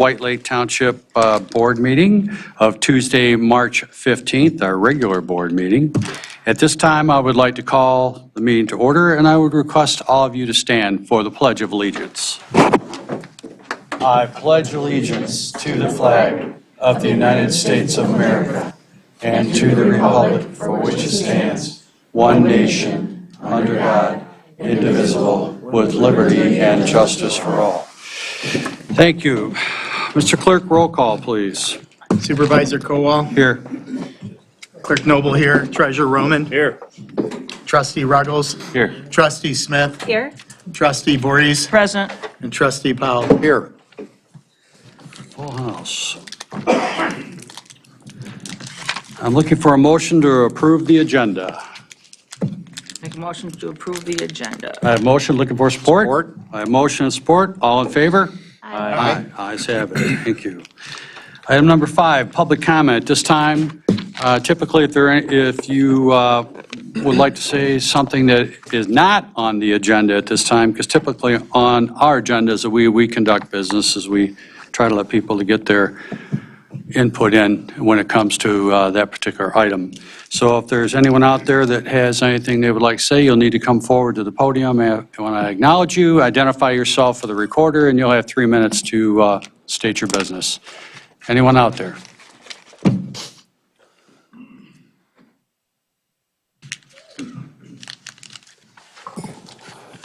White Lake Township Board meeting of Tuesday, March 15th, our regular board meeting. At this time, I would like to call the meeting to order, and I would request all of you to stand for the Pledge of Allegiance. I pledge allegiance to the flag of the United States of America and to the republic for which it stands, one nation, under God, indivisible, with liberty and justice for all. Thank you. Mr. Clerk, roll call, please. Supervisor Kowal. Here. Clerk Noble here. Treasurer Roman. Here. Trustee Ruggles. Here. Trustee Smith. Here. Trustee Voorhees. Present. And Trustee Powell. Here. Full house. I'm looking for a motion to approve the agenda. Make a motion to approve the agenda. I have motion, looking for support. Support. I have motion and support. All in favor? Aye. Ayes have it. Thank you. Item number 5, public comment. This time, typically if you would like to say something that is not on the agenda at this time, because typically on our agenda is that we conduct business as we try to let people to get their input in when it comes to that particular item. So if there's anyone out there that has anything they would like to say, you'll need to come forward to the podium. When I acknowledge you, identify yourself for the recorder, and you'll have 3 minutes to state your business. Anyone out there?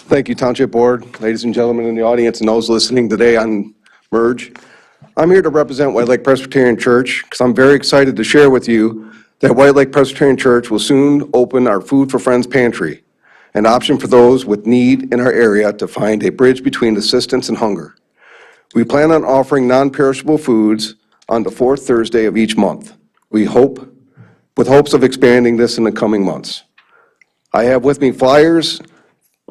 Thank you, Township Board, ladies and gentlemen in the audience, and those listening today on Merge. I'm here to represent White Lake Presbyterian Church because I'm very excited to share with you that White Lake Presbyterian Church will soon open our Food for Friends pantry, an option for those with need in our area to find a bridge between assistance and hunger. We plan on offering non-perishable foods on the fourth Thursday of each month. With hopes of expanding this in the coming months. I have with me flyers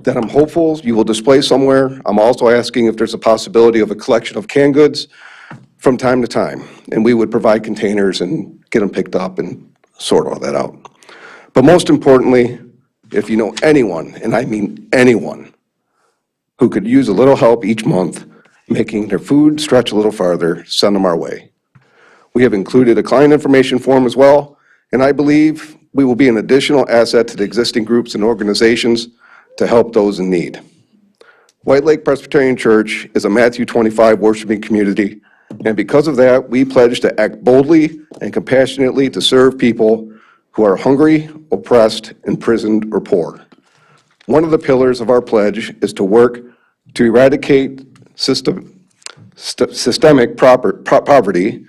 that I'm hopeful you will display somewhere. I'm also asking if there's a possibility of a collection of canned goods from time to time, and we would provide containers and get them picked up and sort all that out. But most importantly, if you know anyone, and I mean anyone, who could use a little help each month making their food stretch a little farther, send them our way. We have included a client information form as well, and I believe we will be an additional asset to the existing groups and organizations to help those in need. White Lake Presbyterian Church is a Matthew 25 worshiping community, and because of that, we pledge to act boldly and compassionately to serve people who are hungry, oppressed, imprisoned, or poor. One of the pillars of our pledge is to work to eradicate systemic poverty.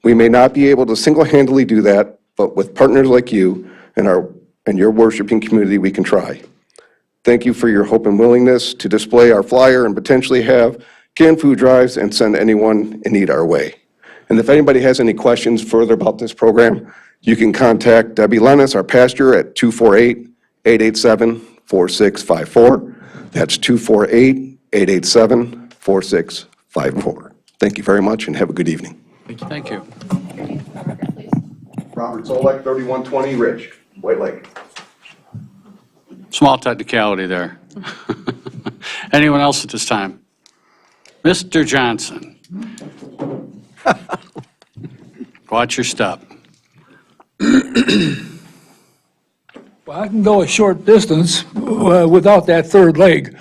We may not be able to single-handedly do that, but with partners like you and your worshiping community, we can try. Thank you for your hope and willingness to display our flyer and potentially have canned food drives and send anyone in need our way. And if anybody has any questions further about this program, you can contact Debbie Lennis, our pastor, at 248-887-4654. That's 248-887-4654. Thank you very much and have a good evening. Thank you. Robert Zolek, 3120 Ridge, White Lake. Small technicality there. Anyone else at this time? Mr. Johnson. Watch your step. Well, I can go a short distance without that third leg.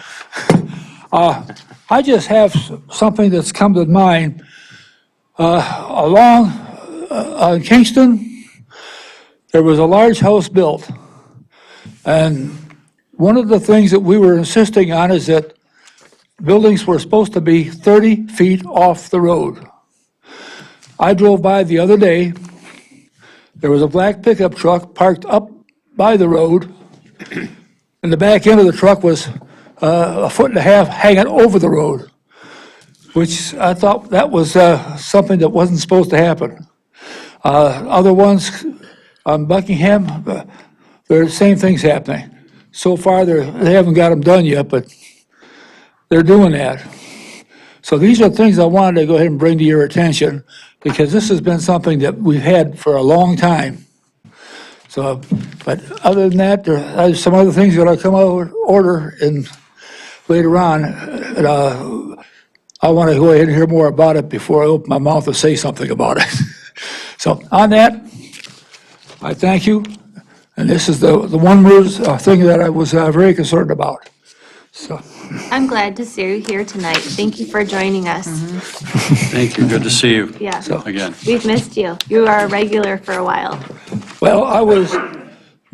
I just have something that's come to mind. Along Kingston, there was a large house built. And one of the things that we were insisting on is that buildings were supposed to be 30 feet off the road. I drove by the other day. There was a black pickup truck parked up by the road, and the back end of the truck was a foot and a half hanging over the road, which I thought that was something that wasn't supposed to happen. Other ones on Buckingham, there are the same things happening. So far, they haven't got them done yet, but they're doing that. So these are things I wanted to go ahead and bring to your attention, because this has been something that we've had for a long time. So, but other than that, there are some other things that will come out of order in later on. I want to go ahead and hear more about it before I open my mouth and say something about it. So on that, I thank you. And this is the one thing that I was very concerned about. So, I'm glad to see you here tonight. Thank you for joining us. Thank you, good to see you. Yeah. Again. We've missed you. You are a regular for a while. well, I was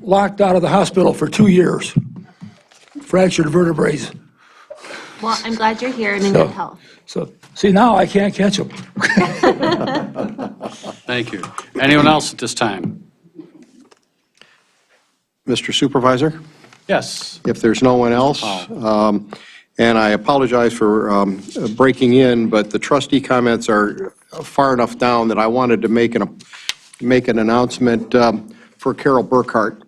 locked out of the hospital for 2 years, fractured vertebrae. Well, I'm glad you're here and in So- good health. So, see, now I can't catch them. Thank you. Anyone else at this time? Mr. Supervisor, Yes. if there's no one else, and I apologize for breaking in, but the trustee comments are far enough down that I wanted to make an announcement for Carol Burkhart.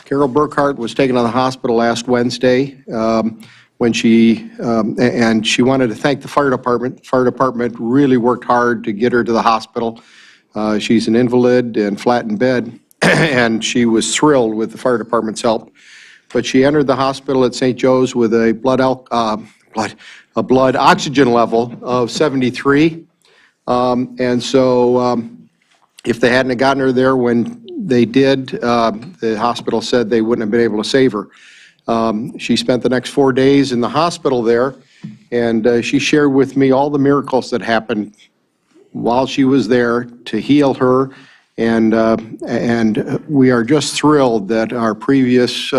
Carol Burkhart was taken to the hospital last Wednesday when she wanted to thank the fire department. The fire department really worked hard to get her to the hospital. She's an invalid and flat in bed, and she was thrilled with the fire department's help. But she entered the hospital at St. Joe's with a blood oxygen level of 73. And so if they hadn't gotten her there when they did, the hospital said they wouldn't have been able to save her. She spent the next 4 days in the hospital there, and she shared with me all the miracles that happened while she was there to heal her. And we are just thrilled that our previous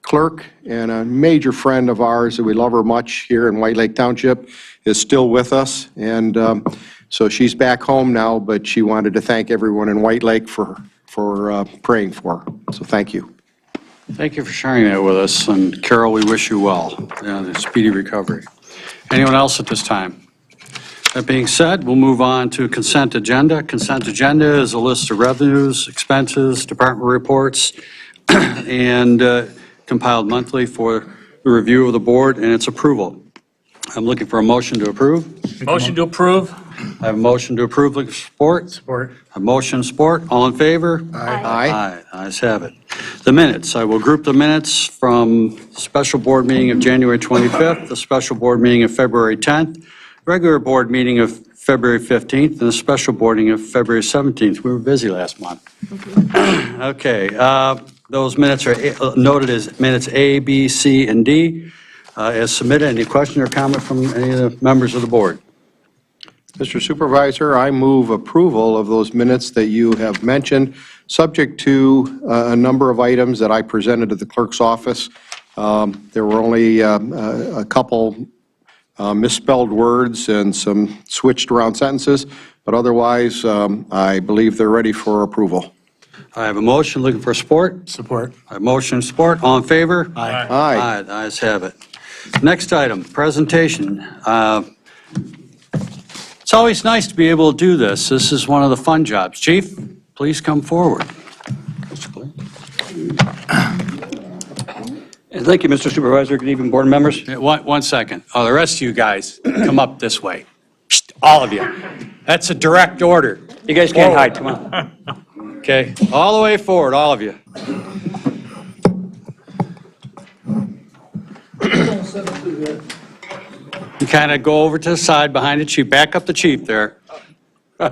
clerk and a major friend of ours, that we love her much here in White Lake Township, is still with us. And so she's back home now, but she wanted to thank everyone in White Lake for praying for her. So thank you. Thank you for sharing that with us, and Carol, we wish you well, and a speedy recovery. Anyone else at this time? That being said, we'll move on to consent agenda. Consent agenda is a list of revenues, expenses, department reports, and compiled monthly for the review of the board and its approval. I'm looking for a motion to approve. Motion to approve? I have a motion to approve, looking for support. Support. A motion, support, all in favor? Aye. Ayes have it. The minutes, I will group the minutes from special board meeting of January 25th, the special board meeting of February 10th, regular board meeting of February 15th, and a special board meeting of February 17th. We were busy last month. Okay, those minutes are noted as minutes A, B, C, and D. As submitted, any question or comment from any of the members of the board? Mr. Supervisor, I move approval of those minutes that you have mentioned, subject to a number of items that I presented to the clerk's office. There were only a couple misspelled words and some switched around sentences, but otherwise, I believe they're ready for approval. I have a motion, looking for support. Support. I have motion, support, all in favor? Aye. Aye. The ayes have it. Next item, presentation. It's always nice to be able to do this. This is one of the fun jobs. Chief, please come forward. Thank you, Mr. Supervisor. Good evening, board members. One second. Oh, the rest of you guys, come up this way. All of you. That's a direct order. You guys can't hide, come on. Okay, all the way forward, all of you. You kind of go over to the side behind the chief, back up the chief there. No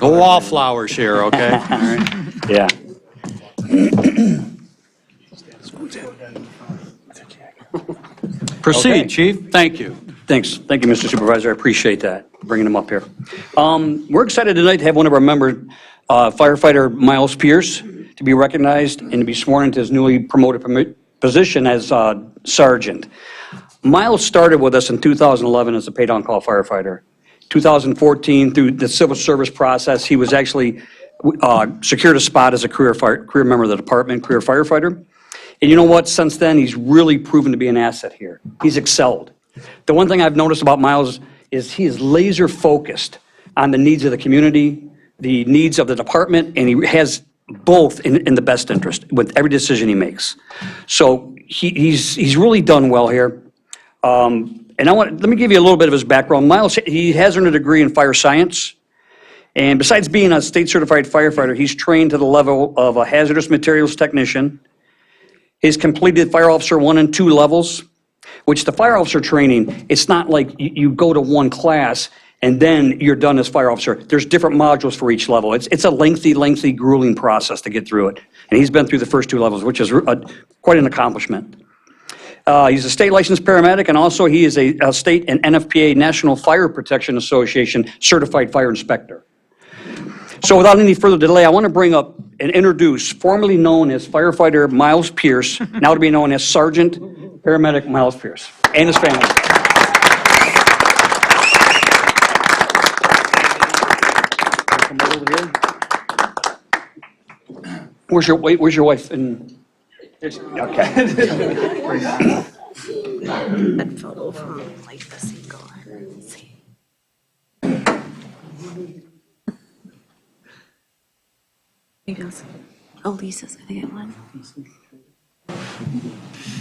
wallflowers here, okay? All right. Yeah. Proceed, Okay. chief, thank you. Thanks. Thank you, Mr. Supervisor. I appreciate that, bringing them up here. We're excited tonight to have one of our members, firefighter Miles Pierce, to be recognized and to be sworn into his newly promoted position as sergeant. Miles started with us in 2011 as a paid-on-call firefighter. 2014, through the civil service process, he was actually secured a spot as a career member of the department, career firefighter. And you know what? Since then, he's really proven to be an asset here. He's excelled. The one thing I've noticed about Miles is he is laser focused on the needs of the community, the needs of the department, and he has both in the best interest with every decision he makes. So he's really done well here. And let me give you a little bit of his background. Miles, he has earned a degree in fire science. And besides being a state certified firefighter, he's trained to the level of a hazardous materials technician. He's completed Fire Officer 1 and 2 levels. which the fire officer training, it's not like you go to one class and then you're done as fire officer. There's different modules for each level. It's a lengthy, grueling process to get through it. And he's been through the first 2 levels, which is quite an accomplishment. He's a state licensed paramedic, and also he is a state and NFPA National Fire Protection Association certified fire inspector. So without any further delay, I want to bring up and introduce formerly known as firefighter Miles Pierce, now to be known as Sergeant Paramedic Miles Pierce, and his family. Come over here. Where's your wife? Okay. That photo from like the single. Let's see. Maybe else. Oh, Lisa's gonna get one.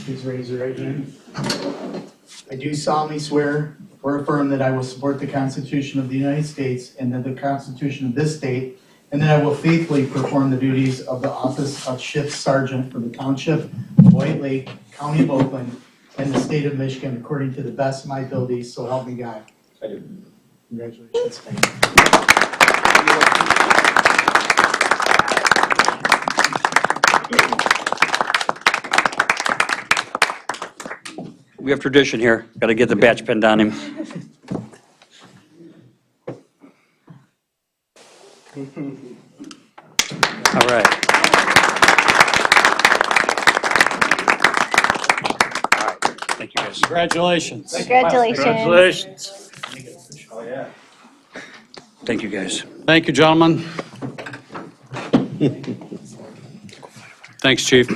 Please raise your right hand. I do solemnly swear or affirm that I will support the Constitution of the United States and that the Constitution of this state, and that I will faithfully perform the duties of the office of Shift Sergeant for the Township of White Lake, County of Oakland, and the state of Michigan according to the best of my abilities, so help me God. I do. Congratulations. Thank you. We have tradition here. Got to get the badge pinned on him. All right. Thank you, guys. Congratulations. Congratulations. Thank you, guys. Thank you, gentlemen. Thanks, Chief.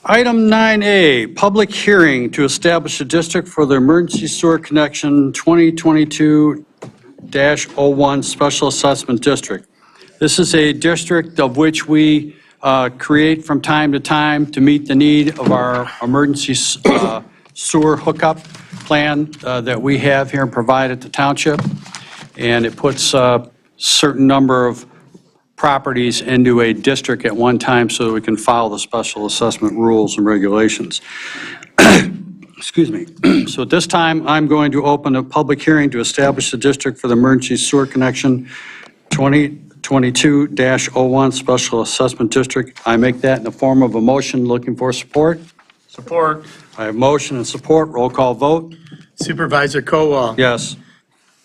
Item 9A, public hearing to establish a district for the emergency sewer connection 2022-01 Special Assessment District. This is a district of which we create from time to time to meet the need of our emergency sewer hookup plan that we have here and provide at the township. And it puts a certain number of properties into a district at one time so that we can follow the special assessment rules and regulations. Excuse me. So at this time, I'm going to open a public hearing to establish the district for the emergency sewer connection 2022-01 Special Assessment District. I make that in the form of a motion. Looking for support? Support. I have motion and support. Roll call vote. Supervisor Kowal. Yes.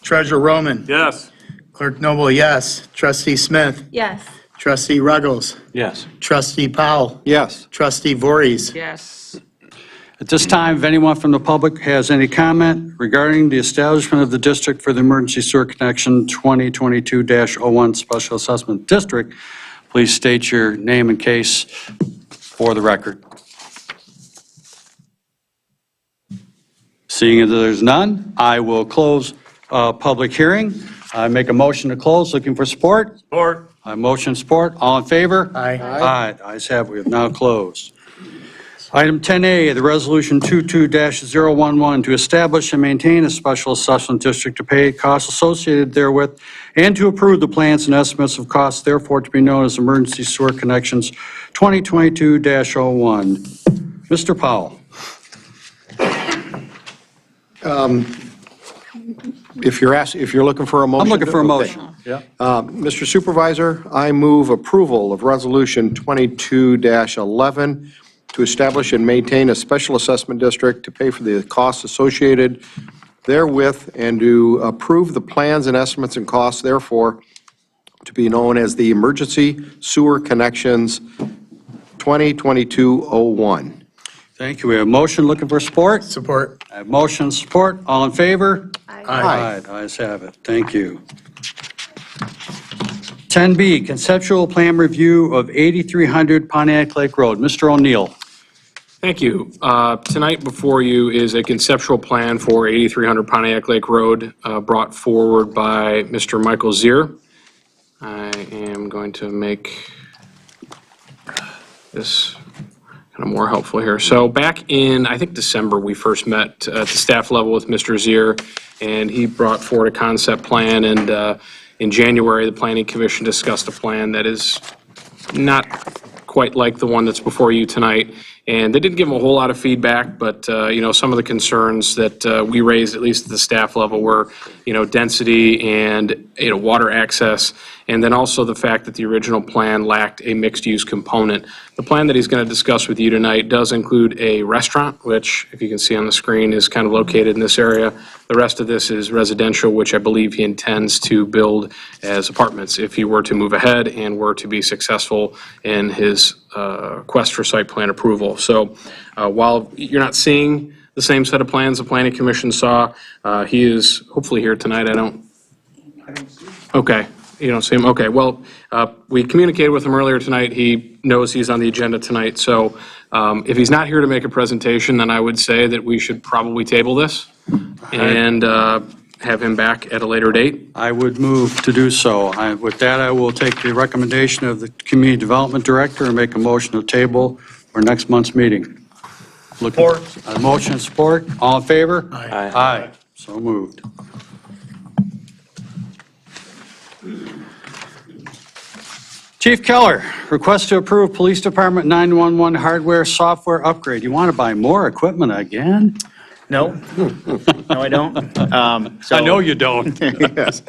Treasurer Roman. Yes. Clerk Noble, yes. Trustee Smith. Yes. Trustee Ruggles. Yes. Trustee Powell. Yes. Trustee Voorhees. Yes. At this time, if anyone from the public has any comment regarding the establishment of the district for the emergency sewer connection 2022-01 Special Assessment District, please state your name and case for the record. Seeing as there's none, I will close public hearing. I make a motion to close. Looking for support? Support. I motion support. All in favor? Aye. Aye. Ayes have it. We have now closed. Item 10A, the resolution 22-011 to establish and maintain a special assessment district to pay costs associated therewith and to approve the plans and estimates of costs therefore to be known as emergency sewer connections 2022-01. Mr. Powell. If you're looking for a motion. I'm looking for a okay. motion. Yeah. Mr. Supervisor, I move approval of Resolution 22-11 to establish and maintain a special assessment district to pay for the costs associated therewith and to approve the plans and estimates and costs therefore to be known as the Emergency Sewer Connections 2022-01. Thank you. We have a motion. Looking for support? Support. I have motion, support. All in favor? Aye. Ayes have it. Thank you. 10B, conceptual plan review of 8300 Pontiac Lake Road. Mr. O'Neill. Thank you. Tonight before you is a conceptual plan for 8300 Pontiac Lake Road brought forward by Mr. Michael Zier. I am going to make this kind of more helpful here. So back in, I think, December, we first met at the staff level with Mr. Zier, and he brought forward a concept plan, and in January, the Planning Commission discussed a plan that is not quite like the one that's before you tonight. And they didn't give them a whole lot of feedback, but, some of the concerns that we raised, at least at the staff level, were, density and, water access, and then also the fact that the original plan lacked a mixed-use component. The plan that he's going to discuss with you tonight does include a restaurant, which, if you can see on the screen, is kind of located in this area. The rest of this is residential, which I believe he intends to build as apartments if he were to move ahead and were to be successful in his quest for site plan approval. So while you're not seeing the same set of plans the Planning Commission saw, he is hopefully here tonight. I don't see him. Okay, you don't see him? Okay, well, we communicated with him earlier tonight. He knows he's on the agenda tonight. So if he's not here to make a presentation, then I would say that we should probably table this and have him back at a later date. I would move to do so. With that, I will take the recommendation of the Community Development Director and make a motion to table for next month's meeting. Support. Motion and support. All in favor? Aye. Aye. So moved. Chief Keller, request to approve Police Department 911 hardware software upgrade. You want to buy more equipment again? No, no, I don't. I know you don't. Yes.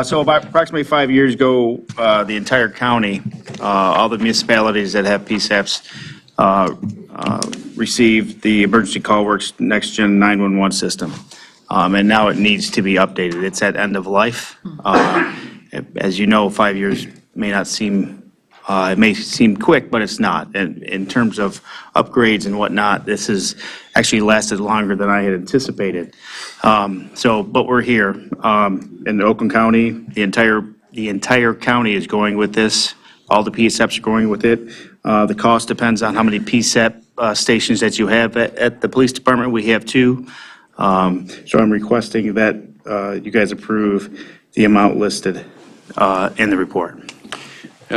So about approximately 5 years ago, the entire county, all the municipalities that have PSAPs received the Emergency Call Works Next Gen 911 system. And now it needs to be updated. It's at end of life. As you know, 5 years may not seem, it may seem quick, but it's not. And in terms of upgrades and whatnot, this has actually lasted longer than I had anticipated. But we're here. In Oakland County, the entire county is going with this. All the PSAPs are going with it. The cost depends on how many PSAP stations that you have at the police department. We have 2. So I'm requesting that you guys approve the amount listed in the report.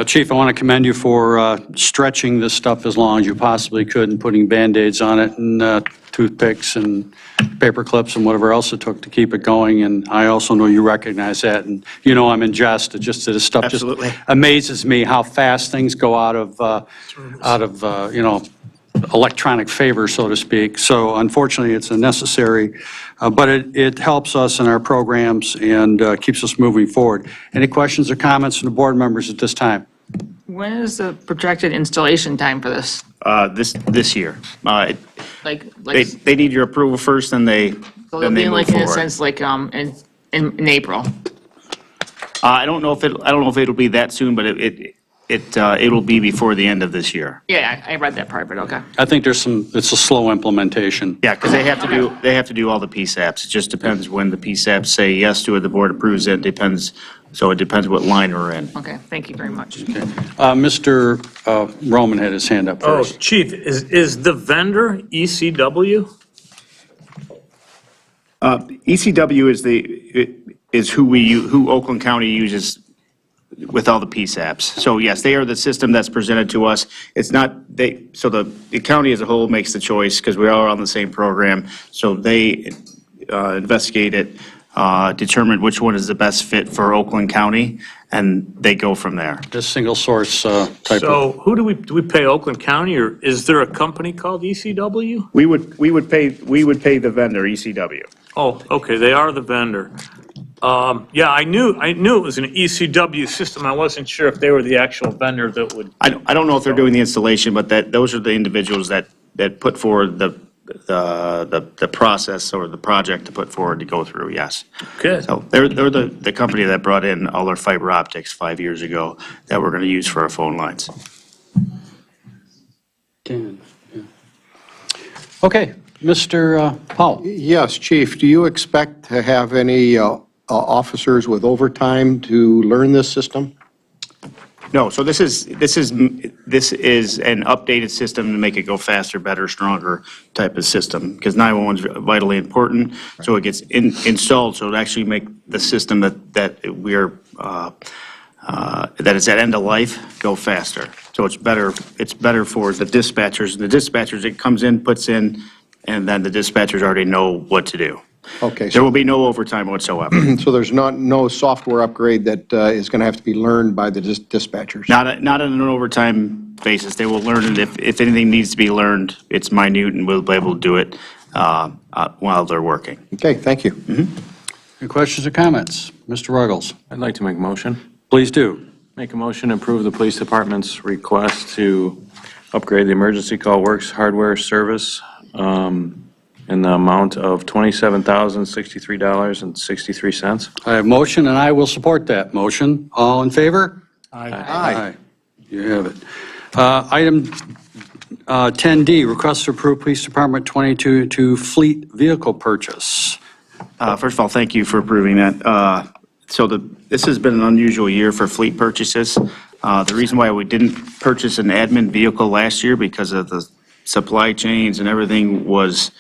Chief, I want to commend you for stretching this stuff as long as you possibly could and putting Band-Aids on it and toothpicks and paper clips and whatever else it took to keep it going. And I also know you recognize that. And I'm in jest. It's just that this stuff Absolutely. just amazes me how fast things go out of electronic favor, so to speak. So unfortunately, it's a necessary, but it helps us in our programs and keeps us moving forward. Any questions or comments from the board members at this time? When is the projected installation time for this? This year. Like, They need your approval first, then they so they'll be move like, in a forward. sense, like, in April? I don't know if it'll be that soon, but it'll be before the end of this year. Yeah, I read that part, but okay. I think it's a slow implementation. Yeah, because they have to do all the PSAPs. It just depends when the PSAPs say yes to it, the board approves it, so it depends what line we're in. Okay, thank you very much. Mr. Roman had his hand up Oh, first. Chief, is the vendor ECW? ECW is who Oakland County uses with all the PSAPs. So yes, they are the system that's presented to us. It's not, so the county as a whole makes the choice because we are on the same program. So they investigate it, determine which one is the best fit for Oakland County, and they go from there. This single source type of. So who do we pay, Oakland County, or is there a company called ECW? We would pay the vendor, ECW. Oh, okay, they are the vendor. Yeah, I knew it was an ECW system. I wasn't sure if they were the actual vendor that would. I don't know if they're doing the installation, but those are the individuals that put forward the process or the project to put forward to go through, yes. Good. So they're the company that brought in all our fiber optics 5 years ago that we're going to use for our phone lines. Okay, Mr. Powell. Yes, Chief, do you expect to have any officers with overtime to learn this system? No, so this is an updated system to make it go faster, better, stronger type of system, because 911 is vitally important. So it gets installed, so it actually make the system that is at end of life go faster. So it's better for the dispatchers. The dispatchers, it comes in, puts in, and then the dispatchers already know what to do. Okay, There will so, be no overtime whatsoever. so there's no software upgrade that is going to have to be learned by the dispatchers? Not on an overtime basis. They will learn it. If anything needs to be learned, it's minute and we'll be able to do it while they're working. Okay, thank you. Any questions or comments? Mr. Ruggles, I'd like to make a motion. please do. Make a motion to approve the police department's request to upgrade the emergency call works hardware service in the amount of $27,063.63. I have motion, and I will support that motion. All in favor? Aye. You have it. Item 10D, request to approve Police Department 22 fleet vehicle purchase. First of all, thank you for approving that. This has been an unusual year for fleet purchases. The reason why we didn't purchase an admin vehicle last year because of the supply chains and everything was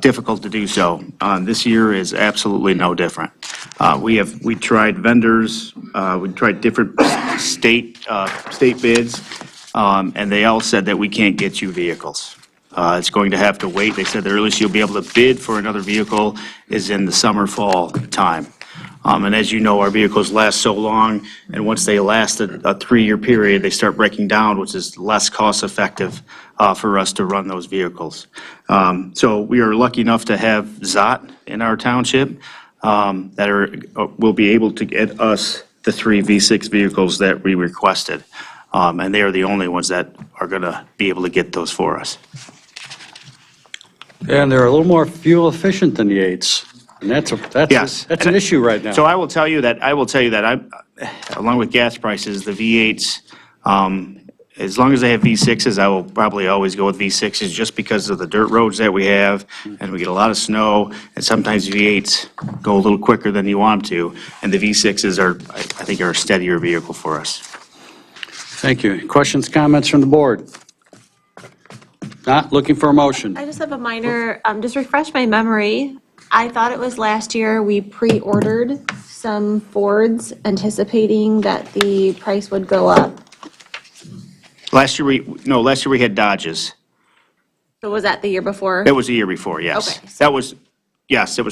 difficult to do so. This year is absolutely no different. We tried vendors, we tried different state bids, and they all said that we can't get you vehicles. It's going to have to wait. They said the earliest you'll be able to bid for another vehicle is in the summer, fall time. And as you know, our vehicles last so long, and once they last a 3-year period, they start breaking down, which is less cost-effective for us to run those vehicles. So we are lucky enough to have ZOT in our township that will be able to get us the 3 V6 vehicles that we requested. And they are the only ones that are going to be able to get those for us. And they're a little more fuel efficient than the 8s. And that's Yes. an issue right now. So I will tell you that along with gas prices, the V8s, as long as they have V6s, I will probably always go with V6s just because of the dirt roads that we have, and we get a lot of snow, and sometimes V8s go a little quicker than you want them to, and the V6s I think are a steadier vehicle for us. Thank you. Questions, comments from the board? Not looking for a motion. I just have a minor, just refresh my memory. I thought it was last year we pre-ordered some Fords anticipating that the price would go up. Last year we had Dodges. So was that the year before? That was the year before, yes. Okay. It was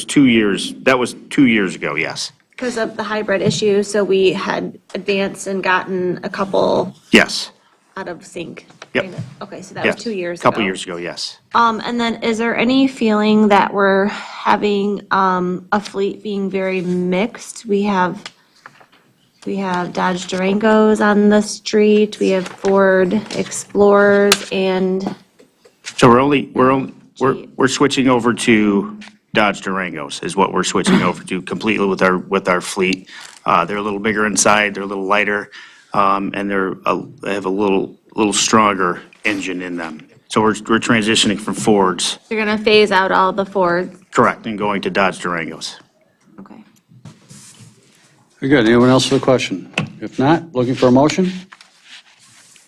2 years, that was 2 years ago, yes. Because of the hybrid issue, so we had advanced and gotten a couple Yes. out of sync. Yep. kind of. Okay, so that was Yes. 2 years ago. Couple years ago, yes. And then is there any feeling that we're having a fleet being very mixed? We have Dodge Durangos on the street, we have Ford Explorers, and So we're switching over to Dodge Durangos is what we're switching over to completely with our fleet. They're a little bigger inside, they're a little lighter, and they have a little stronger engine in them. So we're transitioning from Fords, you're gonna phase out all the Fords. correct, and going to Dodge Durangos. Okay. Very good. Anyone else with a question? If not, looking for a motion?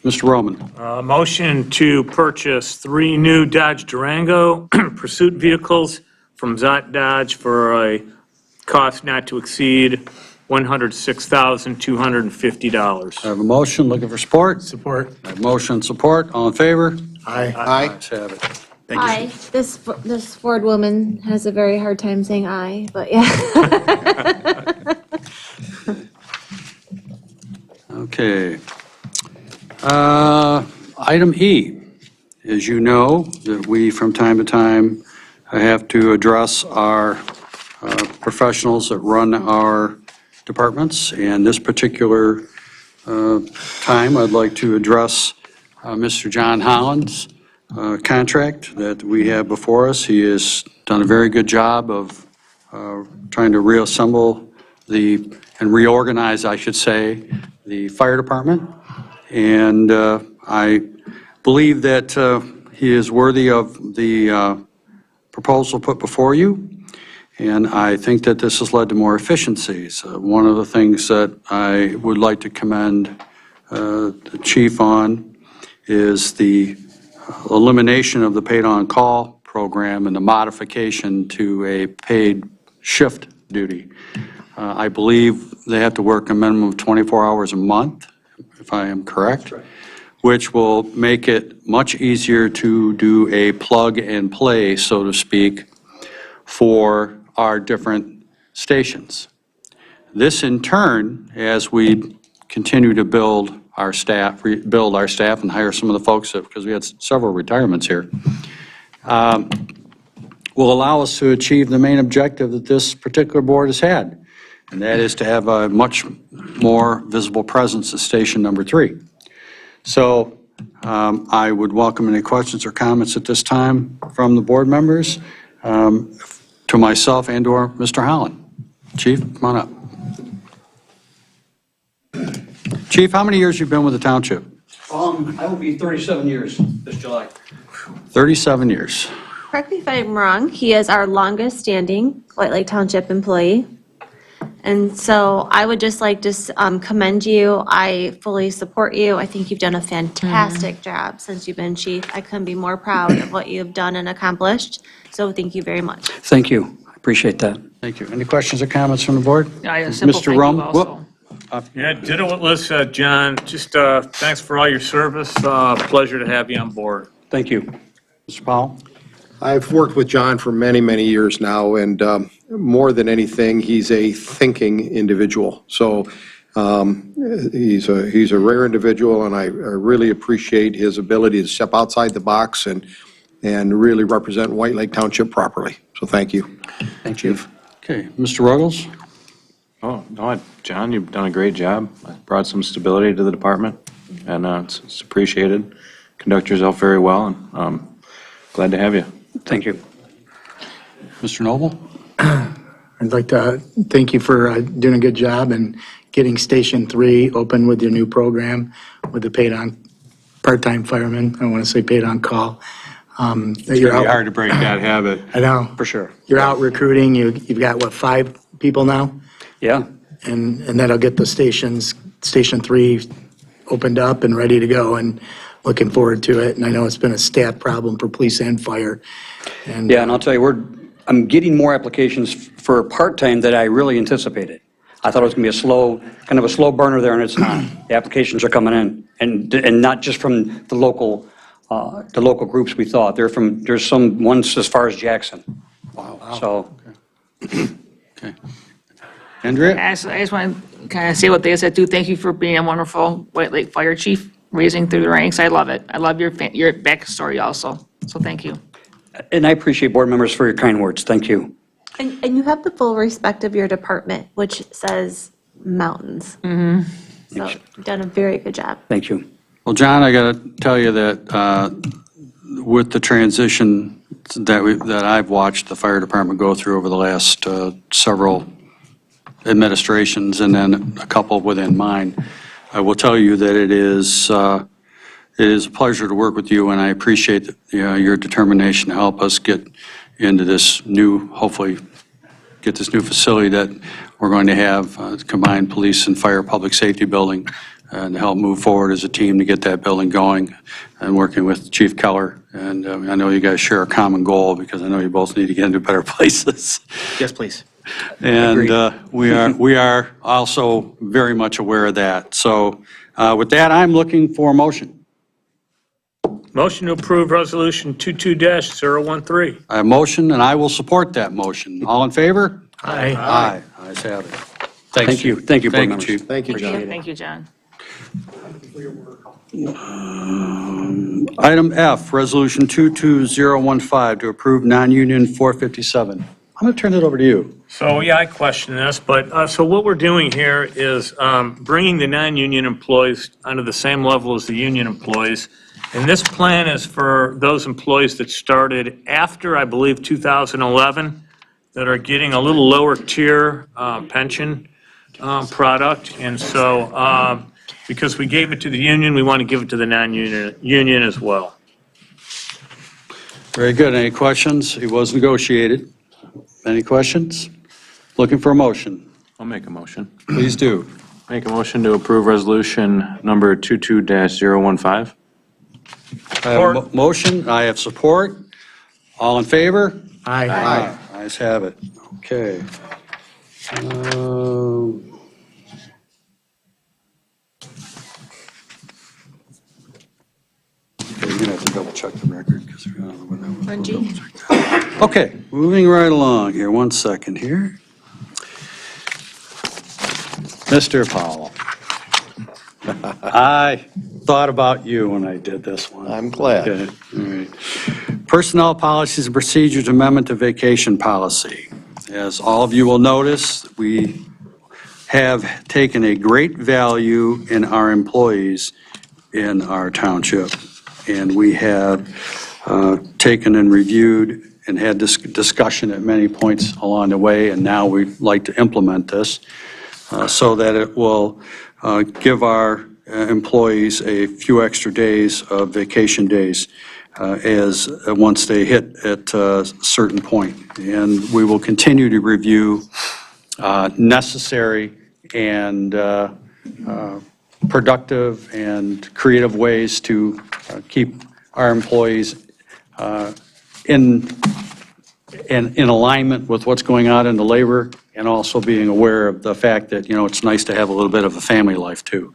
Mr. Roman. Motion to purchase 3 new Dodge Durango pursuit vehicles from ZOT Dodge for a cost not to exceed $106,250. I have a motion. Looking for support? Support. I have motion and support. All in favor? Aye. Ayes have it. Thank you. Aye. This Ford woman has a very hard time saying aye, but yeah. Okay. Item E, as you know, that we from time to time have to address our professionals that run our departments. And this particular time, I'd like to address Mr. John Holland's contract that we have before us. He has done a very good job of trying to reassemble and reorganize, I should say, the fire department. And I believe that he is worthy of the proposal put before you. And I think that this has led to more efficiencies. One of the things that I would like to commend the chief on is the elimination of the paid-on-call program and the modification to a paid shift duty. I believe they have to work a minimum of 24 hours a month, if I am correct, which will make it much easier to do a plug and play, so to speak, for our different stations. This in turn, as we continue to build our staff and hire some of the folks, because we had several retirements here, will allow us to achieve the main objective that this particular board has had, and that is to have a much more visible presence at station number 3. So I would welcome any questions or comments at this time from the board members to myself and/or Mr. Holland. Chief, come on up. Chief, how many years you been with the township? I will be 37 years this July. 37 years. Correct me if I'm wrong, he is our longest-standing White Lake Township employee. And so I would just like to commend you. I fully support you. I think you've done a fantastic job since you've been chief. I couldn't be more proud of what you've done and accomplished. So thank you very much. Thank you. I appreciate that. Thank you. Any questions or comments from the board? Yeah, a simple Mr. thank you Rum? also. Yeah, ditto what Liz said, John. Just thanks for all your service. Pleasure to have you on board. Thank you. Mr. Powell? I've worked with John for many, many years now, and more than anything, he's a thinking individual. So he's a rare individual, and I really appreciate his ability to step outside the box and really represent White Lake Township properly. So thank you. Thank you. Okay, Mr. Ruggles? Oh, no, John, you've done a great job. Brought some stability to the department, and it's appreciated. Conduct yourself very well, and glad to have you. Thank you. Mr. Noble? I'd like to thank you for doing a good job and getting Station 3 open with your new program with the paid-on part-time firemen. I don't want to say paid-on-call. It's going to be hard to break that habit. I know. For sure. You're out recruiting. You've got, what, 5 people now? Yeah. And that'll get the Station 3 opened up and ready to go, and looking forward to it. And I know it's been a staff problem for police and fire. And Yeah, and I'll tell you, I'm getting more applications for part-time than I really anticipated. I thought it was going to be kind of a slow burner there, and it's not. The applications are coming in, and not just from the local groups we thought. There's some ones as far as Jackson. Wow. So. Okay. Andrea? I just want to kind of say what they said too. Thank you for being a wonderful White Lake Fire Chief, raising through the ranks. I love it. I love your backstory also. So thank you. And I appreciate board members for your kind words. Thank you. And you have the full respect of your department, which says mountains. Mm-hmm. So you've done a very good job. Thank you. Well, John, I got to tell you that with the transition that I've watched the fire department go through over the last several administrations and then a couple within mine, I will tell you that it is a pleasure to work with you, and I appreciate your determination to help us get into this new, hopefully get this new facility that we're going to have, combined police and fire public safety building, and help move forward as a team to get that building going, and working with Chief Keller. And I know you guys share a common goal, because I know you both need to get into better places. Yes, please. And we are also very much aware of that. So with that, I'm looking for a motion. Motion to approve Resolution 22-013. I have a motion, and I will support that motion. All in favor? Aye. Aye. Ayes have it. Thank you. Thank you, board members. Chief. Thank you, John. Thank you, John. Item F, Resolution 22015, to approve non-union 457. I'm going to turn it over to you. So, yeah, I question this, but, so what we're doing here is bringing the non-union employees under the same level as the union employees. And this plan is for those employees that started after, I believe, 2011, that are getting a little lower tier pension product. And so, because we gave it to the union, we want to give it to the non-union as well. Very good. Any questions? It was negotiated. Any questions? Looking for a motion. I'll make a motion. Please do. Make a motion to approve resolution number 22-015. I have a motion, I have support. All in favor? Aye. Ayes have it. Okay. Okay, you're going to have to double check. check the record. 'Cause I don't know when that was. Okay, moving right along here. 1 second here. Mr. Powell. I thought about you when I did this one. I'm glad. Okay, all right. Personnel Policies and Procedures Amendment to Vacation Policy. As all of you will notice, we have taken a great value in our employees in our township. And we have taken and reviewed and had this discussion at many points along the way, and now we'd like to implement this so that it will give our employees a few extra days of vacation days once they hit at a certain point. And we will continue to review necessary and productive and creative ways to keep our employees in alignment with what's going on in the labor, and also being aware of the fact that, you know, it's nice to have a little bit of a family life too.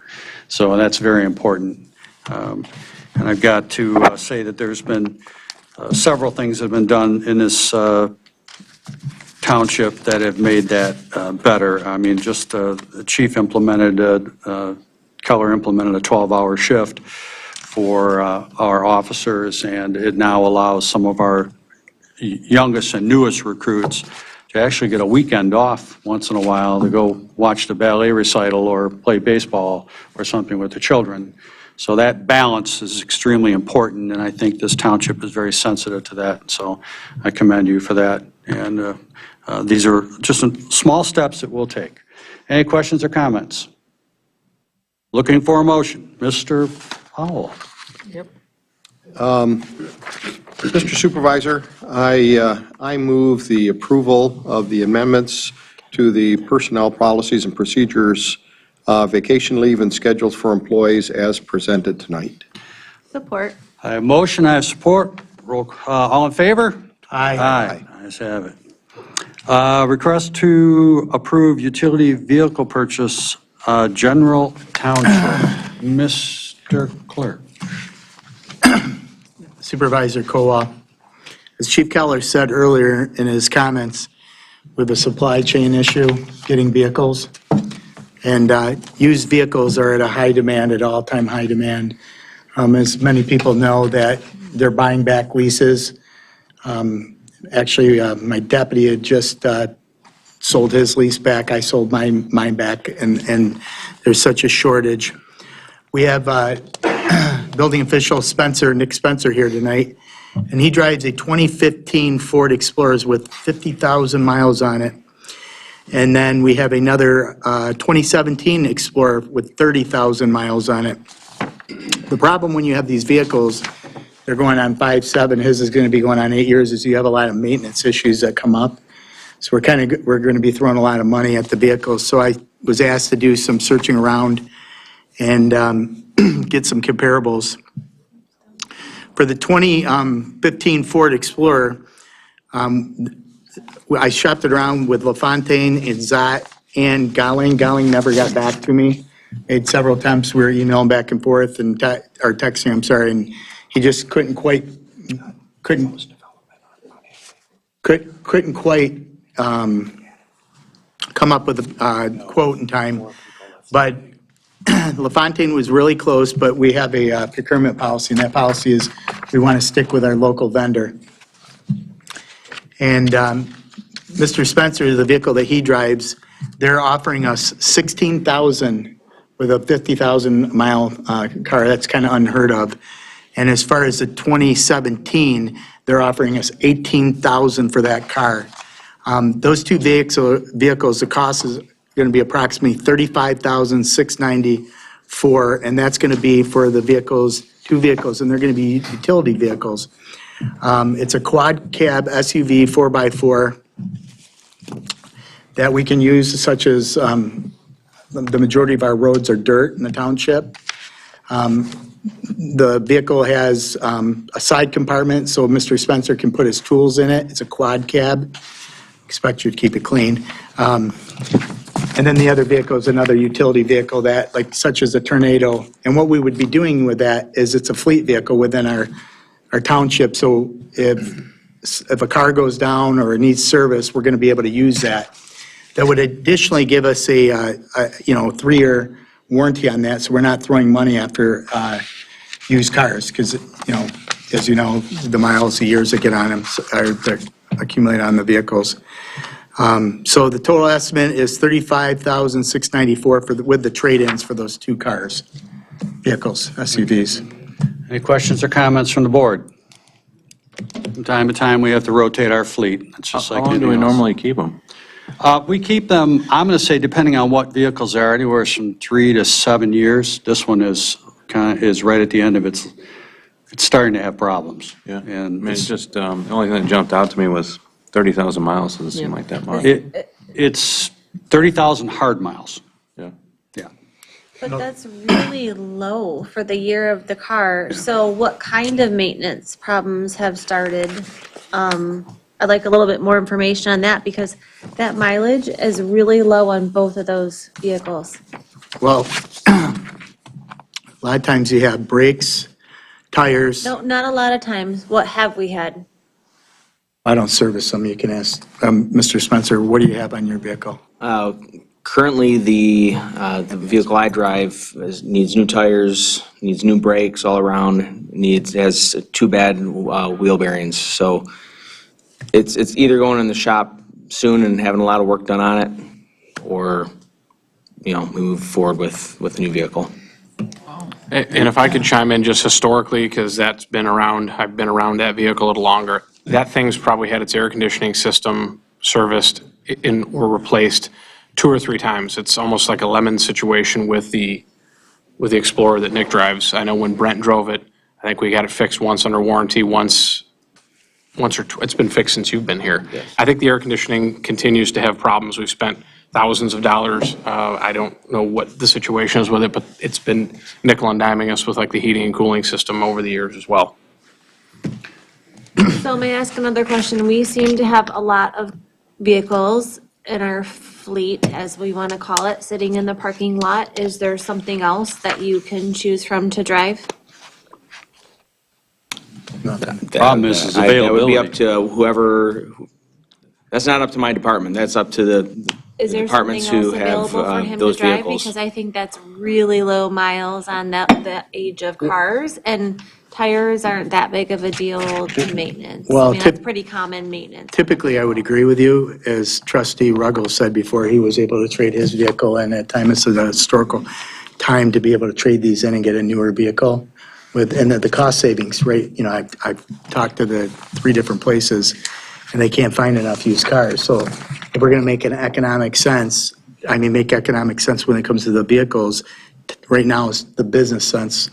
So that's very important. And I've got to say that there's been several things that have been done in this township that have made that better. I mean, just the chief implemented, Keller implemented a 12-hour shift for our officers, and it now allows some of our youngest and newest recruits to actually get a weekend off once in a while to go watch the ballet recital or play baseball or something with the children. So that balance is extremely important, and I think this township is very sensitive to that. So I commend you for that. And these are just small steps that we'll take. Any questions or comments? Looking for a motion. Mr. Powell. Yep. Mr. Supervisor, I move the approval of the amendments to the personnel policies and procedures, vacation leave and schedules for employees as presented tonight. Support. I have motion, I have support. All in favor? Aye. Aye. Ayes have it. Request to approve utility vehicle purchase, general township. Mr. Clerk. Supervisor Kowa, as Chief Keller said earlier in his comments, with the supply chain issue, getting vehicles, and used vehicles are at a high demand, at all-time high demand. As many people know, that they're buying back leases. Actually, my deputy had just sold his lease back. I sold mine back, and there's such a shortage. We have building official Nick Spencer here tonight, and he drives a 2015 Ford Explorer with 50,000 miles on it. And then we have another 2017 Explorer with 30,000 miles on it. The problem when you have these vehicles, they're going on 5, 7, his is going to be going on 8 years, is you have a lot of maintenance issues that come up. So we're going to be throwing a lot of money at the vehicles. So I was asked to do some searching around and get some comparables. For the 2015 Ford Explorer, I shopped it around with LaFontaine and Zott and Gowling. Gowling never got back to me. Made several attempts. We were emailing back and forth and or texting, I'm sorry, and he just couldn't quite come up with a quote in time. But LaFontaine was really close, but we have a procurement policy, and that policy is we want to stick with our local vendor. And Mr. Spencer, the vehicle that he drives, they're offering us $16,000 with a 50,000 mile car. That's kind of unheard of. And as far as the 2017, they're offering us $18,000 for that car. Those two vehicles, the cost is going to be approximately $35,694, and that's going to be for the vehicles, two vehicles, and they're going to be utility vehicles. It's a quad cab SUV 4x4 that we can use, such as the majority of our roads are dirt in the township. The vehicle has a side compartment so Mr. Spencer can put his tools in it. It's a quad cab. Expect you to keep it clean. And then the other vehicle is another utility vehicle such as a Tornado. And what we would be doing with that is it's a fleet vehicle within our our township, so if a car goes down or it needs service, we're going to be able to use that. That would additionally give us a 3-year warranty on that, so we're not throwing money after used cars, because, as you know, the miles, the years that get on them, that accumulate on the vehicles. So the total estimate is $35,694 with the trade-ins for those 2 cars, vehicles, SUVs. Any questions or comments from the board? From time to time, we have to rotate our fleet. It's just like How long do we anything else. normally keep them? We keep them, I'm going to say, depending on what vehicles are, anywhere from 3 to 7 years. This one is right at the end of it's starting to have problems. Yeah. I And mean, it's just, the only thing that jumped out to me was 30,000 miles, doesn't seem like that much. it's 30,000 hard miles. Yeah. Yeah. But that's really low for the year of the car. So what kind of maintenance problems have started? I'd like a little bit more information on that, because that mileage is really low on both of those vehicles. Well, a lot of times you have brakes, tires. No, not a lot of times. What have we had? I don't service them. You can ask Mr. Spencer, what do you have on your vehicle? Currently, the vehicle I drive needs new tires, needs new brakes all around, has 2 bad wheel bearings. So it's either going in the shop soon and having a lot of work done on it, or, we move forward with a new vehicle. And if I could chime in just historically, because that's been around, I've been around that vehicle a little longer. That thing's probably had its air conditioning system serviced or replaced 2 or 3 times. It's almost like a lemon situation with the Explorer that Nick drives. I know when Brent drove it, I think we got it fixed once under warranty, once or it's been fixed since you've been here. Yes. I think the air conditioning continues to have problems. We've spent thousands of dollars. I don't know what the situation is with it, but it's been nickel and diming us with like the heating and cooling system over the years as well. So may I ask another question? We seem to have a lot of vehicles in our fleet, as we want to call it, sitting in the parking lot. Is there something else that you can choose from to drive? Problem is That would be availability. up to whoever, that's not up to my department. That's up to the Is there something departments else who have available for him to those drive? vehicles. Because I think that's really low miles on that age of cars, and tires aren't that big of a deal to maintenance. Well, I mean, that's pretty common maintenance. Typically, I would agree with you. As Trustee Ruggles said before, he was able to trade his vehicle, and at times it's a historical time to be able to trade these in and get a newer vehicle. And the cost savings rate, I've talked to the 3 different places, and they can't find enough used cars. So if we're going to make economic sense when it comes to the vehicles, right now is the business sense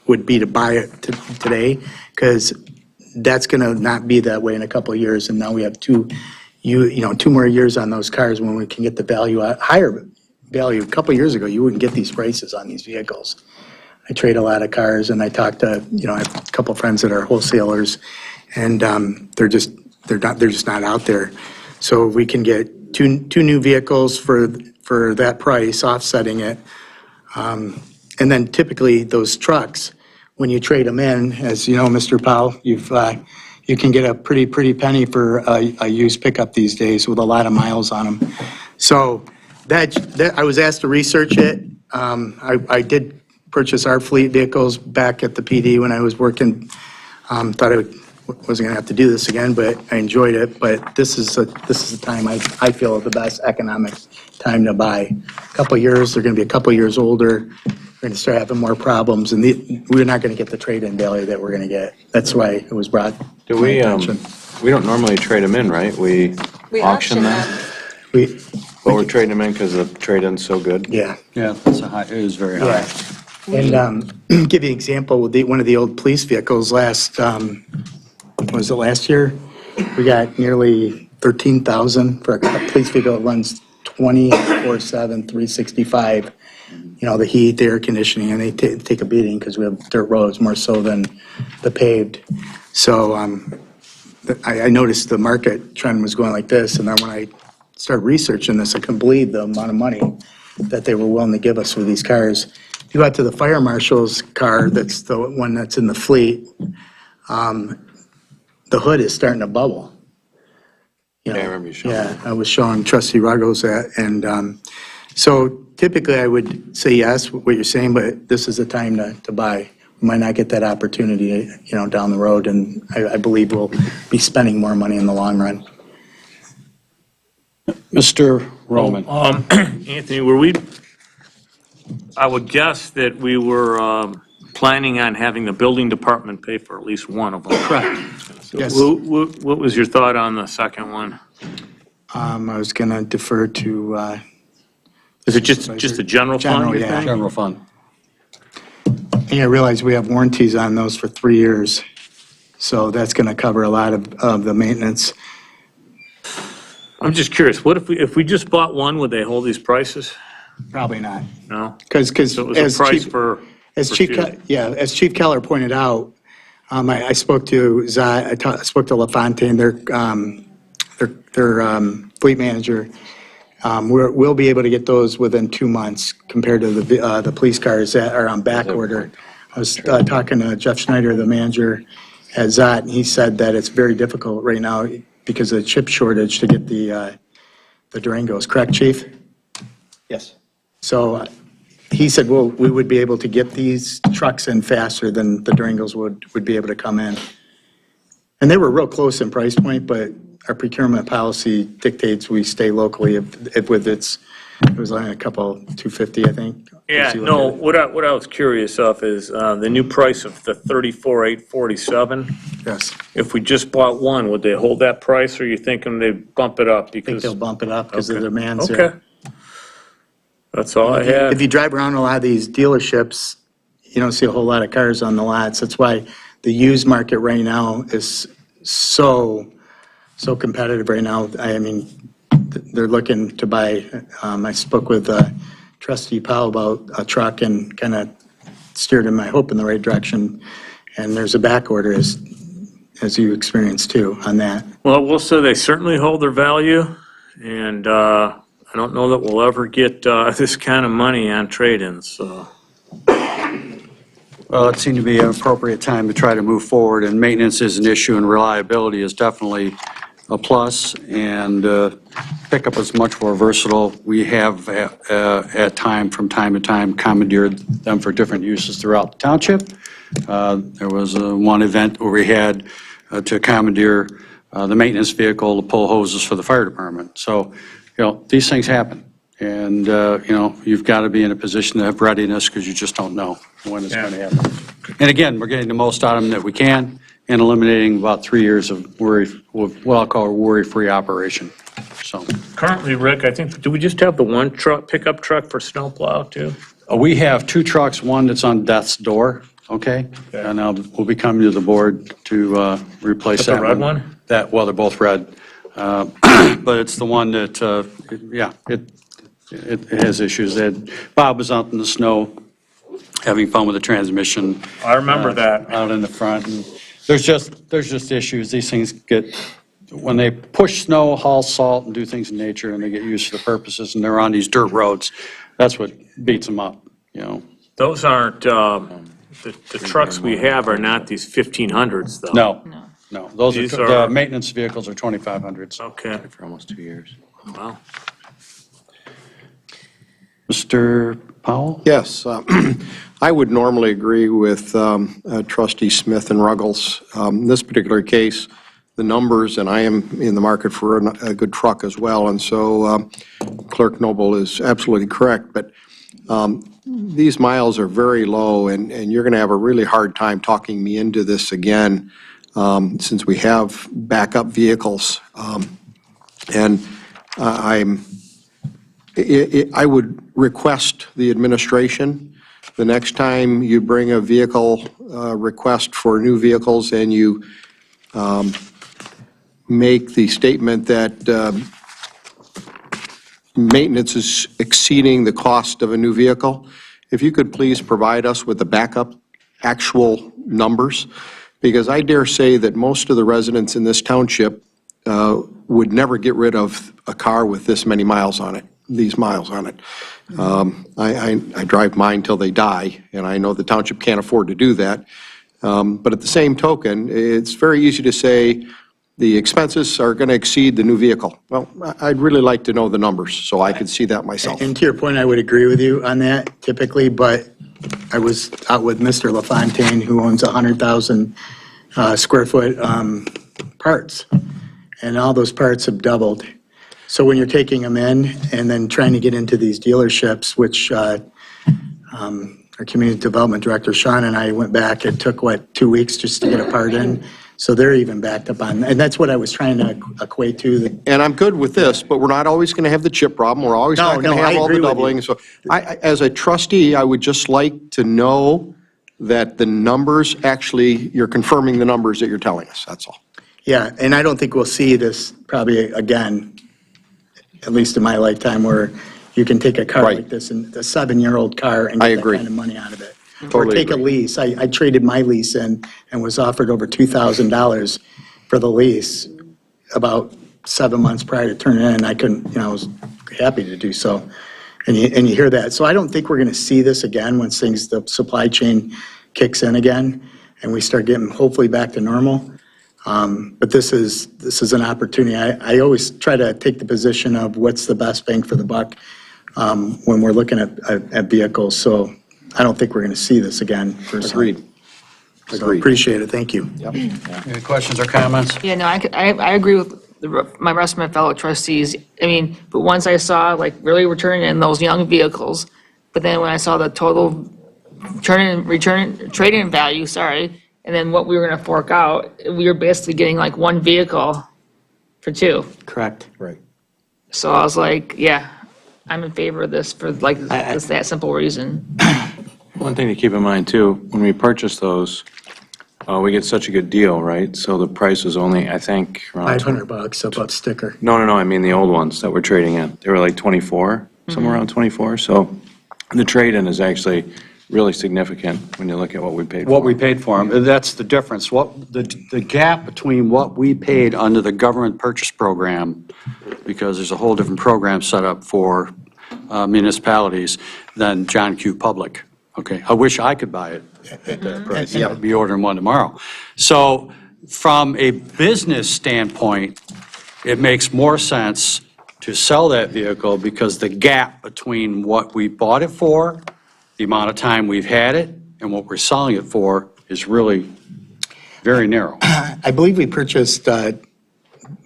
would be to buy it today, because that's going to not be that way in a couple of years. And now we have 2 more years on those cars when we can get the value higher value. A couple of years ago, you wouldn't get these prices on these vehicles. I trade a lot of cars, and I talk to, I have a couple of friends that are wholesalers, and they're just not out there. So we can get two new vehicles for that price, offsetting it. And then typically those trucks, when you trade them in, as you know, Mr. Powell, you can get a pretty penny for a used pickup these days with a lot of miles on them. So that I was asked to research it. I did purchase our fleet vehicles back at the PD when I was working. Thought I wasn't going to have to do this again, but I enjoyed it. But this is the time I feel the best economic time to buy. A couple of years, they're going to be a couple of years older. We're going to start having more problems, and we're not going to get the trade-in value that we're going to get. That's why it was brought to my attention. We don't normally trade them in, right? We auction them? But we're trading them in because the trade-in's so good? Yeah. Yeah, it is very high. And give you an example, with one of the old police vehicles was it last year? We got nearly $13,000 for a police vehicle that runs 24/7, 365. The heat, the air conditioning, and they take a beating because we have dirt roads more so than the paved. So I noticed the market trend was going like this, and then when I started researching this, I couldn't believe the amount of money that they were willing to give us for these cars. If you go out to the fire marshal's car, that's the one that's in the fleet, the hood is starting to bubble. You know, Yeah, I remember you showing me. Yeah, I was showing Trustee Ruggles that, and so typically I would say yes, what you're saying, but this is the time to buy. We might not get that opportunity, you know, down the road, and I believe we'll be spending more money in the long run. Mr. Roman. Anthony, I would guess that we were planning on having the building department pay for at least one of them. Correct. Yes. What was your thought on the second one? I was going to defer to, Is it just the general fund, General, you yeah. think? General fund. I realize we have warranties on those for 3 years, so that's going to cover a lot of the maintenance. I'm just curious, what if we just bought one, would they hold these prices? Probably not. No? Because So it was a price for As for Chief, two. as Chief Keller pointed out, I spoke to I spoke to LaFontaine, their fleet manager. We'll be able to get those within 2 months compared to the police cars that are on back order. I was talking to Jeff Schneider, the manager at Zot, and he said that it's very difficult right now because of the chip shortage to get the Durangos. Correct, Chief? Yes. So he said, well, we would be able to get these trucks in faster than the Durangos would be able to come in. And they were real close in price point, but our procurement policy dictates we stay locally if with it was only a couple, 250, I think. Yeah, See no, what what I was curious of is the new price of the 34,847. Yes, If we just bought one, would they hold that price, or are you thinking they'd bump it up? I think Because they'll bump it up because of Okay. the demands Okay. there. That's all I If had. you drive around a lot of these dealerships, you don't see a whole lot of cars on the lots. That's why the used market right now is so competitive right now. I mean, they're looking to buy, I spoke with Trustee Powell about a truck and kind of steered him, I hope, in the right direction. And there's a back order as you experienced too on that. Well, we'll say they certainly hold their value, and I don't know that we'll ever get this kind of money on trade-ins, so. Well, it seemed to be an appropriate time to try to move forward, and maintenance is an issue, and reliability is definitely a plus, and pickup is much more versatile. We have from time to time, commandeered them for different uses throughout the township. There was one event where we had to commandeer the maintenance vehicle to pull hoses for the fire department. So, you know, these things happen. And, you know, you've got to be in a position to have readiness because you just don't know when it's going to happen. And again, we're getting the most out of them that we can and eliminating about 3 years of what I'll call a worry-free operation. So Currently, Rick, I think, do we just have the one truck, pickup truck for snowplow too? we have 2 trucks, one that's on death's door, okay? And we'll be coming to the board to replace Is that that the red one. one? Well, they're both red. But it's the one that, it has issues. Bob was out in the snow having fun with the transmission. I remember that. Out in the front. And there's just issues. These things get, when they push snow, haul salt, and do things in nature, and they get used to the purposes, and they're on these dirt roads, that's what beats them up, you know? Those aren't, the trucks we have are not these 1500s though. No. Those These are, are- the maintenance vehicles are 2500s. Okay, For almost 2 years. well, Mr. Powell? Yes, I would normally agree with Trustee Smith and Ruggles. In this particular case, the numbers, and I am in the market for a good truck as well, and so Clerk Noble is absolutely correct, but these miles are very low, and you're going to have a really hard time talking me into this again, since we have backup vehicles. And I would request the administration, the next time you bring a vehicle request for new vehicles and you make the statement that maintenance is exceeding the cost of a new vehicle, if you could please provide us with the backup actual numbers, because I dare say that most of the residents in this township would never get rid of a car with this many miles on it, these miles on it. I drive mine till they die, and I know the township can't afford to do that. But at the same token, it's very easy to say the expenses are going to exceed the new vehicle. Well, I'd really like to know the numbers, so I could see that myself. And to your point, I would agree with you on that typically, but I was out with Mr. LaFontaine, who owns 100,000 square foot parts, and all those parts have doubled. So when you're taking them in and then trying to get into these dealerships, which our community development director, Sean, and I went back, it took, 2 weeks just to get a part in? So they're even backed up on, and that's what I was trying to equate to. And I'm good with this, but we're not always going to have the chip problem. We're always not going to have all the doubling. So as a trustee, I would just like to know that the numbers, actually, you're confirming the numbers that you're telling us, that's all. Yeah, and I don't think we'll see this probably again, at least in my lifetime, where you can take a car Right. like this, and a 7-year-old car, and I get that agree. kind of money out of it. Or Totally take a agree. lease. I traded my lease in and was offered over $2,000 for the lease about 7 months prior to turning in, and I couldn't, I was happy to do so. And you hear that. So I don't think we're going to see this again once the supply chain kicks in again, and we start getting hopefully back to normal. But this is an opportunity. I always try to take the position of what's the best bang for the buck when we're looking at vehicles. So I don't think we're going to see this again. Agreed. So appreciate it. Thank you. Any questions or comments? Yeah, no, I agree with my rest of my fellow trustees. I mean, but once I saw like really returning in those young vehicles, but then when I saw the total trade-in value, and then what we were gonna fork out, we were basically getting like one vehicle for two. Correct. Right. So I was like, yeah, I'm in favor of this for like just that simple reason. One thing to keep in mind too, when we purchase those, we get such a good deal, right? So the price was only, I think, around. $500 above sticker. No, I mean the old ones that we're trading in. They were like 24, somewhere around 24. So the trade-in is actually really significant when you look at what we paid for. What we paid for them, that's the difference. The gap between what we paid under the government purchase program, because there's a whole different program set up for municipalities than John Q. Public. Okay, I wish I could buy it at that price. I'd be ordering one tomorrow. So from a business standpoint, it makes more sense to sell that vehicle because the gap between what we bought it for, the amount of time we've had it, and what we're selling it for is really very narrow. I believe we purchased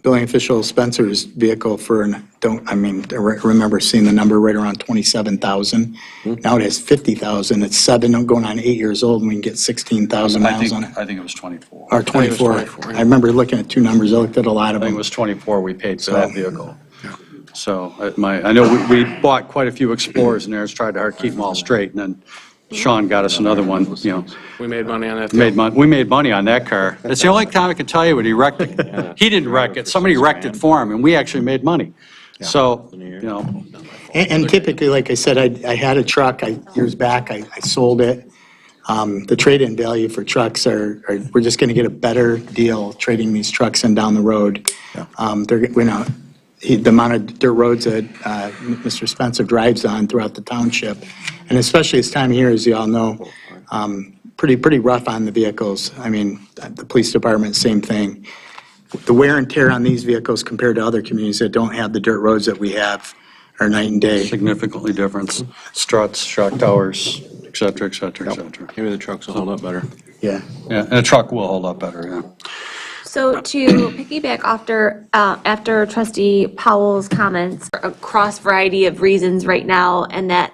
building official Spencer's vehicle for, I remember seeing the number right around 27,000. Now it has 50,000. It's 7, going on 8 years old, and we can get 16,000 miles on it. I think it was 24. Or 24. I remember looking at two numbers. I looked at a lot of I think them. it was 24 we paid for that vehicle. So I know we bought quite a few Explorers in there, tried to hard keep them all straight, and then Sean got us another one, We made money on that. We made money on that car. It's the only time I can tell you when he wrecked it. He didn't wreck it, somebody wrecked it for him, and we actually made money. So, And typically, like I said, I had a truck years back. I sold it. The trade-in value for trucks we're just going to get a better deal trading these trucks in down the road. The amount of dirt roads that Mr. Spencer drives on throughout the township, and especially this time of year, as you all know, pretty rough on the vehicles. I mean, the police department, same thing. The wear and tear on these vehicles compared to other communities that don't have the dirt roads that we have are night and day. significantly different. Struts, shock towers, et cetera, et cetera, et cetera. Maybe the trucks will hold up better. Yeah. Yeah, and a truck will hold up better, yeah. So to piggyback after trustee Powell's comments, across variety of reasons right now, and that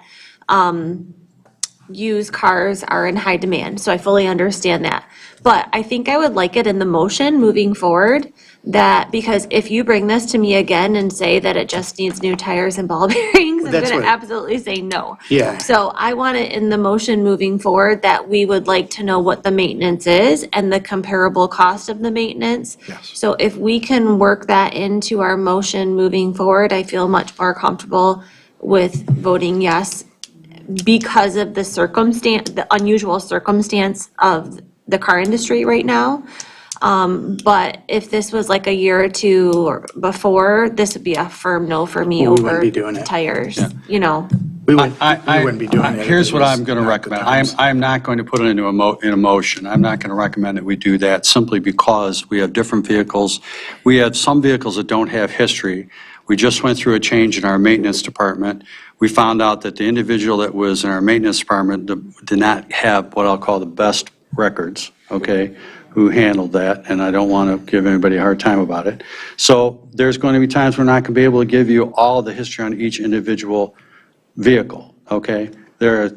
used cars are in high demand, so I fully understand that. But I think I would like it in the motion moving forward, that, because if you bring this to me again and say that it just needs new tires and ball bearings, I'm That's gonna what- absolutely say no. Yeah. So I want it in the motion moving forward that we would like to know what the maintenance is and the comparable cost of the maintenance. Yes. So if we can work that into our motion moving forward, I feel much more comfortable with voting yes because of the circumstance, the unusual circumstance of the car industry right now. But if this was like a year or two before, this would be a firm no for me We wouldn't over be doing it. tires, We wouldn't be doing it. Here's if it what was I'm going to not the recommend. times. I'm not going to put it into in a motion. I'm not going to recommend that we do that simply because we have different vehicles. We have some vehicles that don't have history. We just went through a change in our maintenance department. We found out that the individual that was in our maintenance department did not have what I'll call the best records, okay, who handled that, and I don't want to give anybody a hard time about it. So there's going to be times we're not going to be able to give you all the history on each individual vehicle, okay? There's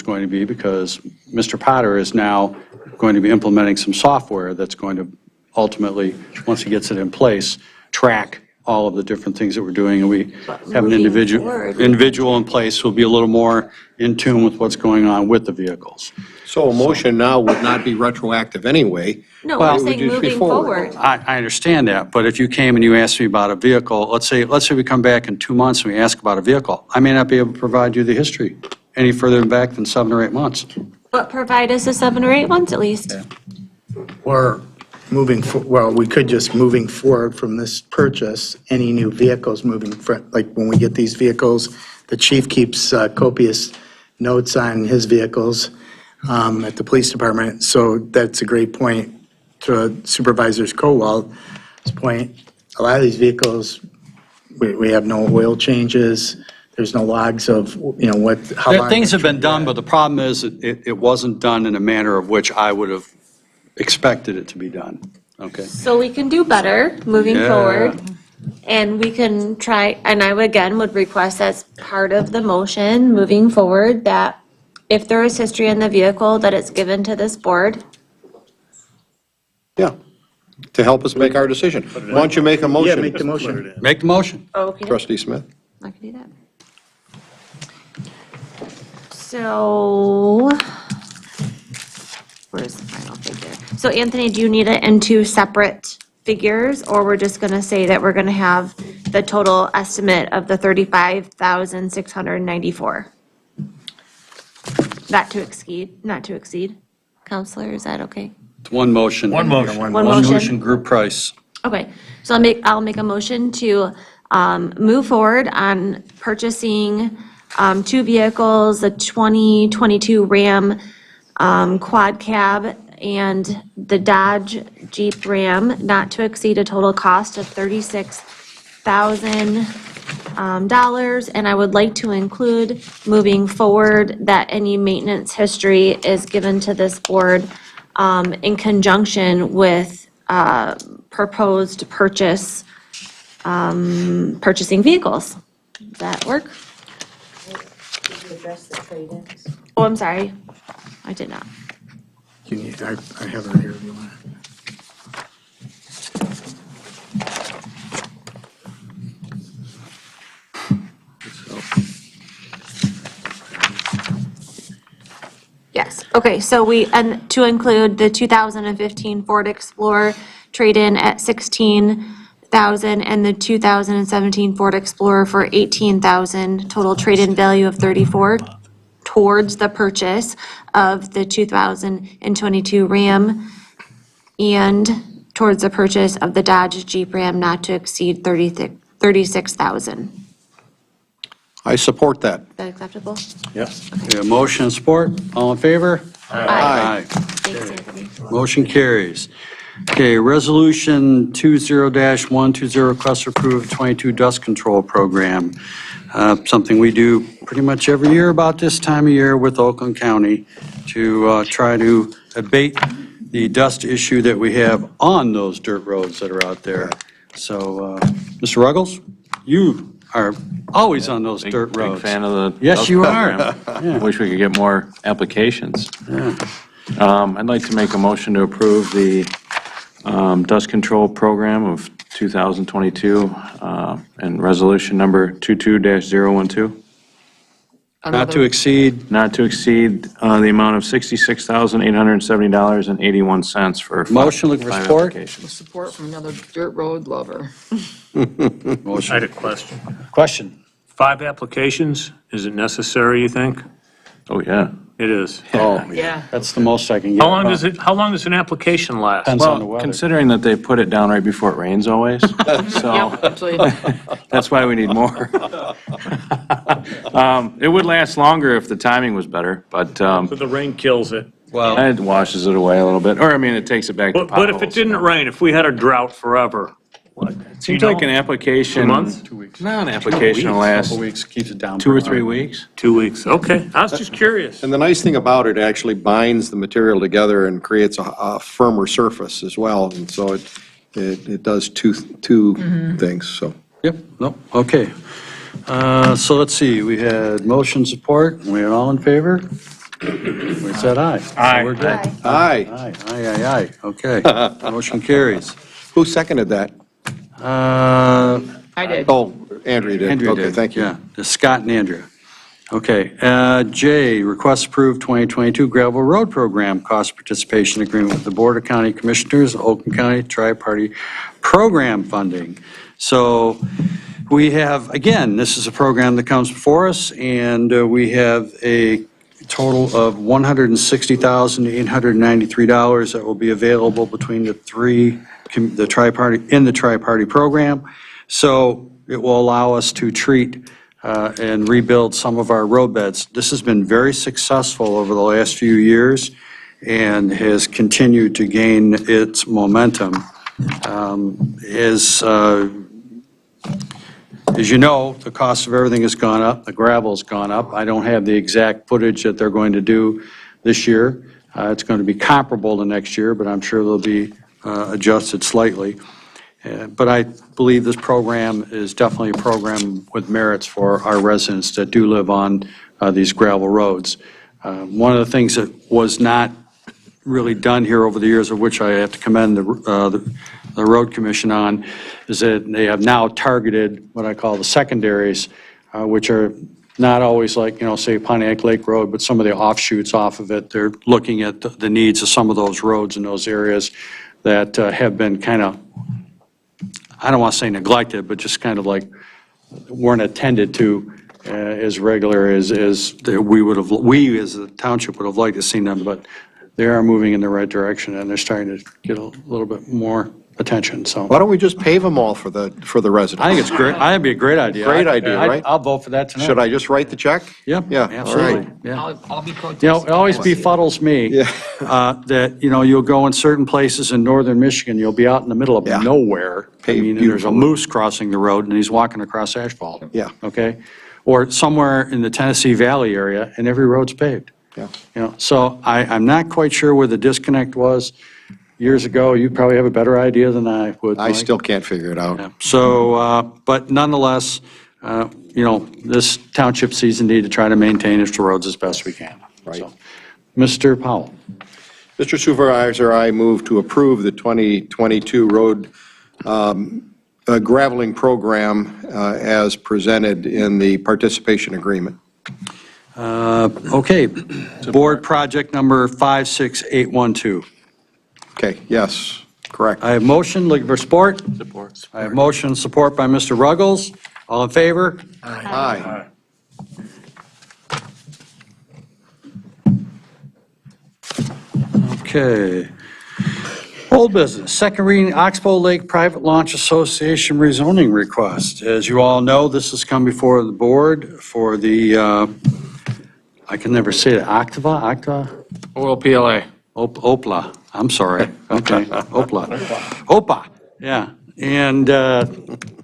going to be, because Mr. Potter is now going to be implementing some software that's going to ultimately, once he gets it in place, track all of the different things that we're doing, and we have an individual in place who'll be a little more in tune with what's going on with the vehicles. So a motion now would not be retroactive anyway. No, Well, we're it would saying just be moving forward. forward. I understand that, but if you came and you asked me about a vehicle, let's say we come back in 2 months and we ask about a vehicle, I may not be able to provide you the history any further back than 7 or 8 months. But provide us a 7 or 8 months at least. Or we could just moving forward from this purchase, any new vehicles like when we get these vehicles, the chief keeps copious notes on his vehicles at the police department. So that's a great point to Supervisor Kowal's point. A lot of these vehicles, we have no oil changes. There's no logs of, how long. Things have been done, but the problem is it wasn't done in a manner of which I would have expected it to be done, okay? So we can do better moving Yeah. forward. And we can try, and I would request as part of the motion moving forward that if there is history in the vehicle, that it's given to this board. Yeah, to help us make our decision. Why don't you make a motion? Yeah, make the motion. Make the motion. Okay. Trustee Smith? I can do that. So, where's the final figure? So Anthony, do you need it in 2 separate figures, or we're just gonna say that we're gonna have the total estimate of the 35,694? Not to exceed. Counselor, is that okay? It's one motion. One motion. One motion. Motion, group price. Okay, so I'll make a motion to move forward on purchasing 2 vehicles, the 2022 Ram Quad Cab and the Dodge Jeep Ram, not to exceed a total cost of $36,000. And I would like to include, moving forward, that any maintenance history is given to this board in conjunction with proposed purchasing vehicles. Does that work? Oh, I'm sorry. I did not. I have it here if you want. Yes, okay, so and to include the 2015 Ford Explorer trade-in at $16,000 and the 2017 Ford Explorer for $18,000, total trade-in value of $34,000 towards the purchase of the 2022 Ram and towards the purchase of the Dodge Jeep Ram not to exceed $36,000. I support that. Is that acceptable? Yes. Motion and support, all in favor? Aye. Thanks, Anthony. Motion carries. Okay, Resolution 20-120, request to approve 22 dust control program. Something we do pretty much every year about this time of year with Oakland County to try to abate the dust issue that we have on those dirt roads that are out there. So, Mr. Ruggles, you are always on those dirt roads. Big fan of the. Yes, dust you are. program. Yeah. Wish we could get more applications. Yeah. I'd like to make a motion to approve the dust control program of 2022 and resolution number 22-012. Not to exceed, Not to exceed the amount of $66,870.81 for. Motion, looking for five support? applications. Support from another dirt road lover. I had motion. a question. Question. 5 applications, is it necessary, you think? Oh, yeah. It is. Oh, Yeah. that's the most I can get. How long does an application last? Depends on the Well, weather. considering that they put it down right before it rains always, so Yep, absolutely. that's why we need more. It would last longer if the timing was better, but So the rain kills it. it washes it away a little bit, or I mean, it takes it back to potholes. But if it didn't rain, if we had a drought forever, what? Seems like an application. 2 months? 2 weeks. No, an application will last Couple weeks, keeps it down. 2 or 3 weeks. 2 weeks, okay. I was just curious. And the nice thing about it actually binds the material together and creates a firmer surface as well. And so it does two things, so. Yep, no, okay. So let's see, we had motion support, we had all in favor? We said aye. Aye. We're good. Aye. Aye, okay. Motion carries. Who seconded that? I did. Oh, Andrea did. Andrea Okay, did. thank you. Yeah, Scott and Andrea. Okay, J, request approved 2022 gravel road program cost participation agreement with the Board of County Commissioners, Oakland County Tri-Party Program Funding. So we have, again, this is a program that comes before us, and we have a total of $160,893 that will be available between the tri-party program. So it will allow us to treat and rebuild some of our road beds. This has been very successful over the last few years and has continued to gain its momentum. As you know, the cost of everything has gone up, the gravel's gone up. I don't have the exact footage that they're going to do this year. It's going to be comparable to next year, but I'm sure they'll be adjusted slightly. But I believe this program is definitely a program with merits for our residents that do live on these gravel roads. One of the things that was not really done here over the years, of which I have to commend the Road Commission on, is that they have now targeted what I call the secondaries, which are not always like, say Pontiac Lake Road, but some of the offshoots off of it. They're looking at the needs of some of those roads in those areas that have been kind of, I don't want to say neglected, but just kind of like weren't attended to as regular as we as a township would have liked to see them, but they are moving in the right direction and they're starting to get a little bit more attention, so. Why don't we just pave them all for the residents? I think it's great. That'd be a great idea. Great idea, right? I'll vote for that tonight. Should I just write the check? Yep. Yeah, Absolutely. all right. Yeah. I'll be protesting. It always befuddles me that, you'll go in certain places in northern Michigan, you'll be out in the middle of nowhere. Paved And there's a beautiful. moose crossing the road and he's walking across asphalt. Yeah. Okay? Or somewhere in the Tennessee Valley area and every road's paved. Yeah. So I'm not quite sure where the disconnect was years ago. You probably have a better idea than I would. I Mike. still can't figure it out. Yeah. So, but nonetheless, this township sees the need to try to maintain its roads as best we can. Right. So, Mr. Powell. Mr. Supervisor, I move to approve the 2022 road graveling program as presented in the participation agreement. Okay, board project number 56812. Okay, yes, correct. I have motion, looking for support. Support. I have motion, support by Mr. Ruggles. All in favor? Aye. Okay. Old business, second reading, Oxbow Lake Private Launch Association rezoning request. As you all know, this has come before the board for the, I can never say it, Octava? OLPLA. Opla, I'm sorry. Okay, Opla. Opa, yeah. And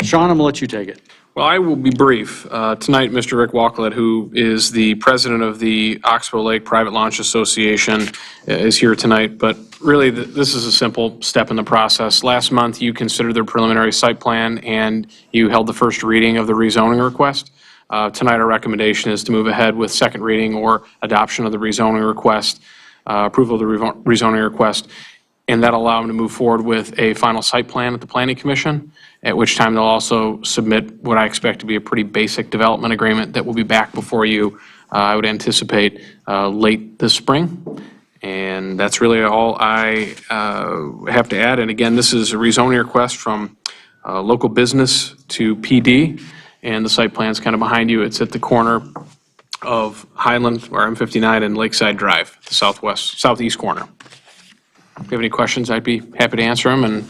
Sean, I'm gonna let you take it. Well, I will be brief. Tonight, Mr. Rick Walklett, who is the president of the Oxbow Lake Private Launch Association, is here tonight. But really, this is a simple step in the process. Last month, you considered the preliminary site plan and you held the first reading of the rezoning request. Tonight, our recommendation is to move ahead with second reading or adoption of the rezoning request, approval of the rezoning request, and that'll allow them to move forward with a final site plan at the Planning Commission, at which time they'll also submit what I expect to be a pretty basic development agreement that will be back before you, I would anticipate, late this spring. And that's really all I have to add. And again, this is a rezoning request from local business to PD, and the site plan's kind of behind you. It's at the corner of Highland, or M59, and Lakeside Drive, the southeast corner. If you have any questions, I'd be happy to answer them, and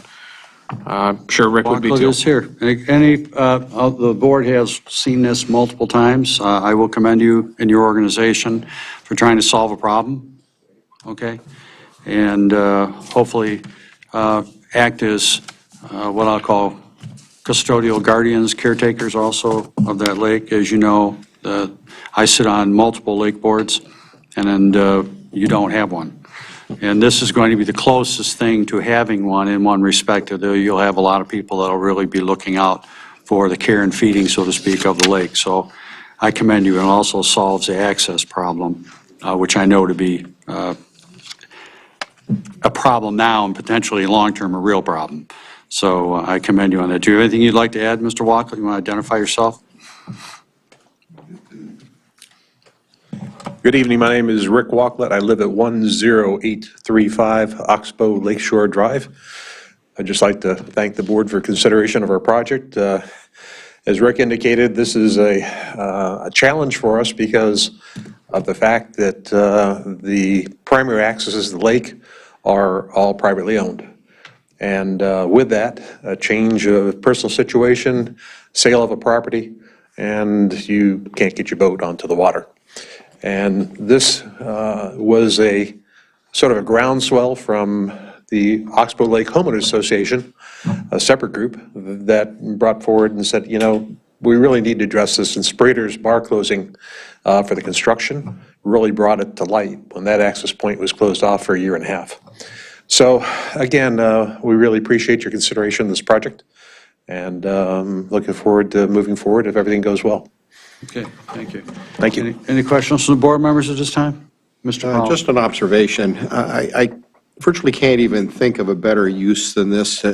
I'm sure Rick would be Walker too. is here. The board has seen this multiple times. I will commend you and your organization for trying to solve a problem, okay? And hopefully act as what I'll call custodial guardians, caretakers also of that lake. As you know, I sit on multiple lake boards, and you don't have one. And this is going to be the closest thing to having one in one respect, though you'll have a lot of people that'll really be looking out for the care and feeding, so to speak, of the lake. So I commend you, and it also solves the access problem, which I know to be a problem now and potentially long-term a real problem. So I commend you on that. Do you have anything you'd like to add, Mr. Walker? You want to identify yourself? Good evening, my name is Rick Walklett. I live at 10835 Oxbow Lakeshore Drive. I'd just like to thank the board for consideration of our project. As Rick indicated, this is a challenge for us because of the fact that the primary accesses to the lake are all privately owned. And with that, a change of personal situation, sale of a property, and you can't get your boat onto the water. And this was a sort of a groundswell from the Oxbow Lake Homeowners Association, a separate group that brought forward and said, you know, we really need to address this. And Sprader's bar closing for the construction really brought it to light when that access point was closed off for a year and a half. So again, we really appreciate your consideration of this project, and looking forward to moving forward if everything goes well. Okay, thank you. Thank you. Any questions from the board members at this time? Mr. Powell? Just an observation. I virtually can't even think of a better use than this,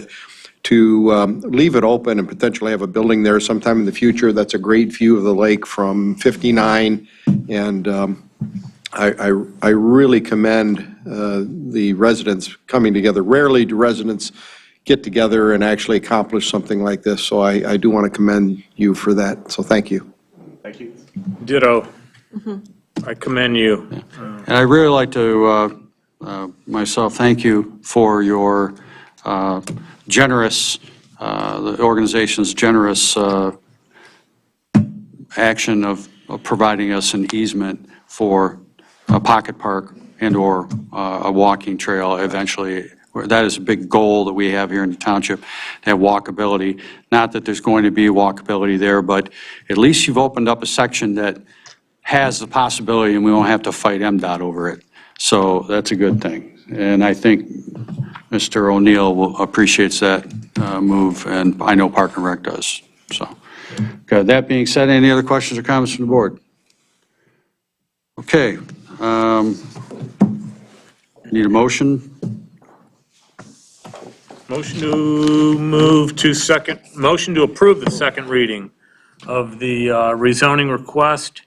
to leave it open and potentially have a building there sometime in the future. That's a great view of the lake from 59, and I really commend the residents coming together. Rarely do residents get together and actually accomplish something like this, so I do want to commend you for that, so thank you. Thank you. Ditto. I commend you. And I'd really like to, myself, thank you for your generous, the organization's generous action of providing us an easement for a pocket park and/or a walking trail eventually. That is a big goal that we have here in the township, to have walkability. Not that there's going to be walkability there, but at least you've opened up a section that has the possibility, and we won't have to fight MDOT over it. So that's a good thing. And I think Mr. O'Neill appreciates that move, and I know Park and Rec does. So, okay, that being said, any other questions or comments from the board? Okay. Need a motion? Motion to approve the second reading of the rezoning request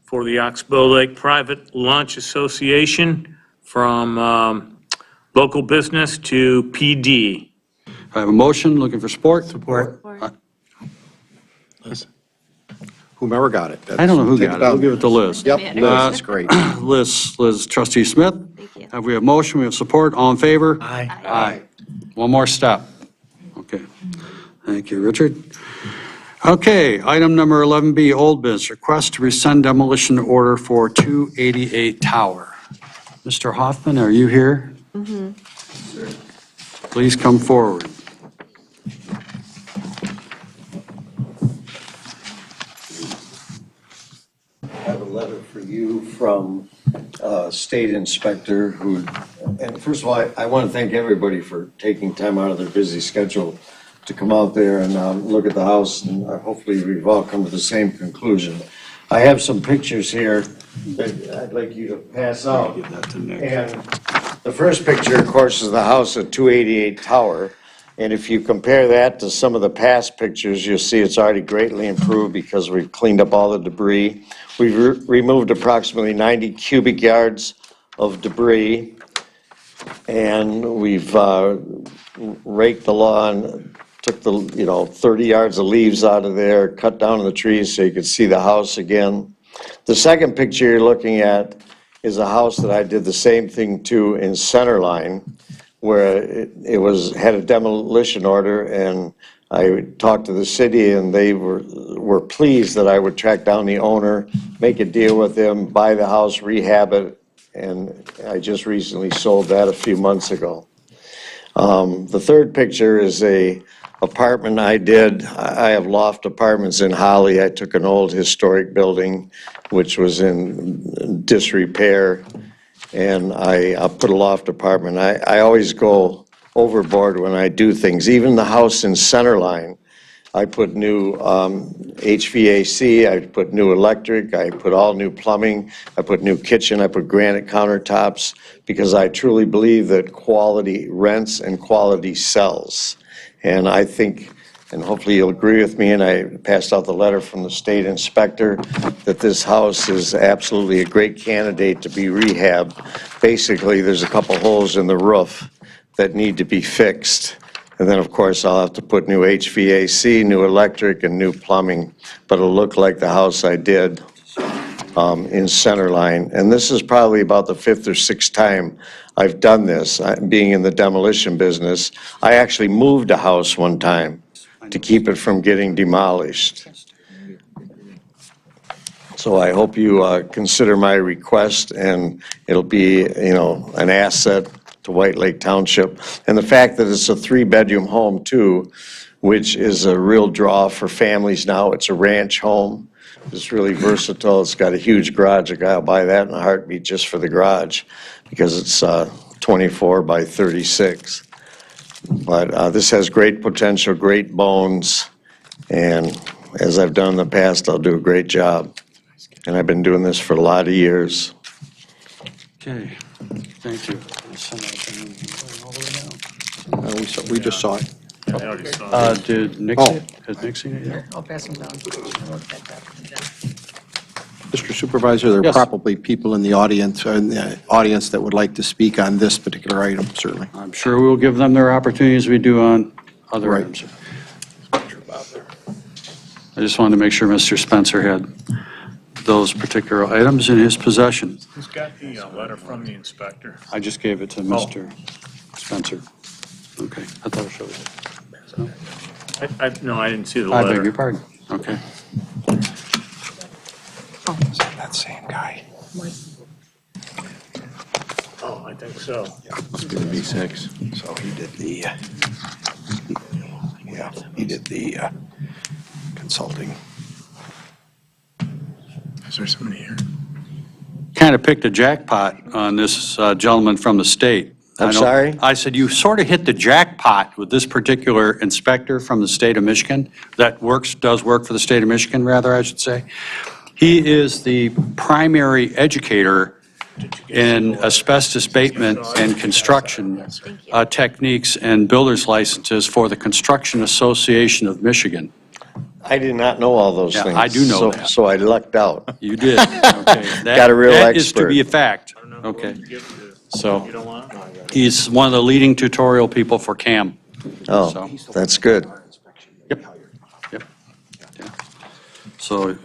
for the Oxbow Lake Private Launch Association from local business to PD. I have a motion, looking for support. Support. Whomever got it. I don't know who got it. We'll give it to Liz. Yep, Liz, that's great. Liz, Trustee Smith. Thank you. Have we have motion, we have support, all in favor? Aye. Aye. One more step. Okay. Thank you, Richard. Okay, item number 11B, old business, request to rescind demolition order for 288 Tower. Mr. Hoffman, are you here? Please come forward. I have a letter for you from State Inspector who, and first of all, I want to thank everybody for taking time out of their busy schedule to come out there and look at the house, and hopefully we've all come to the same conclusion. I have some pictures here that I'd like you to pass out. And the first picture, of course, is the house at 288 Tower. And if you compare that to some of the past pictures, you'll see it's already greatly improved because we've cleaned up all the debris. We've removed approximately 90 cubic yards of debris, and we've raked the lawn, took the 30 yards of leaves out of there, cut down the trees so you could see the house again. The second picture you're looking at is a house that I did the same thing to in Centerline, where had a demolition order, and I talked to the city, and they were pleased that I would track down the owner, make a deal with him, buy the house, rehab it, and I just recently sold that a few months ago. The third picture is a apartment I did. I have loft apartments in Holly. I took an old historic building which was in disrepair, and I put a loft apartment. I always go overboard when I do things. Even the house in Centerline, I put new HVAC, I put new electric, I put all new plumbing, I put new kitchen, I put granite countertops, because I truly believe that quality rents and quality sells. And I think, and hopefully you'll agree with me, and I passed out the letter from the state inspector, that this house is absolutely a great candidate to be rehabbed. Basically, there's a couple holes in the roof that need to be fixed. And then, of course, I'll have to put new HVAC, new electric, and new plumbing, but it'll look like the house I did in Centerline. And this is probably about the 5th or 6th time I've done this, being in the demolition business. I actually moved a house one time to keep it from getting demolished. So I hope you consider my request, and it'll be, an asset to White Lake Township. And the fact that it's a 3-bedroom home too, which is a real draw for families now. It's a ranch home. It's really versatile. It's got a huge garage. A guy will buy that in a heartbeat just for the garage, because it's 24 by 36. But this has great potential, great bones, and as I've done in the past, I'll do a great job. And I've been doing this for a lot of years. Okay, thank you. We just saw it. I already saw it. Did Nick see it? Has Nick seen it yet? I'll pass them down. Mr. Supervisor, there are Yes. probably people in the audience that would like to speak on this particular item, certainly. I'm sure we'll give them their opportunities we do on other Right. items. I just wanted to make sure Mr. Spencer had those particular items in his possession. Who's got the letter from the inspector? I just gave it to Mr. Spencer. Okay, I thought I showed it. No, I didn't see the I letter. beg your pardon. Okay. That same guy. Oh, I think so. Must be the B6. So he did the consulting. Is there somebody here? Kind of picked a jackpot on this gentleman from the state. I'm I don't- sorry? I said, you sort of hit the jackpot with this particular inspector from the state of Michigan that does work for the state of Michigan, rather, I should say. He is the primary educator in asbestos abatement and construction techniques and builder's licenses for the Construction Association of Michigan. I did not know all those Yeah, things. I do know so- that. So I lucked out. You did, okay. Got a real That is to expert. be a fact, okay. You So don't want? he's one of the leading tutorial people for CAM. Oh, So- that's good. Yep. Yeah. So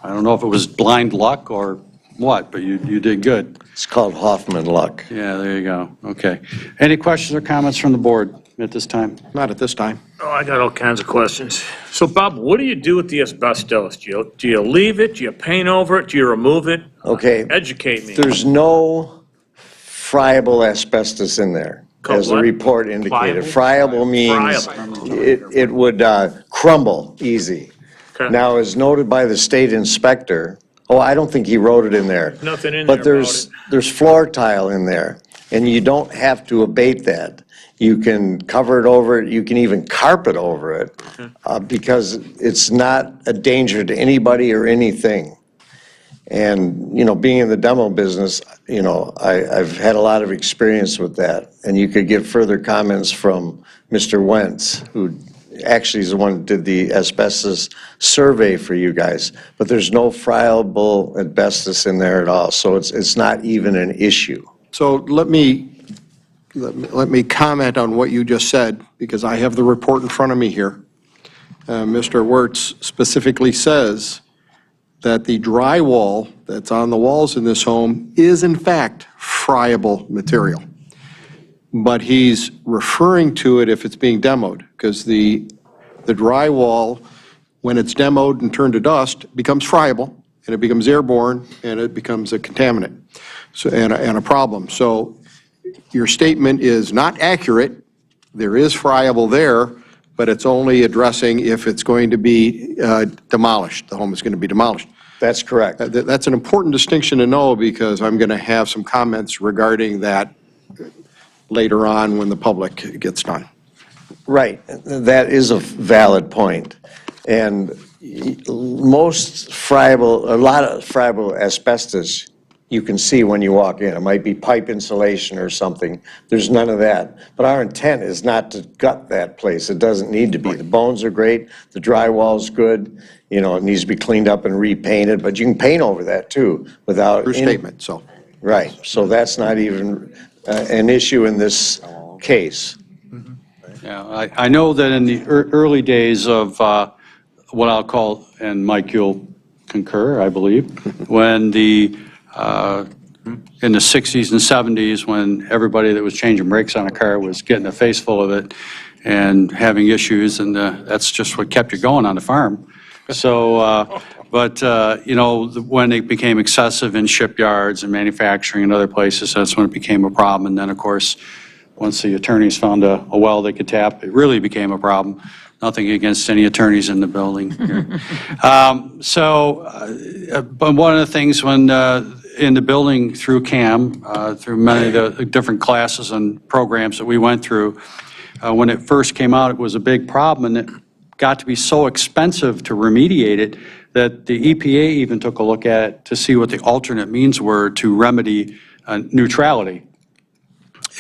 I don't know if it was blind luck or what, but you did good. It's called Hoffman luck. Yeah, there you go. Okay. Any questions or comments from the board at this time? Not at this time. Oh, I got all kinds of questions. So Bob, what do you do with the asbestos? Do you leave it? Do you paint over it? Do you remove it? Okay. Educate me. There's no friable asbestos in there, Called as the what? report indicated. Friable? Friable means Friable. it would crumble easy. Okay. Now, as noted by the state inspector, I don't think he wrote it in there. Nothing in But there about there's floor tile in there, and you don't have to abate that. You can cover it over, you can even carpet over it, because it's not a danger to anybody or anything. And, being in the demo business, I've had a lot of experience with that. And you could get further comments from Mr. Wentz, who actually is the one who did the asbestos survey for you guys. But there's no friable asbestos in there at all, so it's not even an issue. So let me comment on what you just said, because I have the report in front of me here. Mr. Wirtz specifically says that the drywall that's on the walls in this home is in fact friable material. But he's referring to it if it's being demoed, because the drywall, when it's demoed and turned to dust, becomes friable, and it becomes airborne, and it becomes a contaminant, so, and a problem. So your statement is not accurate. There is friable there, but it's only addressing if it's going to be demolished. The home is going to be demolished. That's correct. That's an important distinction to know, because I'm going to have some comments regarding that later on when the public gets done. Right, that is a valid point. And most friable, a lot of friable asbestos you can see when you walk in. It might be pipe insulation or something. There's none of that. But our intent is not to gut that place. It doesn't need to be. The bones are great, the drywall's good, you know, it needs to be cleaned up and repainted, but you can paint over that too without. True statement, so. Right, so that's not even an issue in this case. Yeah, I know that in the early days of what I'll call, and Mike, you'll concur, I believe, when in the 60s and 70s, when everybody that was changing brakes on a car was getting a face full of it and having issues, and that's just what kept you going on the farm. So, you know, when it became excessive in shipyards and manufacturing and other places, that's when it became a problem. And then, of course, once the attorneys found a well they could tap, it really became a problem. Nothing against any attorneys in the building here. But one of the things when in the building through CAM, through many of the different classes and programs that we went through, when it first came out, it was a big problem, and it got to be so expensive to remediate it that the EPA even took a look at it to see what the alternate means were to remedy neutrality.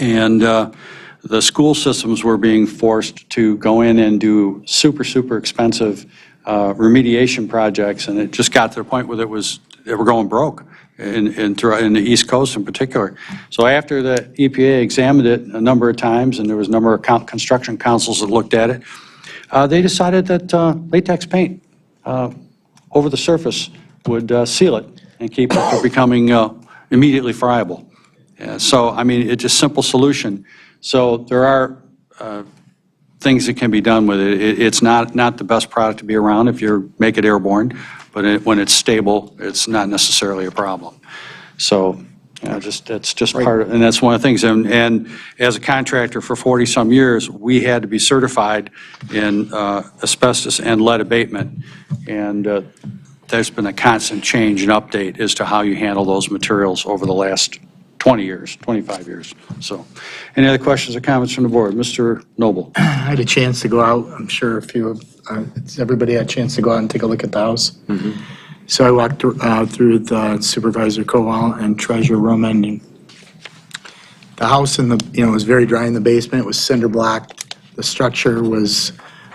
And the school systems were being forced to go in and do super, super expensive remediation projects, and it just got to the point where they were going broke in the East Coast in particular. So after the EPA examined it a number of times, and there was a number of construction councils that looked at it, they decided that latex paint over the surface would seal it and keep it from becoming immediately friable. So, I mean, it's a simple solution. So there are things that can be done with it. It's not the best product to be around if you make it airborne, but when it's stable, it's not necessarily a problem. So, you know, that's just part of, and that's one of the things. And as a contractor for 40-some years, we had to be certified in asbestos and lead abatement. And there's been a constant change and update as to how you handle those materials over the last 20 years, 25 years. So, any other questions or comments from the board? Mr. Noble. I had a chance to go out. I'm sure everybody had a chance to go out and take a look at the house. Mm-hmm. So I walked through the Supervisor Kowal and Treasurer room, and the house was very dry in the basement. It was cinder block. The structure was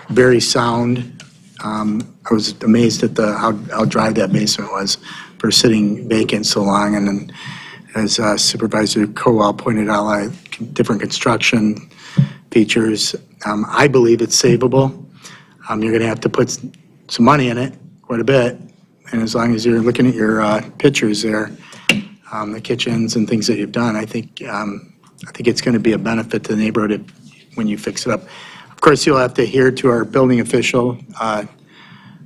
very sound. I was amazed at how dry that basement was for sitting vacant so long. And then, as Supervisor Kowal pointed out, different construction features. I believe it's savable. You're going to have to put some money in it, quite a bit. And as long as you're looking at your pictures there, the kitchens and things that you've done, I think it's going to be a benefit to the neighborhood when you fix it up. Of course, you'll have to adhere to our building official,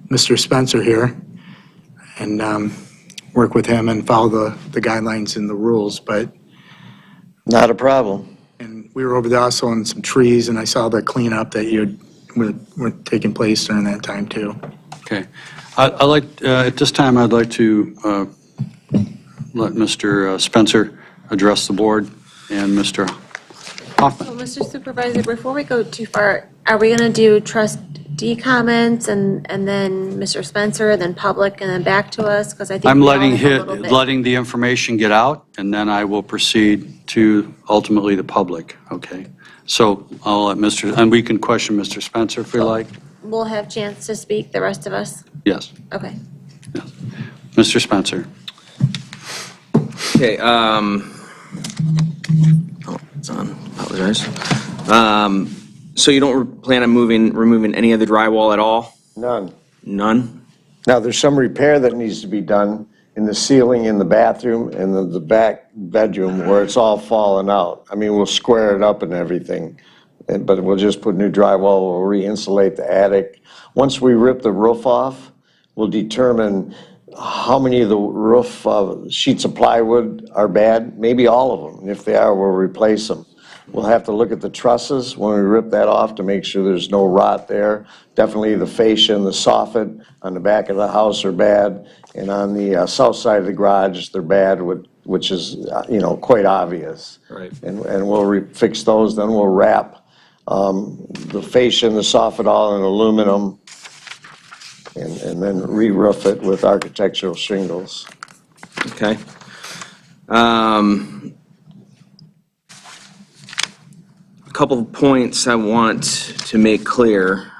Mr. Spencer here, and work with him and follow the guidelines and the rules, but. Not a problem. And we were over there also on some trees, and I saw the cleanup that were taking place during that time too. Okay. I'd like, at this time, I'd like to let Mr. Spencer address the board and Mr. Hoffman. So, Mr. Supervisor, before we go too far, are we going to do trustee comments and then Mr. Spencer, and then public, and then back to us? Because I think I'm we all have a little bit. letting the information get out, and then I will proceed to ultimately the public, okay? So I'll let and we can question Mr. Spencer if we like. We'll have chance to speak, the rest of us? Yes. Okay. Yes. Mr. Spencer. Okay, it's on, apologize. So you don't plan on removing any of the drywall at all? None. None? Now, there's some repair that needs to be done in the ceiling in the bathroom and the back bedroom where it's all fallen out. I mean, we'll square it up and everything, but we'll just put new drywall, we'll re-insulate the attic. Once we rip the roof off, we'll determine how many of the roof sheets of plywood are bad, maybe all of them. And if they are, we'll replace them. We'll have to look at the trusses when we rip that off to make sure there's no rot there. Definitely the fascia and the soffit on the back of the house are bad. And on the south side of the garage, they're bad, which is, quite obvious. Right. And we'll fix those, then we'll wrap the fascia and the soffit all in aluminum and then re-roof it with architectural shingles. Okay. A couple of points I want to make clear.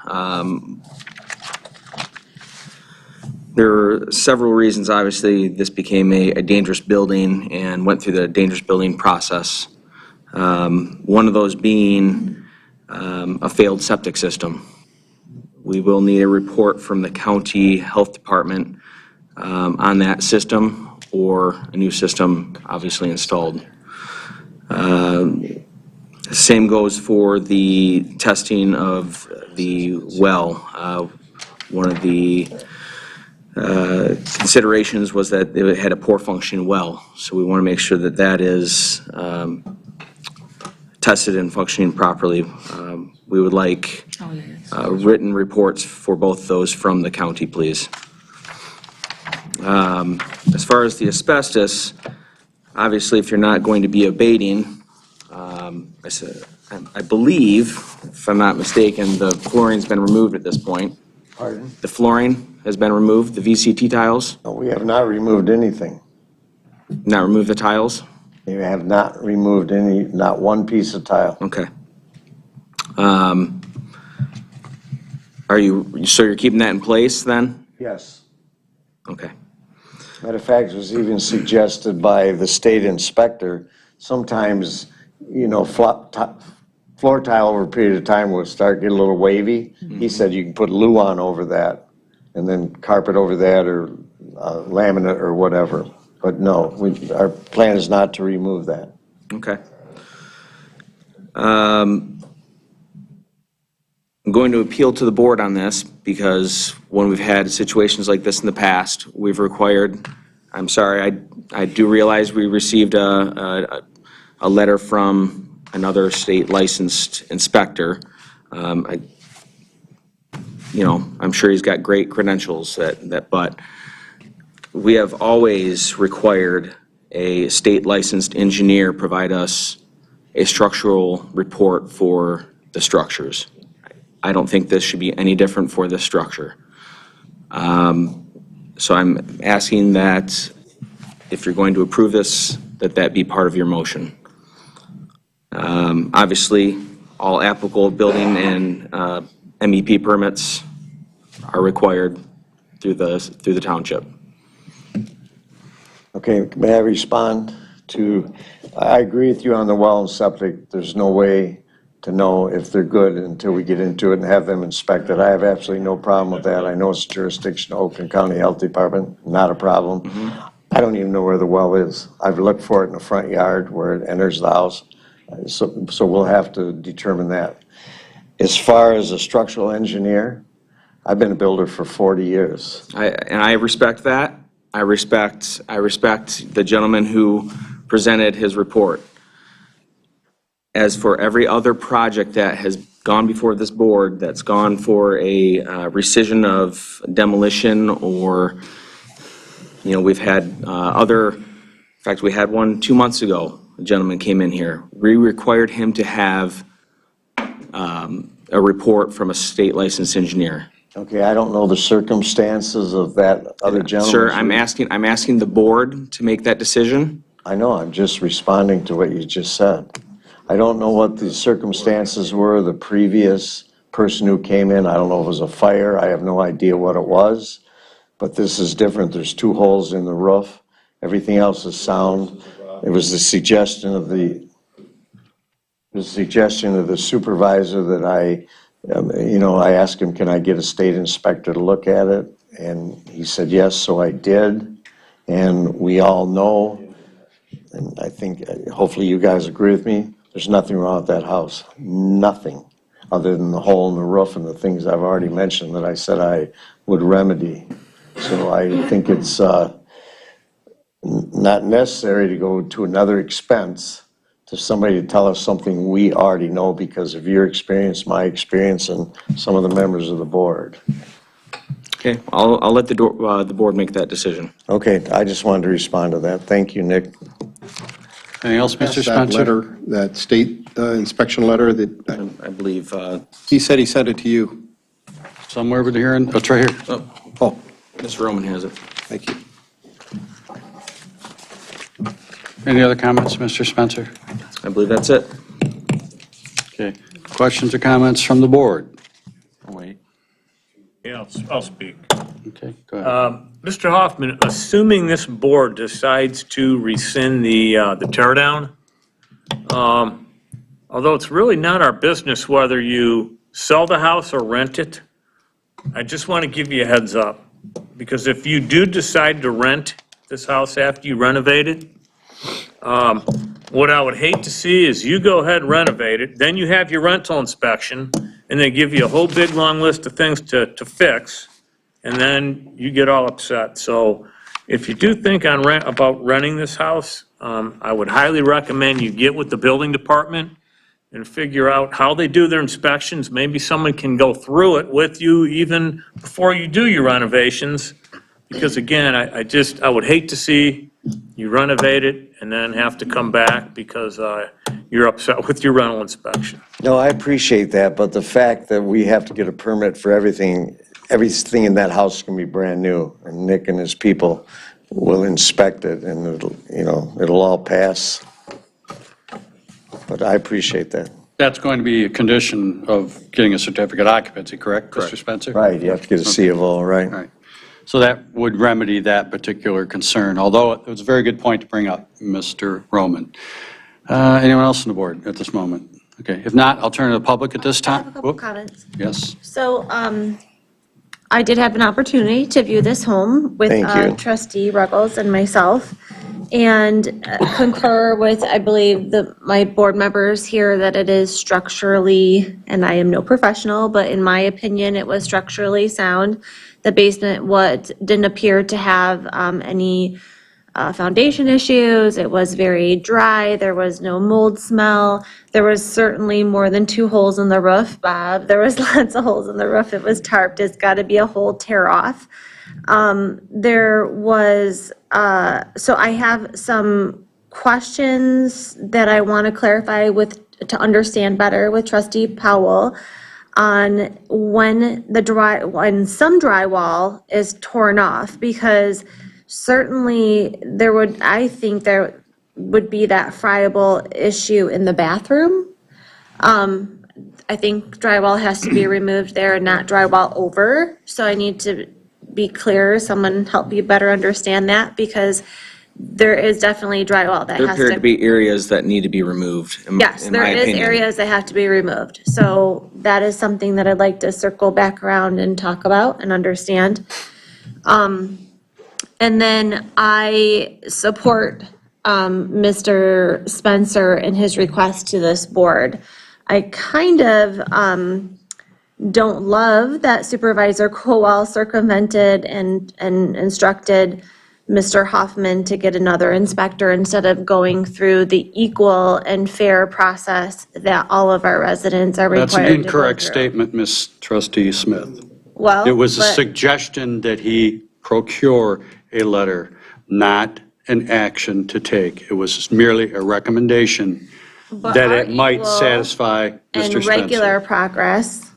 There are several reasons, obviously, this became a dangerous building and went through the dangerous building process. One of those being a failed septic system. We will need a report from the county health department on that system or a new system obviously installed. Same goes for the testing of the well. One of the considerations was that it had a poor functioning well, so we want to make sure that that is tested and functioning properly. We would like written reports for both those from the county, please. As far as the asbestos, obviously, if you're not going to be abating, I believe, if I'm not mistaken, the flooring's been removed at this point. Pardon? The flooring has been removed, the VCT tiles? No, we have not removed anything. Not removed the tiles? We have not removed not one piece of tile. Okay. So you're keeping that in place then? Yes. Okay. Matter of fact, it was even suggested by the state inspector, sometimes, floor tile over a period of time will start getting a little wavy. He said you can put Luan over that and then carpet over that or laminate or whatever. But no, our plan is not to remove that. Okay. I'm going to appeal to the board on this because when we've had situations like this in the past, we've required, I'm sorry, I do realize we received a letter from another state licensed inspector. I'm sure he's got great credentials but we have always required a state licensed engineer provide us a structural report for the structures. I don't think this should be any different for this structure. So I'm asking that if you're going to approve this, that be part of your motion. Obviously, all applicable building and MEP permits are required through the township. Okay, may I respond to, I agree with you on the well and septic. There's no way to know if they're good until we get into it and have them inspected. I have absolutely no problem with that. I know it's jurisdiction of Oakland County Health Department, not a problem. I don't even know where the well is. I've looked for it in the front yard where it enters the house. So we'll have to determine that. As far as a structural engineer, I've been a builder for 40 years. And I respect that. I respect the gentleman who presented his report. As for every other project that has gone before this board, that's gone for a rescission of demolition or, we've had in fact, we had one 2 months ago. A gentleman came in here. We required him to have a report from a state licensed engineer. Okay, I don't know the circumstances of that other gentleman. Sir, I'm asking the board to make that decision. I know, I'm just responding to what you just said. I don't know what the circumstances were, the previous person who came in. I don't know if it was a fire. I have no idea what it was. But this is different. There's 2 holes in the roof. Everything else is sound. It was the suggestion of the supervisor that I asked him, can I get a state inspector to look at it? And he said, yes, so I did. And we all know, and I think, hopefully you guys agree with me, there's nothing wrong with that house. Nothing, other than the hole in the roof and the things I've already mentioned that I said I would remedy. So I think it's not necessary to go to another expense to somebody to tell us something we already know because of your experience, my experience, and some of the members of the board. Okay, I'll let the board make that decision. Okay, I just wanted to respond to that. Thank you, Nick. Anything else, Mr. That Spencer? letter, that state inspection letter that, I believe, he said he sent it to you. Somewhere over here, oh, it's right here. Oh, Mr. Roman has it. thank you. Any other comments, Mr. Spencer? I believe that's it. Okay, questions or comments from the board? Oh, wait. Yeah, I'll speak. Okay, go ahead. Mr. Hoffman, assuming this board decides to rescind the tear down, although it's really not our business whether you sell the house or rent it, I just want to give you a heads up. Because if you do decide to rent this house after you renovate it, what I would hate to see is you go ahead and renovate it, then you have your rental inspection, and they give you a whole big long list of things to fix, and then you get all upset. So if you do think about renting this house, I would highly recommend you get with the building department and figure out how they do their inspections. Maybe someone can go through it with you even before you do your renovations. Because again, I would hate to see you renovate it and then have to come back because you're upset with your rental inspection. No, I appreciate that, but the fact that we have to get a permit for everything in that house can be brand new, and Nick and his people will inspect it, and it'll all pass. But I appreciate that. That's going to be a condition of getting a certificate of occupancy, correct, Mr. Spencer? Right, you have to get a C of O, right? Right. So that would remedy that particular concern, although it was a very good point to bring up, Mr. Roman. Anyone else on the board at this moment? Okay, if not, I'll turn to the public at this I have time. a couple Whoop. comments. Yes, So, I did have an opportunity to view this home with Thank you. Trustee Ruggles and myself, and concur with, I believe, my board members here that it is structurally, and I am no professional, but in my opinion, it was structurally sound. The basement didn't appear to have any foundation issues. It was very dry. There was no mold smell. There was certainly more than 2 holes in the roof, Bob. There was lots of holes in the roof. It was tarped. It's got to be a whole tear off. There was, so I have some questions that I want to clarify to understand better with Trustee Powell on when some drywall is torn off, because certainly I think there would be that friable issue in the bathroom. I think drywall has to be removed there and not drywall over. So I need to be clear, someone help me better understand that, because there is definitely drywall that There has appear to to. be areas that need to be removed, Yes, in there my is opinion. areas that have to be removed. So that is something that I'd like to circle back around and talk about and understand. And then I support Mr. Spencer in his request to this board. I kind of don't love that Supervisor Kowal circumvented and instructed Mr. Hoffman to get another inspector instead of going through the equal and fair process that all of our residents are required that's to an go through. incorrect statement, Ms. Trustee Smith. Well, It was a but- suggestion that he procure a letter, not an action to take. It was merely a recommendation but that our it might equal satisfy Mr. and Spencer. regular process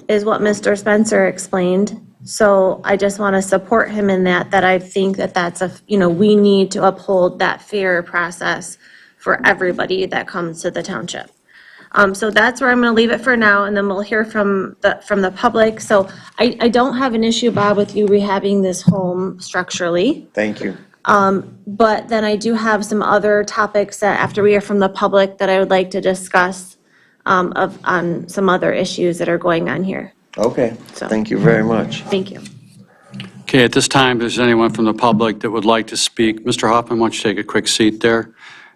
is what Mr. Spencer explained. So I just want to support him in that I think that's we need to uphold that fair process for everybody that comes to the township. So that's where I'm going to leave it for now, and then we'll hear from the public. So I don't have an issue, Bob, with you rehabbing this home structurally. Thank you. But then I do have some other topics that after we hear from the public that I would like to discuss on some other issues that are going on here. Okay, So- thank you very much. Thank you. Okay, at this time, if there's anyone from the public that would like to speak, Mr. Hoffman, why don't you take a quick seat there?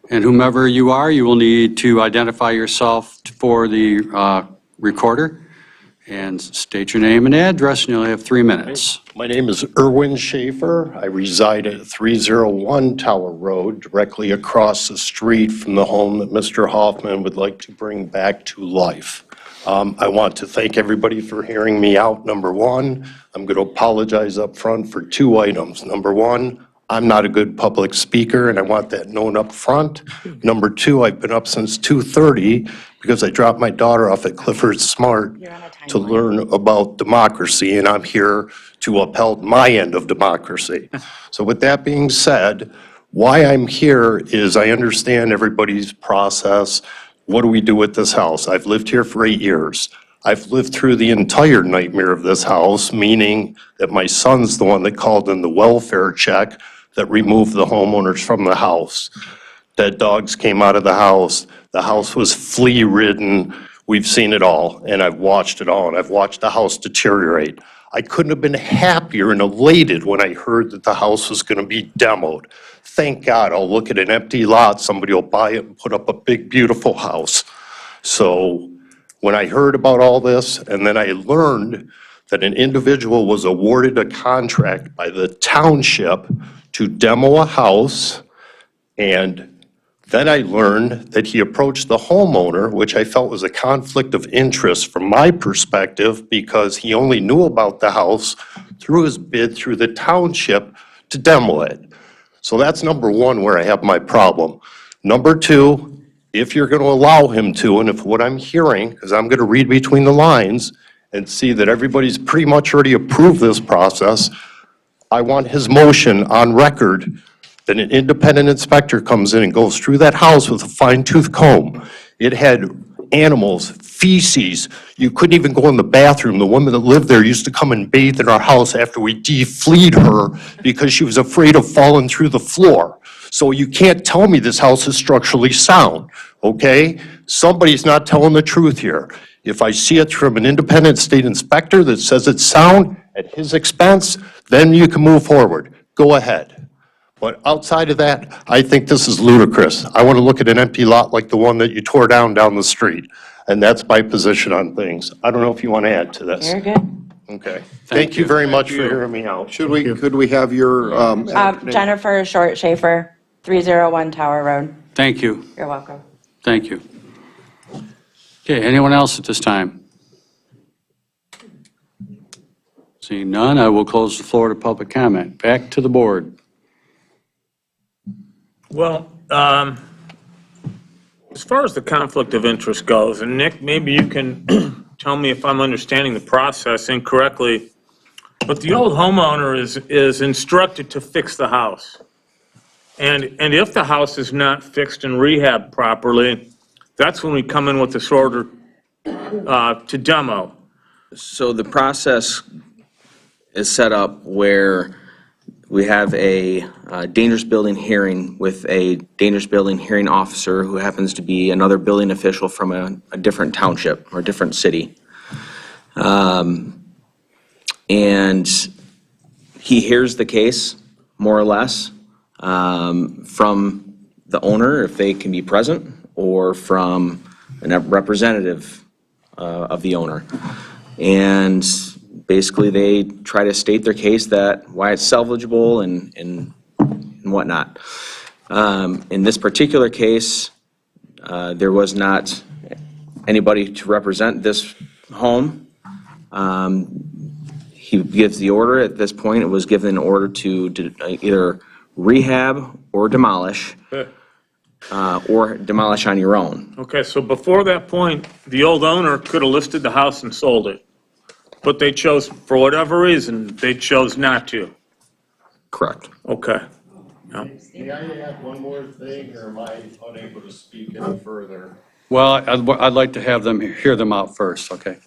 And whomever you are, you will need to identify yourself for the recorder and state your name and address, and you'll have 3 minutes. My name is Erwin Schaefer. I reside at 301 Tower Road, directly across the street from the home that Mr. Hoffman would like to bring back to life. I want to thank everybody for hearing me out. Number one, I'm going to apologize up front for 2 items. Number one, I'm not a good public speaker, and I want that known up front. Number 2, I've been up since 2:30 because I dropped my daughter off at Clifford Smart to learn about democracy, and I'm here to uphold my end of democracy. So with that being said, why I'm here is I understand everybody's process. What do we do with this house? I've lived here for 8 years. I've lived through the entire nightmare of this house, meaning that my son's the one that called in the welfare check that removed the homeowners from the house. Dead dogs came out of the house. The house was flea-ridden. We've seen it all, and I've watched it all, and I've watched the house deteriorate. I couldn't have been happier and elated when I heard that the house was going to be demoed. Thank God, I'll look at an empty lot, somebody will buy it and put up a big, beautiful house. So when I heard about all this, and then I learned that an individual was awarded a contract by the township to demo a house, and then I learned that he approached the homeowner, which I felt was a conflict of interest from my perspective because he only knew about the house through his bid through the township to demo it. So that's number one where I have my problem. Number 2, if you're going to allow him to, and if what I'm hearing, because I'm going to read between the lines and see that everybody's pretty much already approved this process, I want his motion on record that an independent inspector comes in and goes through that house with a fine-tooth comb. It had animals, feces. You couldn't even go in the bathroom. The woman that lived there used to come and bathe in our house after we defleed her because she was afraid of falling through the floor. So you can't tell me this house is structurally sound, okay? Somebody's not telling the truth here. If I see it from an independent state inspector that says it's sound at his expense, then you can move forward. Go ahead. But outside of that, I think this is ludicrous. I want to look at an empty lot like the one that you tore down the street. And that's my position on things. I don't know if you want to add to this. Very good. Okay. Thank you very much for hearing me out. Could we have your, Jennifer Short Schaefer, 301 Tower Road. Thank you. You're welcome. Thank you. Okay, anyone else at this time? Seeing none, I will close the floor to public comment. Back to the board. Well, as far as the conflict of interest goes, and Nick, maybe you can tell me if I'm understanding the process incorrectly, but the old homeowner is instructed to fix the house. And if the house is not fixed and rehabbed properly, that's when we come in with this order to demo. So the process is set up where we have a dangerous building hearing with a dangerous building hearing officer who happens to be another building official from a different township or different city. And he hears the case, more or less, from the owner, if they can be present, or from a representative of the owner. And basically, they try to state their case that why it's salvageable and whatnot. In this particular case, there was not anybody to represent this home. He gives the order. At this point, it was given an order to either rehab or demolish, or demolish on your own. Okay, so before that point, the old owner could have listed the house and sold it. But they chose, for whatever reason, they chose not to. Correct. Okay. May I add one more thing, or am I unable to speak any further? Well, I'd like to have them hear them out first, okay?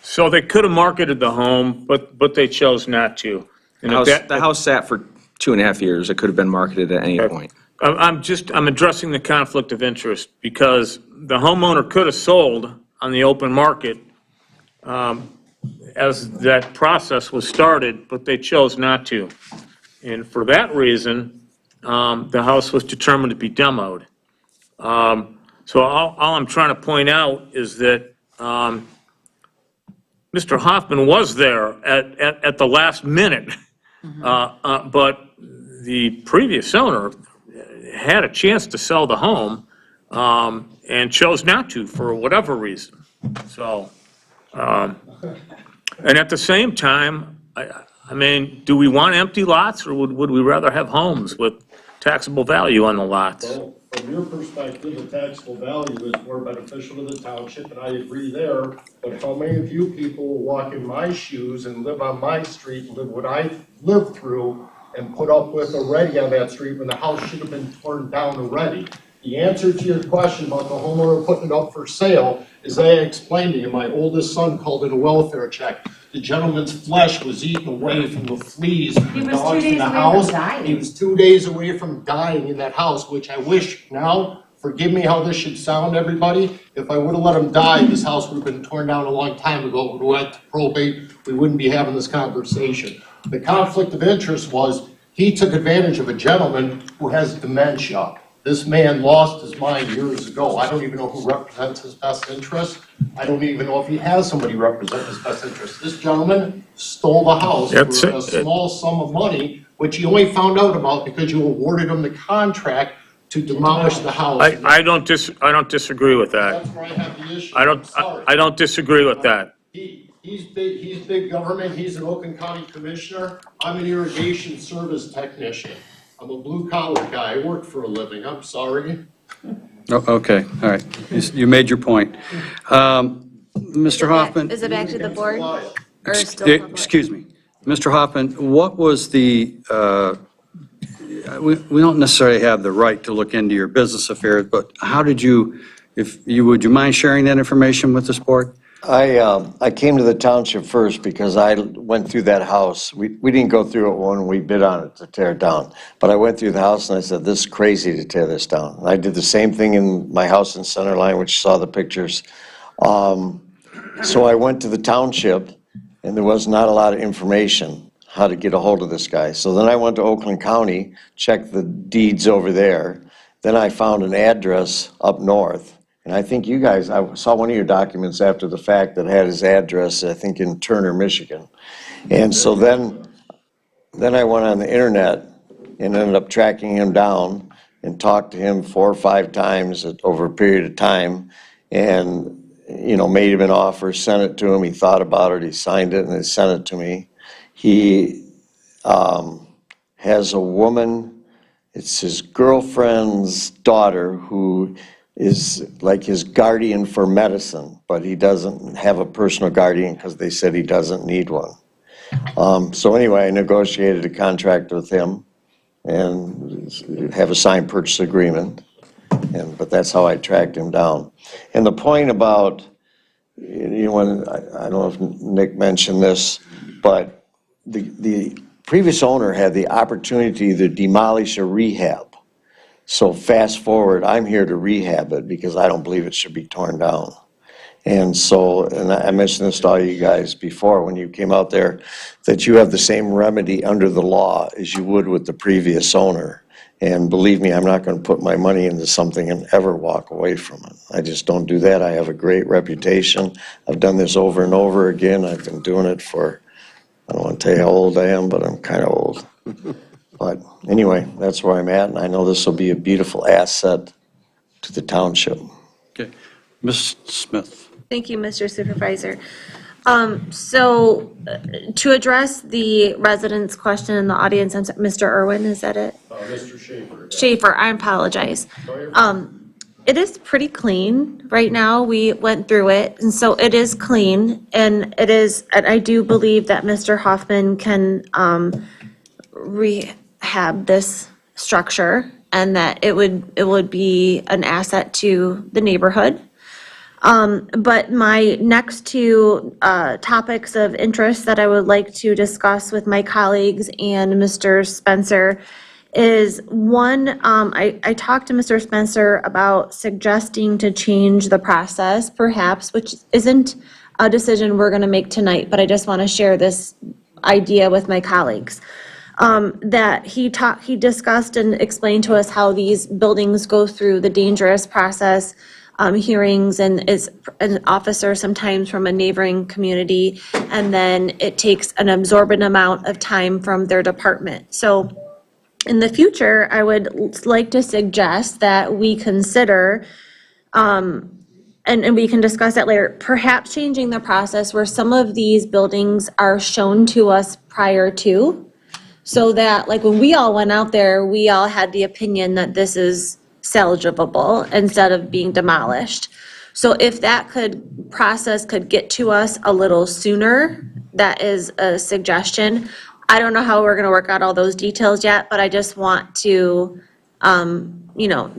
So they could have marketed the home, but they chose not to. And The house sat for 2.5 years. It could have been marketed at any point. I'm addressing the conflict of interest because the homeowner could have sold on the open market, as that process was started, but they chose not to. And for that reason, the house was determined to be demoed. So all I'm trying to point out is that Mr. Hoffman was there at the last minute, but the previous owner had a chance to sell the home and chose not to for whatever reason. So, and at the same time, I mean, do we want empty lots, or would we rather have homes with taxable value on the lots? Well, from your perspective, the taxable value is more beneficial to the township, and I agree there. But how many of you people will walk in my shoes and live on my street and live what I lived through and put up with already on that street when the house should have been torn down already? The answer to your question about the homeowner putting it up for sale is, I explained to you, my oldest son called it a welfare check. The gentleman's flesh was eaten away from the fleas from the dogs in the house. He was 2 days away from dying in that house, which I wish now, forgive me how this should sound, everybody, if I would have let him die, this house would have been torn down a long time ago. We went to probate, we wouldn't be having this conversation. The conflict of interest was he took advantage of a gentleman who has dementia. This man lost his mind years ago. I don't even know who represents his best interest. I don't even know if he has somebody represent his best interest. This gentleman stole the house for a small sum of money, which he only found out about because you awarded him the contract to demolish the house. I don't disagree with that. That's where I have the issue. I don't disagree with that. He's big government. He's an Oakland County Commissioner. I'm an irrigation service technician. I'm a blue collar guy. I work for a living. I'm sorry. Oh, okay, all right. You made your point. Mr. Hoffman? Is it back to the board? Or still public? Excuse me. Mr. Hoffman, what was the, we don't necessarily have the right to look into your business affairs, but how did you, would you mind sharing that information with this board? I came to the township first because I went through that house. We didn't go through it when we bid on it to tear it down. But I went through the house and I said, this is crazy to tear this down. And I did the same thing in my house in Centerline, which saw the pictures. So I went to the township and there was not a lot of information how to get a hold of this guy. So then I went to Oakland County, checked the deeds over there. Then I found an address up north. And I think you guys, I saw one of your documents after the fact that had his address, I think in Turner, Michigan. And so then I went on the internet and ended up tracking him down and talked to him 4 or 5 times over a period of time and, you know, made him an offer, sent it to him. He thought about it, he signed it and he sent it to me. He has a woman, it's his girlfriend's daughter who is like his guardian for medicine, but he doesn't have a personal guardian because they said he doesn't need one. So anyway, I negotiated a contract with him and have a signed purchase agreement, but that's how I tracked him down. And the point about, you know, I don't know if Nick mentioned this, but the previous owner had the opportunity to demolish a rehab. So fast forward, I'm here to rehab it because I don't believe it should be torn down. And so, and I mentioned this to all you guys before when you came out there, that you have the same remedy under the law as you would with the previous owner. And believe me, I'm not going to put my money into something and ever walk away from it. I just don't do that. I have a great reputation. I've done this over and over again. I've been doing it for, I don't want to tell you how old I am, but I'm kind of old. But anyway, that's where I'm at, and I know this will be a beautiful asset to the township. Okay. Ms. Smith. Thank you, Mr. Supervisor. So to address the resident's question in the audience, I'm sorry, Mr. Irwin, is that it? Mr. Schaefer. Schaefer, I apologize. It is pretty clean right now. We went through it, and so it is clean, and it is, and I do believe that Mr. Hoffman can rehab this structure and that it would be an asset to the neighborhood. But my next 2 topics of interest that I would like to discuss with my colleagues and Mr. Spencer is one, I talked to Mr. Spencer about suggesting to change the process perhaps, which isn't a decision we're going to make tonight, but I just want to share this idea with my colleagues. That he discussed and explained to us how these buildings go through the dangerous process, hearings, and is an officer sometimes from a neighboring community, and then it takes an absorbent amount of time from their department. So in the future, I would like to suggest that we consider, and we can discuss that later, perhaps changing the process where some of these buildings are shown to us prior to, so that, like, when we all went out there, we all had the opinion that this is salvageable instead of being demolished. So if that process could get to us a little sooner, that is a suggestion. I don't know how we're gonna work out all those details yet, but I just want to,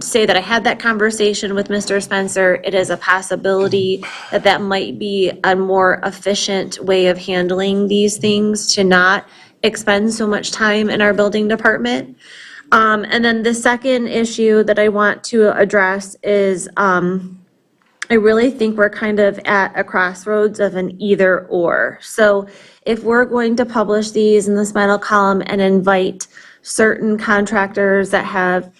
say that I had that conversation with Mr. Spencer. It is a possibility that that might be a more efficient way of handling these things, to not expend so much time in our building department. And then the second issue that I want to address is, I really think we're kind of at a crossroads of an either or. So if we're going to publish these in the spinal column and invite certain contractors that have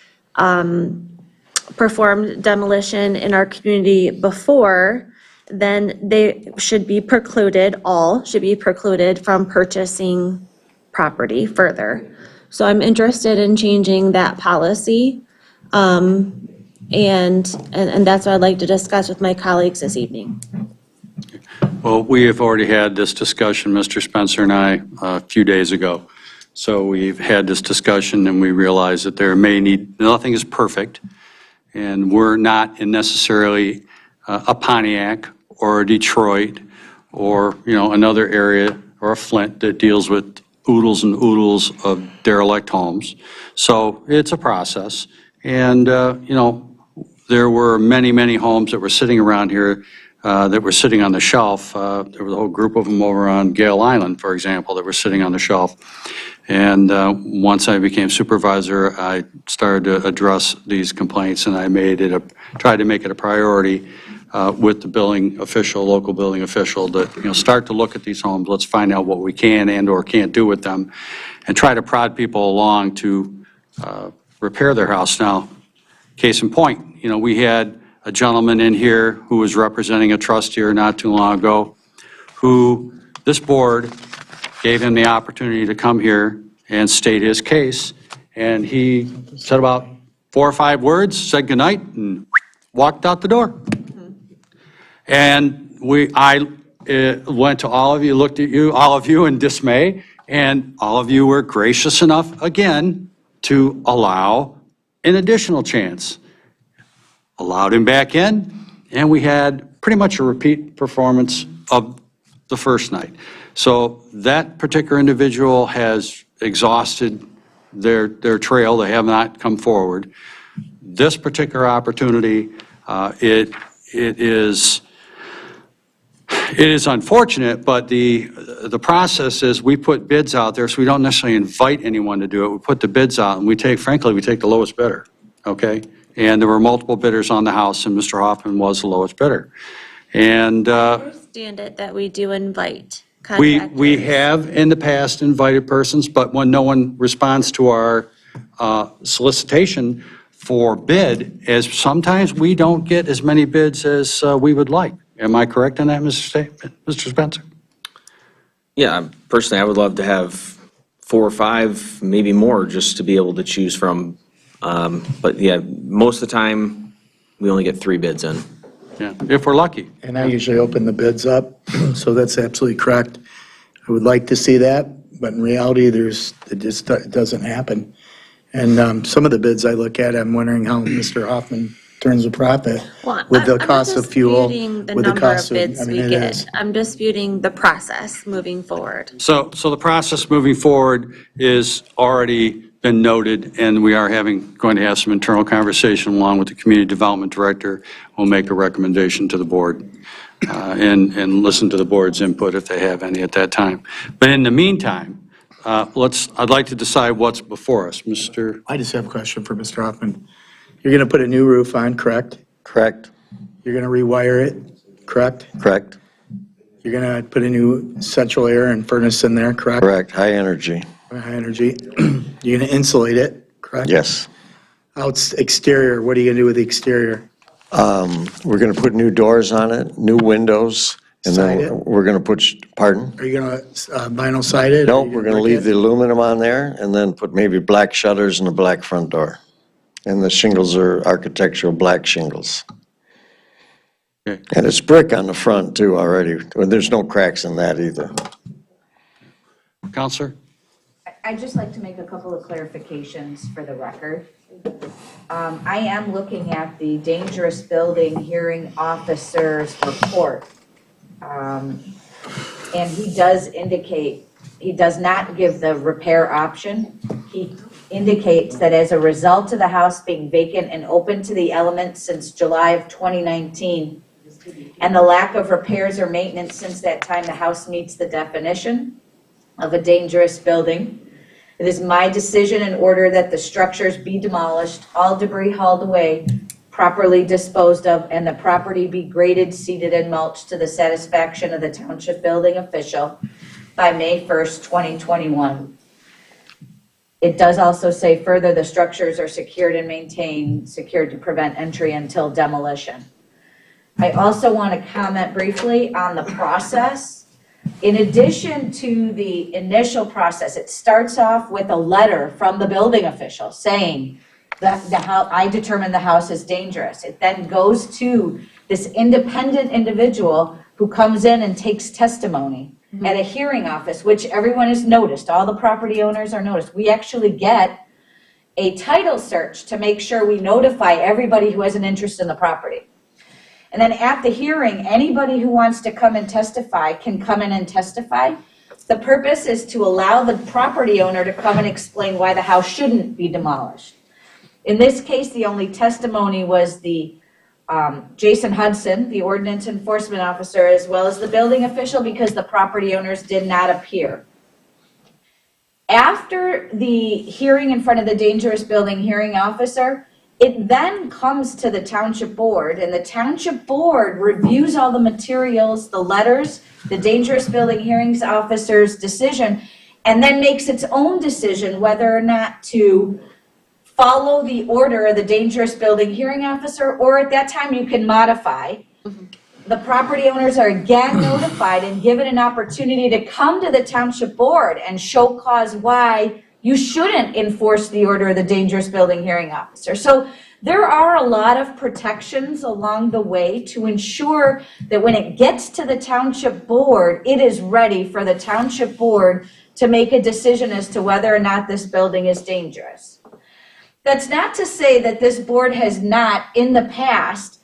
performed demolition in our community before, then they should be precluded, all should be precluded from purchasing property further. So I'm interested in changing that policy. And that's what I'd like to discuss with my colleagues this evening. Well, we have already had this discussion, Mr. Spencer and I, a few days ago. So we've had this discussion and we realize that nothing is perfect. And we're not in necessarily a Pontiac or a Detroit or, another area, or a Flint that deals with oodles and oodles of derelict homes. So it's a process. And, there were many, many homes that were sitting around here that were sitting on the shelf. There was a whole group of them over on Gale Island, for example, that were sitting on the shelf. And once I became supervisor, I started to address these complaints, and I tried to make it a priority with the local building official, to start to look at these homes. Let's find out what we can and/or can't do with them, and try to prod people along to repair their house. Now, case in point, we had a gentleman in here who was representing a trust here not too long ago, who this board gave him the opportunity to come here and state his case, and he said about 4 or 5 words, said goodnight, and walked out the door. And I went to all of you, looked at all of you in dismay, and all of you were gracious enough again to allow an additional chance. Allowed him back in, and we had pretty much a repeat performance of the first night. So that particular individual has exhausted their trail. They have not come forward. This particular opportunity, it is unfortunate, but the process is we put bids out there, so we don't necessarily invite anyone to do it. We put the bids out, and we take the lowest bidder, okay? And there were multiple bidders on the house, and Mr. Hoffman was the lowest bidder. And I understand it that we do invite contractors. we have in the past invited persons, but when no one responds to our solicitation for bid, as sometimes we don't get as many bids as we would like. Am I correct on that, Mr. Spencer? Yeah, personally, I would love to have 4 or 5, maybe more, just to be able to choose from. But yeah, most of the time, we only get 3 bids in. Yeah, if we're lucky. And I usually open the bids up, so that's absolutely correct. I would like to see that, but in reality, it doesn't happen. And some of the bids I look at, I'm wondering how Mr. Hoffman turns a profit with the cost of fuel. I'm disputing the number of bids we get. I'm disputing the process moving forward. So the process moving forward is already been noted, and we are going to have some internal conversation along with the community development director. We'll make a recommendation to the board and listen to the board's input if they have any at that time. But in the meantime, I'd like to decide what's before us. Mr. I just have a question for Mr. Hoffman. You're going to put a new roof on, correct? Correct. You're going to rewire it, correct? Correct. You're going to put a new central air and furnace in there, correct? Correct, high energy. High energy. You're going to insulate it, correct? Yes. Exterior, what are you going to do with the exterior? We're going to put new doors on it, new windows, and Side then it? we're going to put, pardon? Are you going to vinyl side it? Nope, we're going to leave the aluminum on there and then put maybe black shutters and a black front door. And the shingles are architectural black shingles. Okay. And it's brick on the front too already. There's no cracks in that either. Counselor? I'd just like to make a couple of clarifications for the record. I am looking at the dangerous building hearing officer's report. And he does indicate, he does not give the repair option. He indicates that as a result of the house being vacant and open to the elements since July of 2019, and the lack of repairs or maintenance since that time, the house meets the definition of a dangerous building. It is my decision in order that the structures be demolished, all debris hauled away, properly disposed of, and the property be graded, seeded, and mulched to the satisfaction of the township building official by May 1st, 2021. It does also say further, the structures are secured and maintained, secured to prevent entry until demolition. I also want to comment briefly on the process. In addition to the initial process, it starts off with a letter from the building official saying that I determined the house is dangerous. It then goes to this independent individual who comes in and takes testimony at a hearing office, which everyone is noticed. All the property owners are noticed. We actually get a title search to make sure we notify everybody who has an interest in the property. And then at the hearing, anybody who wants to come and testify can come in and testify. The purpose is to allow the property owner to come and explain why the house shouldn't be demolished. In this case, the only testimony was the Jason Hudson, the ordinance enforcement officer, as well as the building official, because the property owners did not appear. After the hearing in front of the dangerous building hearing officer, it then comes to the township board, and the township board reviews all the materials, the letters, the dangerous building hearings officer's decision, and then makes its own decision whether or not to follow the order of the dangerous building hearing officer, or at that time you can modify. The property owners are again notified and given an opportunity to come to the township board and show cause why you shouldn't enforce the order of the dangerous building hearing officer. So there are a lot of protections along the way to ensure that when it gets to the township board, it is ready for the township board to make a decision as to whether or not this building is dangerous. That's not to say that this board has not, in the past,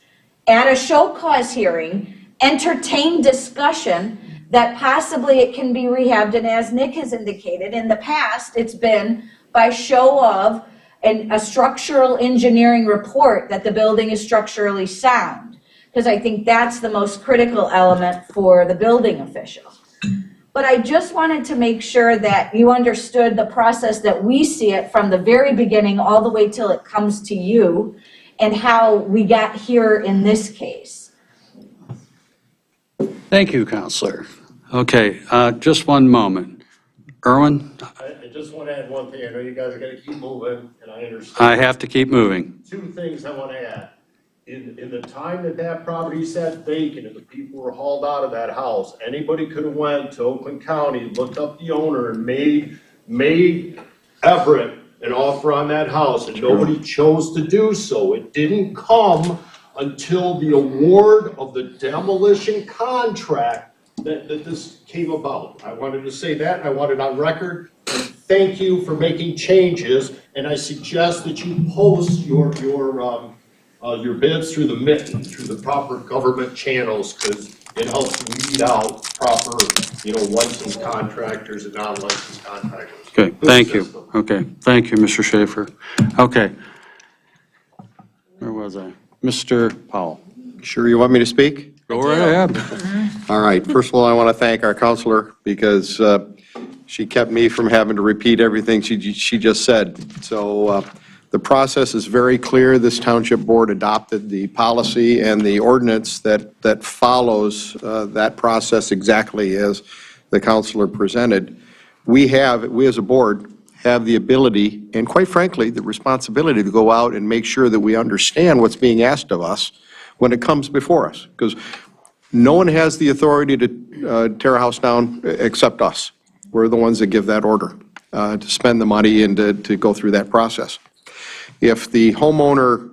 at a show cause hearing, entertained discussion that possibly it can be rehabbed, and as Nick has indicated, in the past, it's been by show of a structural engineering report that the building is structurally sound, because I think that's the most critical element for the building official. But I just wanted to make sure that you understood the process that we see it from the very beginning all the way till it comes to you, and how we got here in this case. Thank you, Counselor. Okay, just one moment. Erwin, I just want to add one thing. I know you guys are going to keep moving, and I understand. I have to keep moving. Two things I want to add. In the time that that property sat vacant and the people were hauled out of that house, anybody could have went to Oakland County, looked up the owner, and made Everett an offer on that house, and nobody chose to do so. It didn't come until the award of the demolition contract that this came about. I wanted to say that, and I want it on record. And thank you for making changes, and I suggest that you post your bids through the mitten, through the proper government channels, because it helps weed out proper, licensed contractors and non-licensed contractors. Okay, thank you. Okay, thank you, Mr. Schaefer. Okay. Where was I? Mr. Powell. Sure you want me to speak? Go right ahead. All right. First of all, I want to thank our counselor because she kept me from having to repeat everything she just said. So The process is very clear. This township board adopted the policy and the ordinance that follows that process exactly as the counselor presented. We as a board, have the ability and quite frankly, the responsibility to go out and make sure that we understand what's being asked of us when it comes before us. Because no one has the authority to tear a house down except us. We're the ones that give that order to spend the money and to go through that process. If the homeowner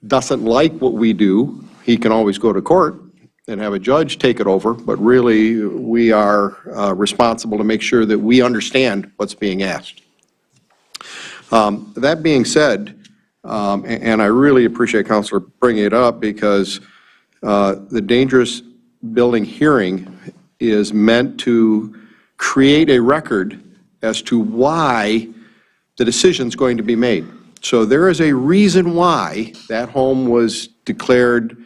doesn't like what we do, he can always go to court and have a judge take it over, but really, we are responsible to make sure that we understand what's being asked. That being said, and I really appreciate Councilor bringing it up because the dangerous building hearing is meant to create a record as to why the decision's going to be made. So there is a reason why that home was declared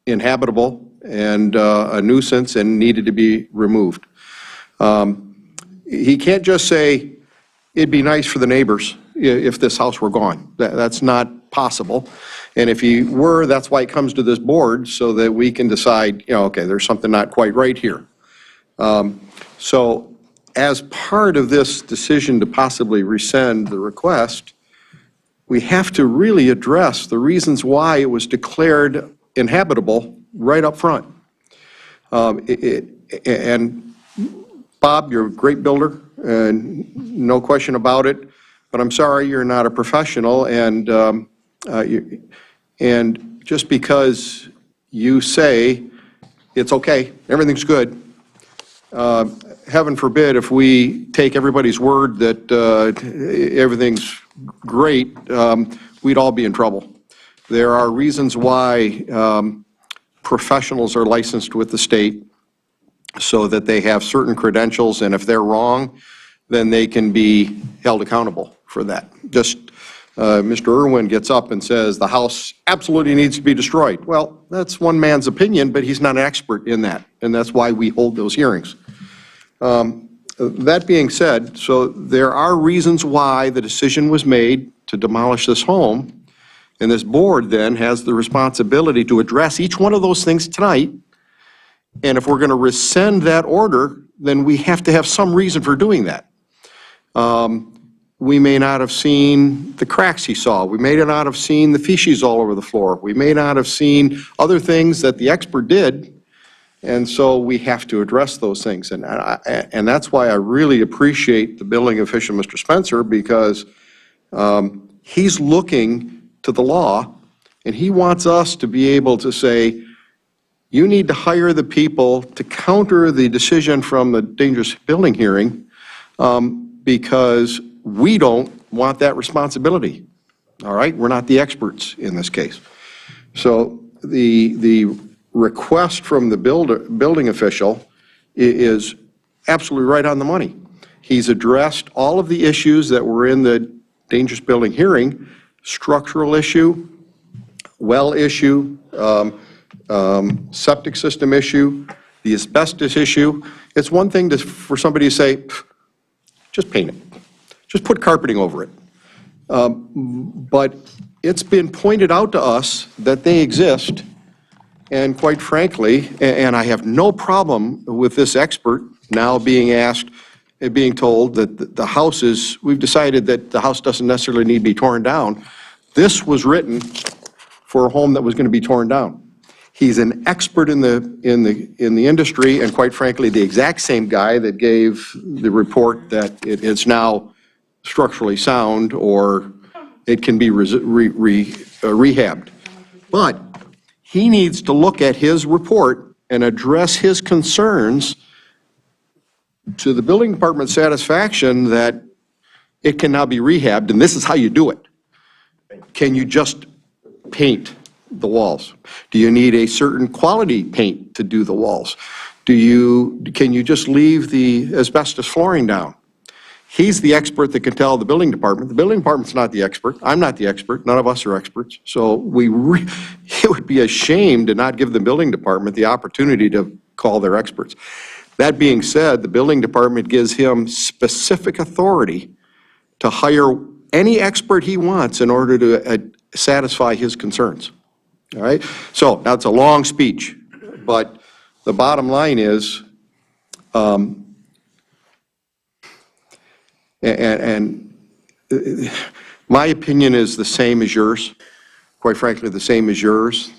inhabitable and a nuisance and needed to be removed. He can't just say, it'd be nice for the neighbors if this house were gone. That's not possible. And if he were, that's why it comes to this board, so that we can decide, okay, there's something not quite right here. So as part of this decision to possibly rescind the request, we have to really address the reasons why it was declared inhabitable right up front. And Bob, you're a great builder, and no question about it, but I'm sorry you're not a professional, and just because you say it's okay, everything's good, heaven forbid if we take everybody's word that everything's great, we'd all be in trouble. There are reasons why professionals are licensed with the state so that they have certain credentials, and if they're wrong, then they can be held accountable for that. Just Mr. Irwin gets up and says the house absolutely needs to be destroyed. Well, that's one man's opinion, but he's not an expert in that, and that's why we hold those hearings. That being said, so there are reasons why the decision was made to demolish this home, and this board then has the responsibility to address each one of those things tonight. And if we're going to rescind that order, then we have to have some reason for doing that. We may not have seen the cracks he saw. We may not have seen the feces all over the floor. We may not have seen other things that the expert did. And so we have to address those things. And that's why I really appreciate the building official, Mr. Spencer, because he's looking to the law, and he wants us to be able to say, you need to hire the people to counter the decision from the dangerous building hearing because we don't want that responsibility. All right? We're not the experts in this case. So the request from the building official is absolutely right on the money. He's addressed all of the issues that were in the dangerous building hearing, structural issue, well issue, septic system issue, the asbestos issue. It's one thing for somebody to say, just paint it. Just put carpeting over it. But it's been pointed out to us that they exist, and quite frankly, and I have no problem with this expert now being asked, being told that the house is, we've decided that the house doesn't necessarily need to be torn down. This was written for a home that was going to be torn down. He's an expert in the industry, and quite frankly, the exact same guy that gave the report that it's now structurally sound or it can be rehabbed. But he needs to look at his report and address his concerns to the building department's satisfaction that it can now be rehabbed, and this is how you do it. Can you just paint the walls? Do you need a certain quality paint to do the walls? Can you just leave the asbestos flooring down? He's the expert that can tell the building department. The building department's not the expert. I'm not the expert. None of us are experts. So it would be a shame to not give the building department the opportunity to call their experts. That being said, the building department gives him specific authority to hire any expert he wants in order to satisfy his concerns. All right? So, that's a long speech, but the bottom line is, my opinion is the same as yours, quite frankly, the same as yours,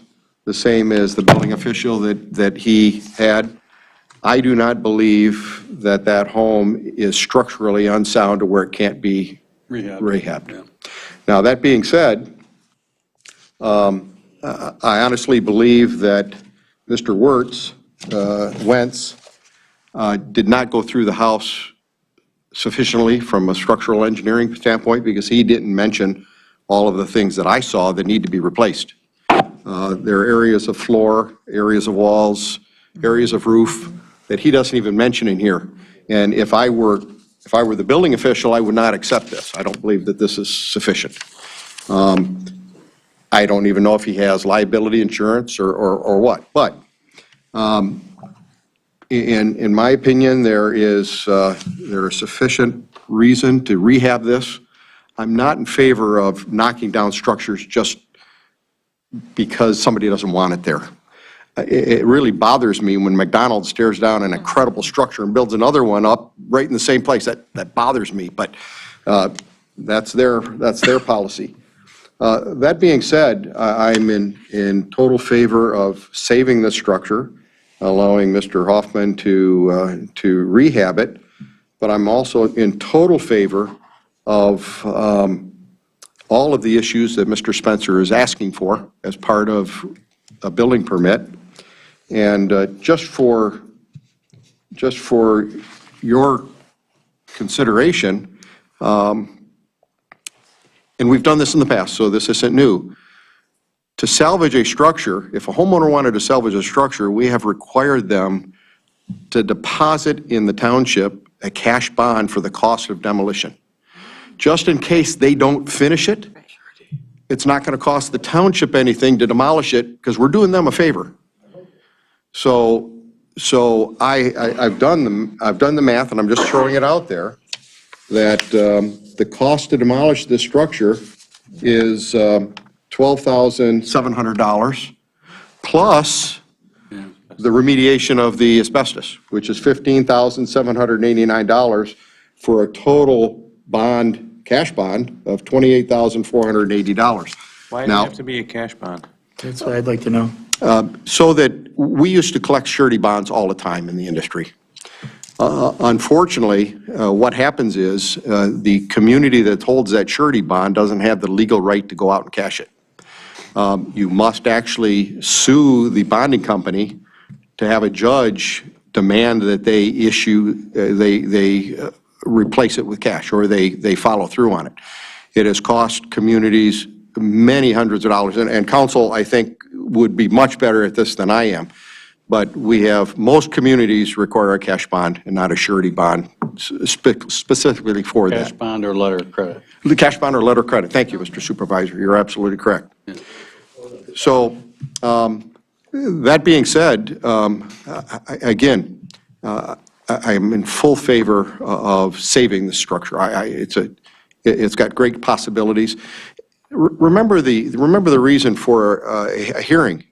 the same as the building official that he had. I do not believe that that home is structurally unsound to where it can't be rehabbed. Yeah. Now, that being said, I honestly believe that Mr. Wentz did not go through the house sufficiently from a structural engineering standpoint, because he didn't mention all of the things that I saw that need to be replaced. There are areas of floor, areas of walls, areas of roof that he doesn't even mention in here. And if I were the building official, I would not accept this. I don't believe that this is sufficient. I don't even know if he has liability insurance or what. But in my opinion, there is sufficient reason to rehab this. I'm not in favor of knocking down structures just because somebody doesn't want it there. It really bothers me when McDonald's tears down an incredible structure and builds another one up right in the same place. That bothers me, but that's their policy. That being said, I'm in total favor of saving this structure, allowing Mr. Hoffman to rehab it, but I'm also in total favor of all of the issues that Mr. Spencer is asking for as part of a building permit. And just for your consideration, and we've done this in the past, so this isn't new, to salvage a structure, if a homeowner wanted to salvage a structure, we have required them to deposit in the township a cash bond for the cost of demolition. Just in case they don't finish it, it's not going to cost the township anything to demolish it, because we're doing them a favor. So I've done the math, and I'm just throwing it out there, that the cost to demolish this structure is $12,700 plus the remediation of the asbestos, which is $15,789 for a total cash bond of $28,480. Why does it have to be a cash bond? That's what I'd like to know. So that we used to collect surety bonds all the time in the industry. Unfortunately, what happens is the community that holds that surety bond doesn't have the legal right to go out and cash it. You must actually sue the bonding company to have a judge demand that they replace it with cash, or they follow through on it. It has cost communities many hundreds of dollars, and council, I think, would be much better at this than I am. But most communities require a cash bond and not a surety bond specifically for that. Cash bond or letter of credit. The cash bond or letter of credit. Thank you, Mr. Supervisor. You're absolutely correct. Yeah. So, that being said, again, I am in full favor of saving the structure. It's got great possibilities. Remember the reason for a hearing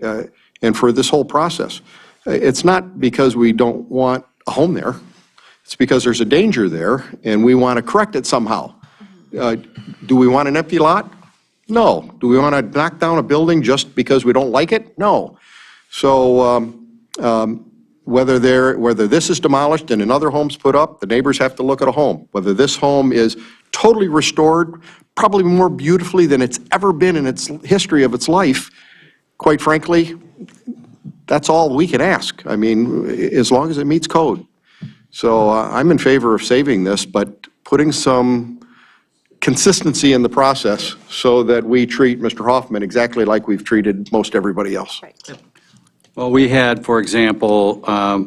and for this whole process. It's not because we don't want a home there. It's because there's a danger there, and we want to correct it somehow. Do we want an empty lot? No. Do we want to knock down a building just because we don't like it? No. So whether this is demolished and another home's put up, the neighbors have to look at a home. Whether this home is totally restored, probably more beautifully than it's ever been in its history of its life, quite frankly, that's all we can ask. I mean, as long as it meets code. So I'm in favor of saving this, but putting some consistency in the process so that we treat Mr. Hoffman exactly like we've treated most everybody else. Well, we had, for example, I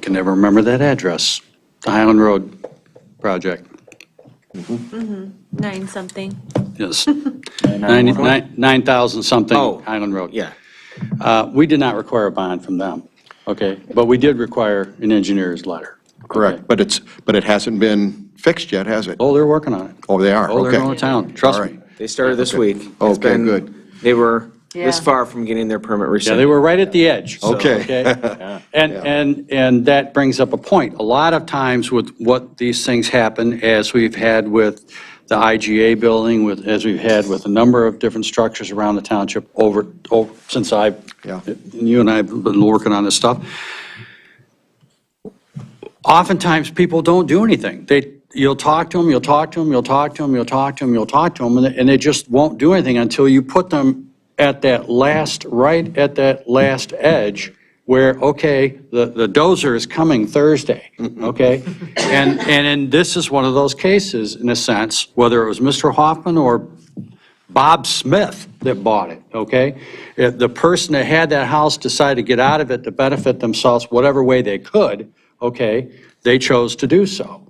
can never remember that address, the Highland Road project. 9 something. Yes. 9,000 something Highland Road. Yeah. We did not require a bond from them, okay? But we did require an engineer's letter. correct. But it hasn't been fixed yet, has it? Oh, they're working on it. Oh, they are, Oh, they're okay. going to town, trust All me. right. They started this Okay. week. It's Okay, been- good. They were this Yeah. far from getting their permit Yeah, rescinded. they were right at the edge. so, Okay. And that brings up a point. A lot of times with what these things happen, as we've had with the IGA building, as we've had with a number of different structures around the township since you and I have been working on this stuff. Oftentimes, people don't do anything. You'll talk to them, you'll talk to them, you'll talk to them, you'll talk to them, you'll talk to them, and they just won't do anything until you put them at that last, right at that last edge where, okay, the dozer is coming Thursday, okay? And this is one of those cases, in a sense, whether it was Mr. Hoffman or Bob Smith that bought it, okay? If the person that had that house decided to get out of it to benefit themselves whatever way they could, okay, they chose to do so.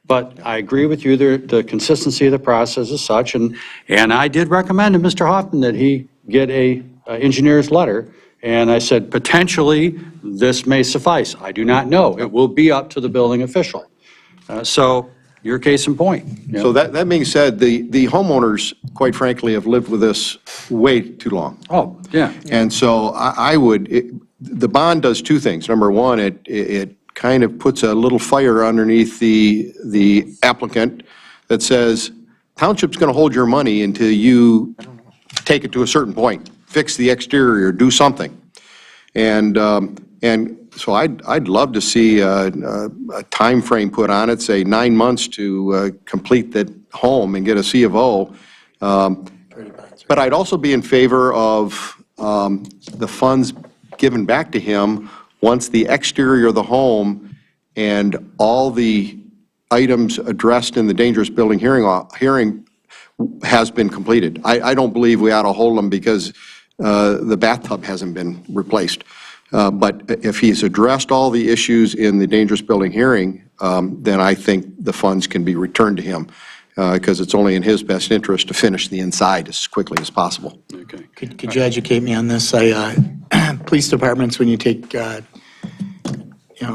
But I agree with you, the consistency of the process is such, and I did recommend to Mr. Hoffman that he get a engineer's letter, and I said, potentially, this may suffice. I do not know. It will be up to the building official. So, your case in point. Yeah. So that being said, the homeowners, quite frankly, have lived with this way too long. Oh, yeah. And so the bond does two things. Number one, it kind of puts a little fire underneath the applicant that says, township's going to hold your money until you take it to a certain point, fix the exterior, do something. And so I'd love to see a time frame put on it, say 9 months to complete the home and get a C of O. But I'd also be in favor of the funds given back to him once the exterior of the home and all the items addressed in the dangerous building hearing has been completed. I don't believe we ought to hold them because the bathtub hasn't been replaced. But if he's addressed all the issues in the dangerous building hearing, then I think the funds can be returned to him because it's only in his best interest to finish the inside as quickly as possible. Okay. Could you educate me on this? Police departments, when you take,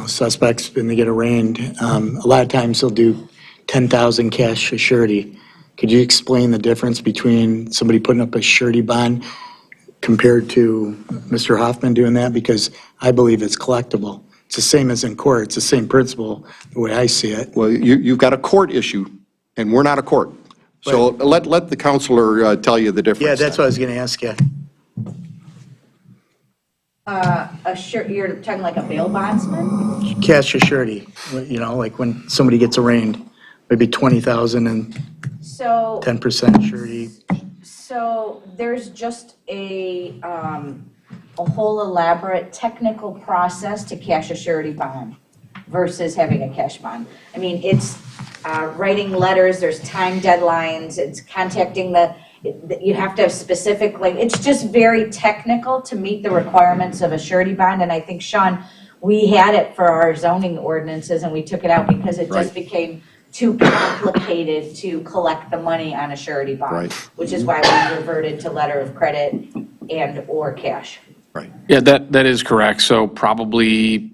suspects and they get arraigned, a lot of times they'll do 10,000 cash surety. Could you explain the difference between somebody putting up a surety bond compared to Mr. Hoffman doing that? Because I believe it's collectible. It's the same as in court. It's the same principle, the way I see it. Well, you've got a court issue, and we're not a court. So let the counselor tell you the difference. Yeah, that's what I was going to ask you. You're talking like a bail bondsman? Cash surety, like when somebody gets arraigned, maybe 20,000 and So, 10% surety. so there's just a whole elaborate technical process to cash a surety bond versus having a cash bond. I mean, it's writing letters, there's time deadlines, it's contacting you have to have specific, it's just very technical to meet the requirements of a surety bond. And I think, Sean, we had it for our zoning ordinances and we took it out because it just became too complicated to collect the money on a surety bond, which is why we reverted to letter of credit and or cash. Yeah, that is correct. So probably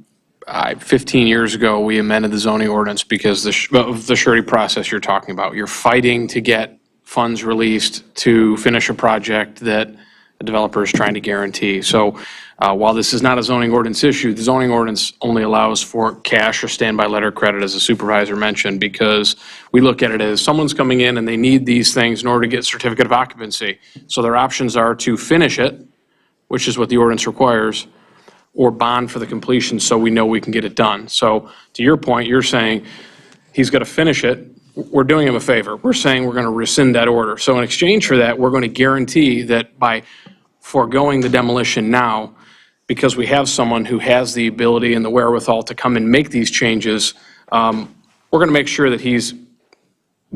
15 years ago, we amended the zoning ordinance because of the surety process you're talking about. You're fighting to get funds released to finish a project that the developer is trying to guarantee. So while this is not a zoning ordinance issue, the zoning ordinance only allows for cash or standby letter of credit, as the supervisor mentioned, because we look at it as someone's coming in and they need these things in order to get certificate of occupancy. So their options are to finish it, which is what the ordinance requires, or bond for the completion so we know we can get it done. So to your point, you're saying he's got to finish it. We're doing him a favor. We're saying we're going to rescind that order. So in exchange for that, we're going to guarantee that by foregoing the demolition now, because we have someone who has the ability and the wherewithal to come and make these changes, we're going to make sure that he's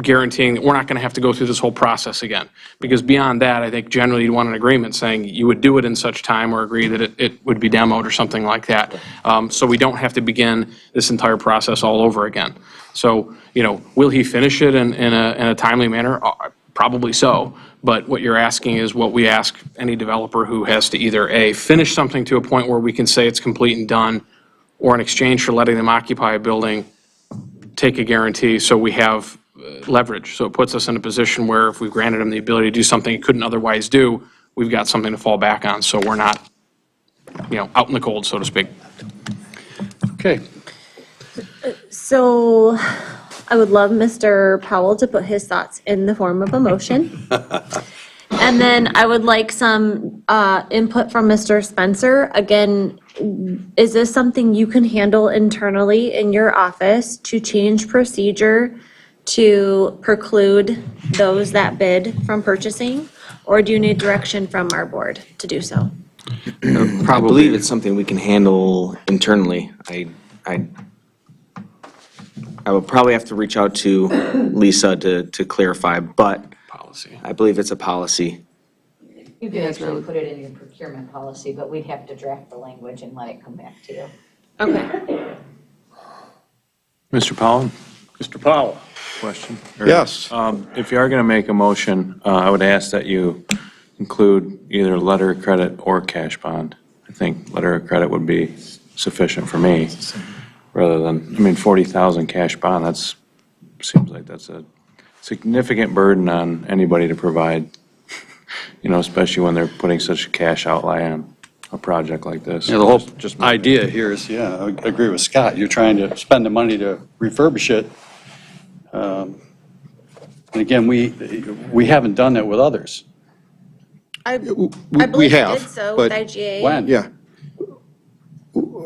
guaranteeing that we're not going to have to go through this whole process again. Because beyond that, I think generally you'd want an agreement saying you would do it in such time or agree that it would be demoed or something like that. So we don't have to begin this entire process all over again. So, will he finish it in a timely manner? Probably so. But what you're asking is what we ask any developer who has to either A, finish something to a point where we can say it's complete and done, or in exchange for letting them occupy a building, take a guarantee, so we have leverage. So it puts us in a position where if we granted him the ability to do something he couldn't otherwise do, we've got something to fall back on, so we're not, out in the cold, so to speak. Okay. So I would love Mr. Powell to put his thoughts in the form of a motion. And then I would like some input from Mr. Spencer. Again, is this something you can handle internally in your office to change procedure to preclude those that bid from purchasing? Or do you need direction from our board to do so? I believe it's something we can handle internally. I would probably have to reach out to Lisa to clarify, but I believe it's a policy. You could actually put it in your procurement policy, but we'd have to draft the language and let it come back to you. Okay. Mr. Powell? Mr. Powell. Question? Yes. If you are going to make a motion, I would ask that you include either letter of credit or cash bond. I think letter of credit would be sufficient for me, rather than, 40,000 cash bond, seems like that's a significant burden on anybody to provide, especially when they're putting such a cash outlay on a project like this. Yeah, the whole idea here is, I agree with Scott, you're trying to spend the money to refurbish it. And again, we haven't done that with others. I We believe we have, did so with but IGA. When? Yeah.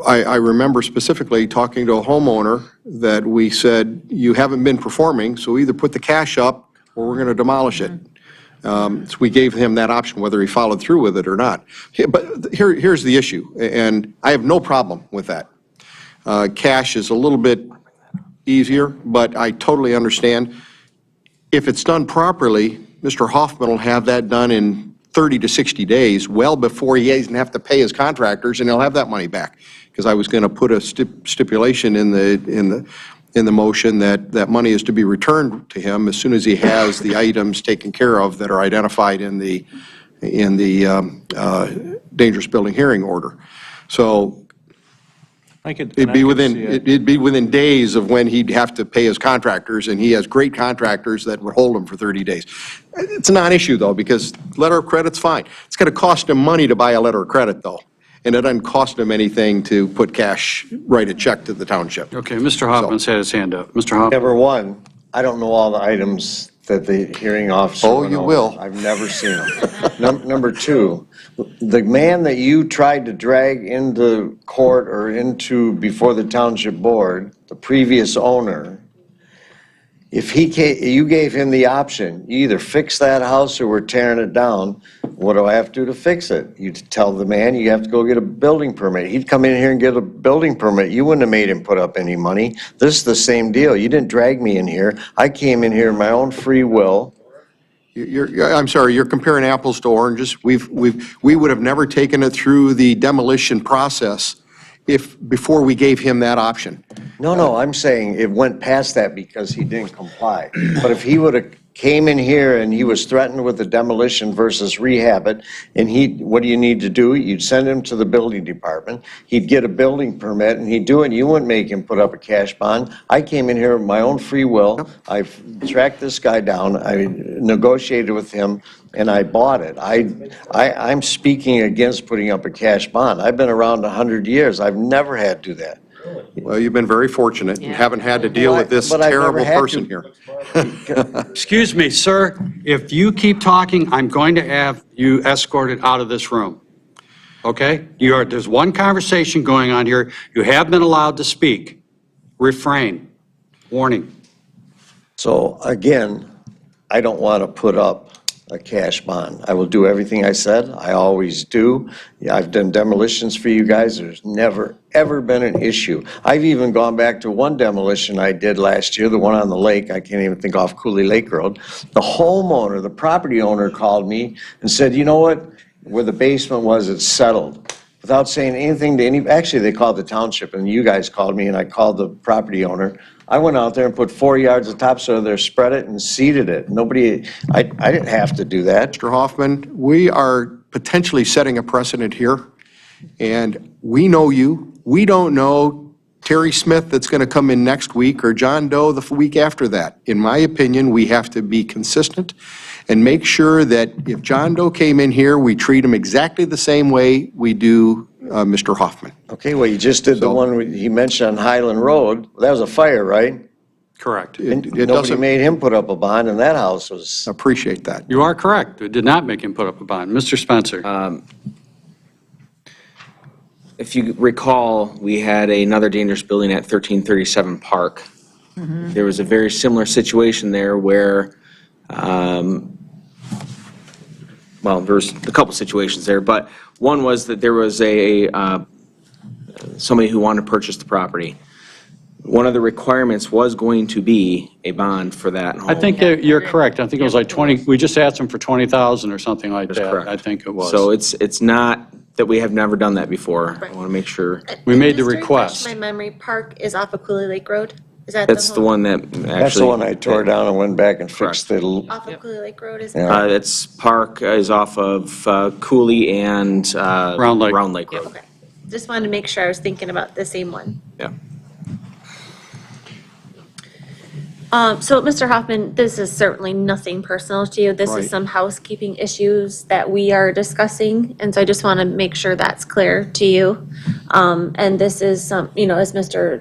I remember specifically talking to a homeowner that we said, you haven't been performing, so either put the cash up or we're going to demolish it. So we gave him that option, whether he followed through with it or not. But here's the issue, and I have no problem with that. Cash is a little bit easier, but I totally understand. If it's done properly, Mr. Hoffman will have that done in 30 to 60 days, well before he doesn't have to pay his contractors, and he'll have that money back. Because I was going to put a stipulation in the motion that money is to be returned to him as soon as he has the items taken care of that are identified in the dangerous building hearing order. So it'd be within days of when he'd have to pay his contractors, and he has great contractors that would hold him for 30 days. It's a non-issue, though, because letter of credit's fine. It's going to cost him money to buy a letter of credit, though, and it doesn't cost him anything to put cash, write a check to the township. Okay, Mr. Hoffman's had his hand up. Mr. Hoffman? Number one, I don't know all the items that the hearing officer went over. will. I've never seen them. Number two, the man that you tried to drag into court or before the township board, the previous owner, if you gave him the option, you either fix that house or we're tearing it down, what do I have to do to fix it? You tell the man you have to go get a building permit. He'd come in here and get a building permit. You wouldn't have made him put up any money. This is the same deal. You didn't drag me in here. I came in here of my own free will. I'm sorry, you're comparing apples to oranges. We would have never taken it through the demolition process before we gave him that option. No, I'm saying it went past that because he didn't comply. But if he would have came in here and he was threatened with the demolition versus rehab it, and what do you need to do? You'd send him to the building department. He'd get a building permit and he'd do it. You wouldn't make him put up a cash bond. I came in here of my own free will. I tracked this guy down. I negotiated with him and I bought it. I'm speaking against putting up a cash bond. I've been around 100 years. I've never had to do that. Well, you've been very fortunate. You haven't had to deal with this But I've never terrible had person to. here. Excuse me, sir. If you keep talking, I'm going to have you escorted out of this room. Okay? There's one conversation going on here. You have been allowed to speak. Refrain. Warning. So again, I don't want to put up a cash bond. I will do everything I said. I always do. Yeah, I've done demolitions for you guys. There's never, ever been an issue. I've even gone back to one demolition I did last year, the one on the lake. I can't even think off Cooley Lake Road. The homeowner, the property owner called me and said, you know what? Where the basement was, it's settled. Without saying anything to actually they called the township and you guys called me and I called the property owner. I went out there and put 4 yards of topsoil there, spread it and seeded it. I didn't have to do that. Mr. Hoffman, we are potentially setting a precedent here, and we know you. We don't know Terry Smith that's going to come in next week or John Doe the week after that. In my opinion, we have to be consistent and make sure that if John Doe came in here, we treat him exactly the same way we do Mr. Hoffman. Okay, well, you just did the one he mentioned on Highland Road. That was a fire, right? Correct. Nobody made him put up a bond, and that house was... Appreciate that. You are correct. It did not make him put up a bond. Mr. Spencer? If you recall, we had another dangerous building at 1337 Park. There was a very similar situation there where, well, there was a couple situations there, but one was that there was somebody who wanted to purchase the property. One of the requirements was going to be a bond for that home. I think that you're correct. I think it was like 20, we just asked him for 20,000 or something like that. correct. I think it was. So it's not that we have never done that before. I want to make sure. We made the Just to refresh request. my memory, Park is off of Cooley Lake Road? Is that That's the home? one that actually. That's the one I tore down and went back and fixed it. Off of Cooley Lake Road, is it? Yeah. It's Park is off of Cooley and Round Lake. Round Lake Road. Okay. Just wanted to make sure I was thinking about the same one. Yeah. So, Mr. Hoffman, this is certainly nothing personal to you. This Right. is some housekeeping issues that we are discussing, and so I just want to make sure that's clear to you. And this is some, as Mr.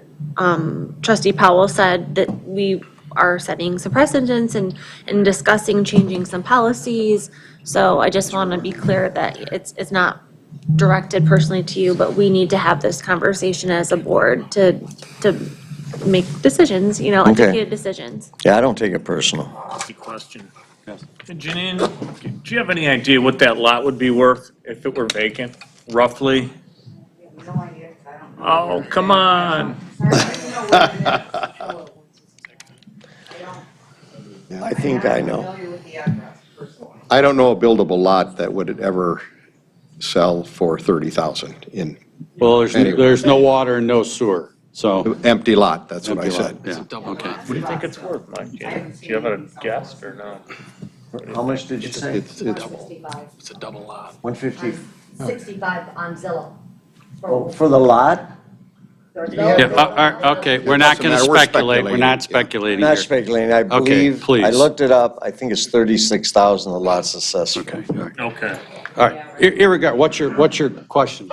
Trustee Powell said, that we are setting some precedents and discussing changing some policies. So I just want to be clear that it's not directed personally to you, but we need to have this conversation as a board to make decisions, educated decisions. Yeah, I don't take it personal. Good question. Janine, do you have any idea what that lot would be worth if it were vacant, roughly? Oh, come on. I think I know. I don't know a buildable lot that would ever sell for 30,000 in Well, Anyway. there's no water and no sewer, so. empty lot, that's what I Empty lot, said. Yeah, okay. What do you think it's worth, Mike? Do you have a guess or no? How much did you say? It's It's a double lot. 150. 65 on Zillow. Oh, for the lot? Yeah, okay, we're not going to Doesn't matter, we're speculate. We're not speculating, speculating Not here. speculating, I believe. please. I looked it up, I think it's 36,000 the lot's assessed. Okay, all right. Okay. All right, irregard, what's your question?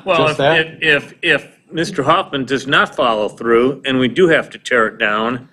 Well, Just that? if Mr. Hoffman does not follow through and we do have to tear it down,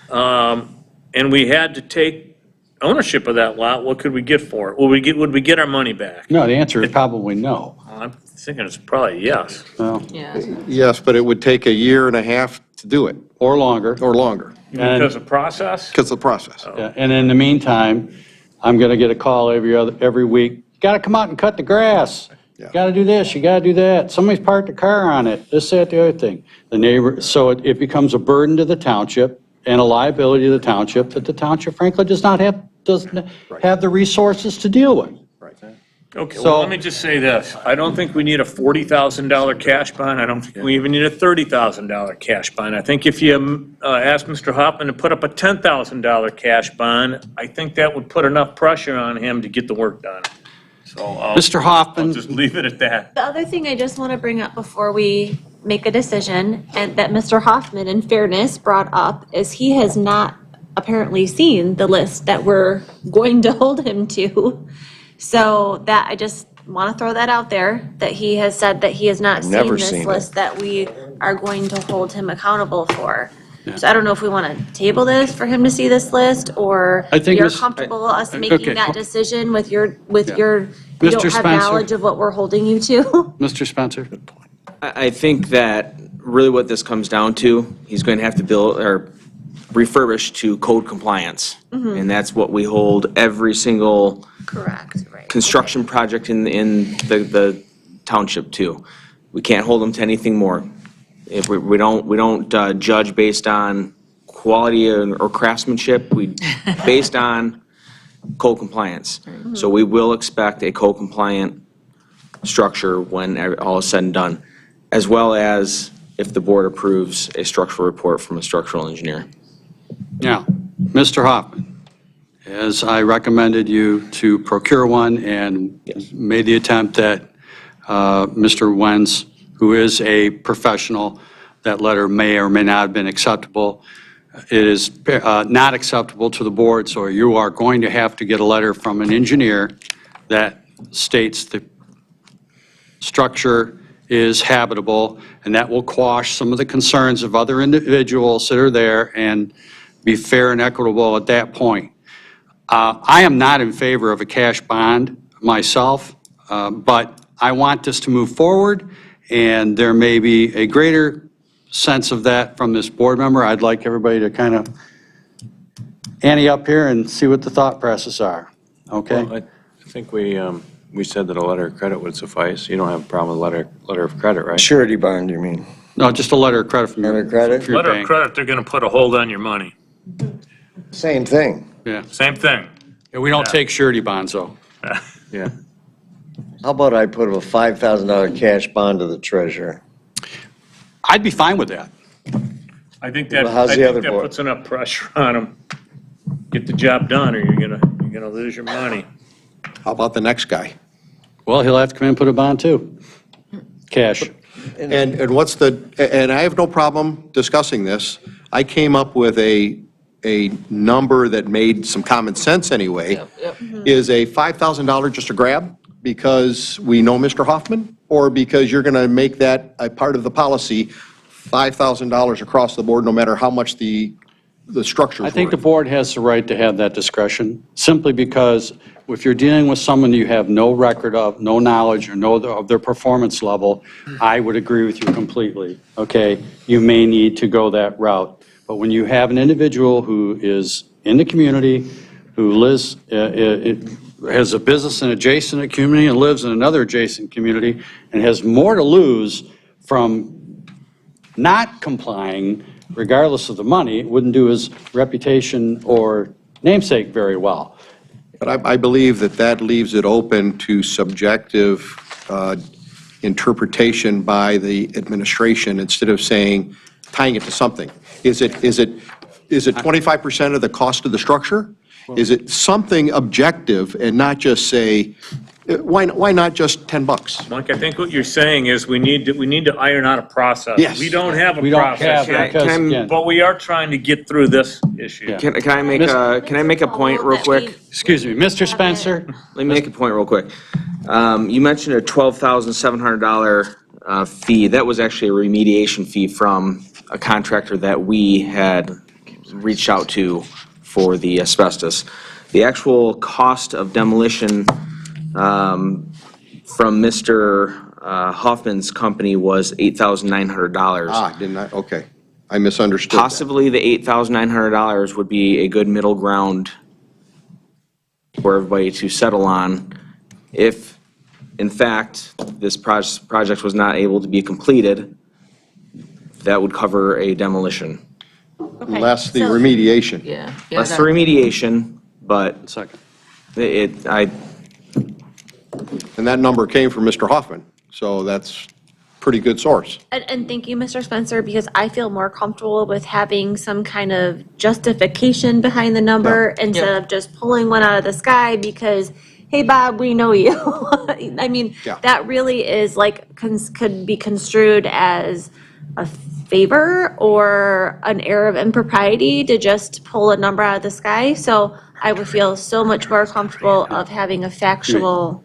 and we had to take ownership of that lot, what could we get for it? Would we get our money back? No, the answer is probably no. I'm thinking it's probably yes. Well, Yes, but it would take a year and a half to do it, or longer. or longer, Because of process? because of the process. Yeah, and in the meantime, I'm going to get a call every week. You got to come out and cut the grass. You Yeah. got to do this, you got to do that. Somebody's parked a car on it, this, that, the other thing. The neighbor, so it becomes a burden to the township and a liability to the township that the township frankly doesn't have the resources to deal with. Okay, So- well, let me just say this. I don't think we need a $40,000 cash bond. I don't think we even need a $30,000 cash bond. I think if you ask Mr. Hoffman to put up a $10,000 cash bond, I think that would put enough pressure on him to get the work done. So Mr. Hoffman. I'll just leave it at that. The other thing I just want to bring up before we make a decision, and that Mr. Hoffman, in fairness, brought up, is he has not apparently seen the list that we're going to hold him to. So that, I just want to throw that out there, that he has said that he has not seen Never this seen it. list that we are going to hold him accountable for. So I don't know if we want to table this for him to see this list, or I think you're Ms. comfortable us okay. making that decision with your, you Mr. don't have Spencer. knowledge of what we're holding you to? Mr. Spencer? I think that really what this comes down to, he's going to have to build or refurbish to code compliance. And that's what we hold every single Correct, right. construction project in the township to. We can't hold them to anything more. If we don't judge based on quality or craftsmanship, we based on code compliance. So we will expect a code compliant structure when all is said and done, as well as if the board approves a structural report from a structural engineer. Now, Mr. Hoffman, as I recommended you to procure one and made the attempt that Mr. Wenz, who is a professional, that letter may or may not have been acceptable. It is not acceptable to the board, so you are going to have to get a letter from an engineer that states the structure is habitable, and that will quash some of the concerns of other individuals that are there and be fair and equitable at that point. I am not in favor of a cash bond myself, but I want this to move forward, and there may be a greater sense of that from this board member. I'd like everybody to kind of ante up here and see what the thought processes are, okay? Well, I think we said that a letter of credit would suffice. You don't have a problem with letter of credit, right? Surety bond, you mean? No, just a letter of credit from your, Letter of credit? from your Letter of bank. credit, they're gonna put a hold on your money. Same thing. Yeah. Same thing. And we don't take surety bonds, though. Yeah. How about I put a $5,000 cash bond to the treasurer? I'd be fine with that. I think that, Well, how's I the think other that board? puts enough pressure on them. Get the job done, or you're gonna lose your money. How about the next guy? Well, he'll have to come in and put a bond, too. Cash. And what's and I have no problem discussing this. I came up with a number that made some common sense anyway. Is a $5,000 just a grab because we know Mr. Hoffman? Or because you're going to make that a part of the policy, $5,000 across the board, no matter how much the structure's I think the worth? board has the right to have that discretion, simply because if you're dealing with someone you have no record of, no knowledge, or know of their performance level, I would agree with you completely, okay? You may need to go that route. But when you have an individual who is in the community, who lives, has a business in an adjacent community and lives in another adjacent community, and has more to lose from not complying, regardless of the money, it wouldn't do his reputation or namesake very well. But I believe that leaves it open to subjective interpretation by the administration instead of saying, tying it to something. Is it 25% of the cost of the structure? Is it something objective and not just say, why not just $10? Mike, I think what you're saying is we need to iron out a process. Yes. We don't have We a don't process have, yet, because, again, but we are trying to get through this issue. Can I make a point real quick? excuse me, Mr. Spencer? Let me make a point real quick. You mentioned a $12,700 fee. That was actually a remediation fee from a contractor that we had reached out to for the asbestos. The actual cost of demolition from Mr. Hoffman's company was $8,900. Didn't I? Okay. I misunderstood that. Possibly the $8,900 would be a good middle ground for everybody to settle on if, in fact, this project was not able to be completed. That would cover a demolition. Less the remediation. Yeah. Less the remediation, but Second. And that number came from Mr. Hoffman, so that's pretty good source. And thank you, Mr. Spencer, because I feel more comfortable with having some kind of justification behind the number instead of just pulling one out of the sky because, hey, Bob, we know you. I mean, that really is like, could be construed as a favor or an air of impropriety to just pull a number out of the sky. So I would feel so much more comfortable of having a factual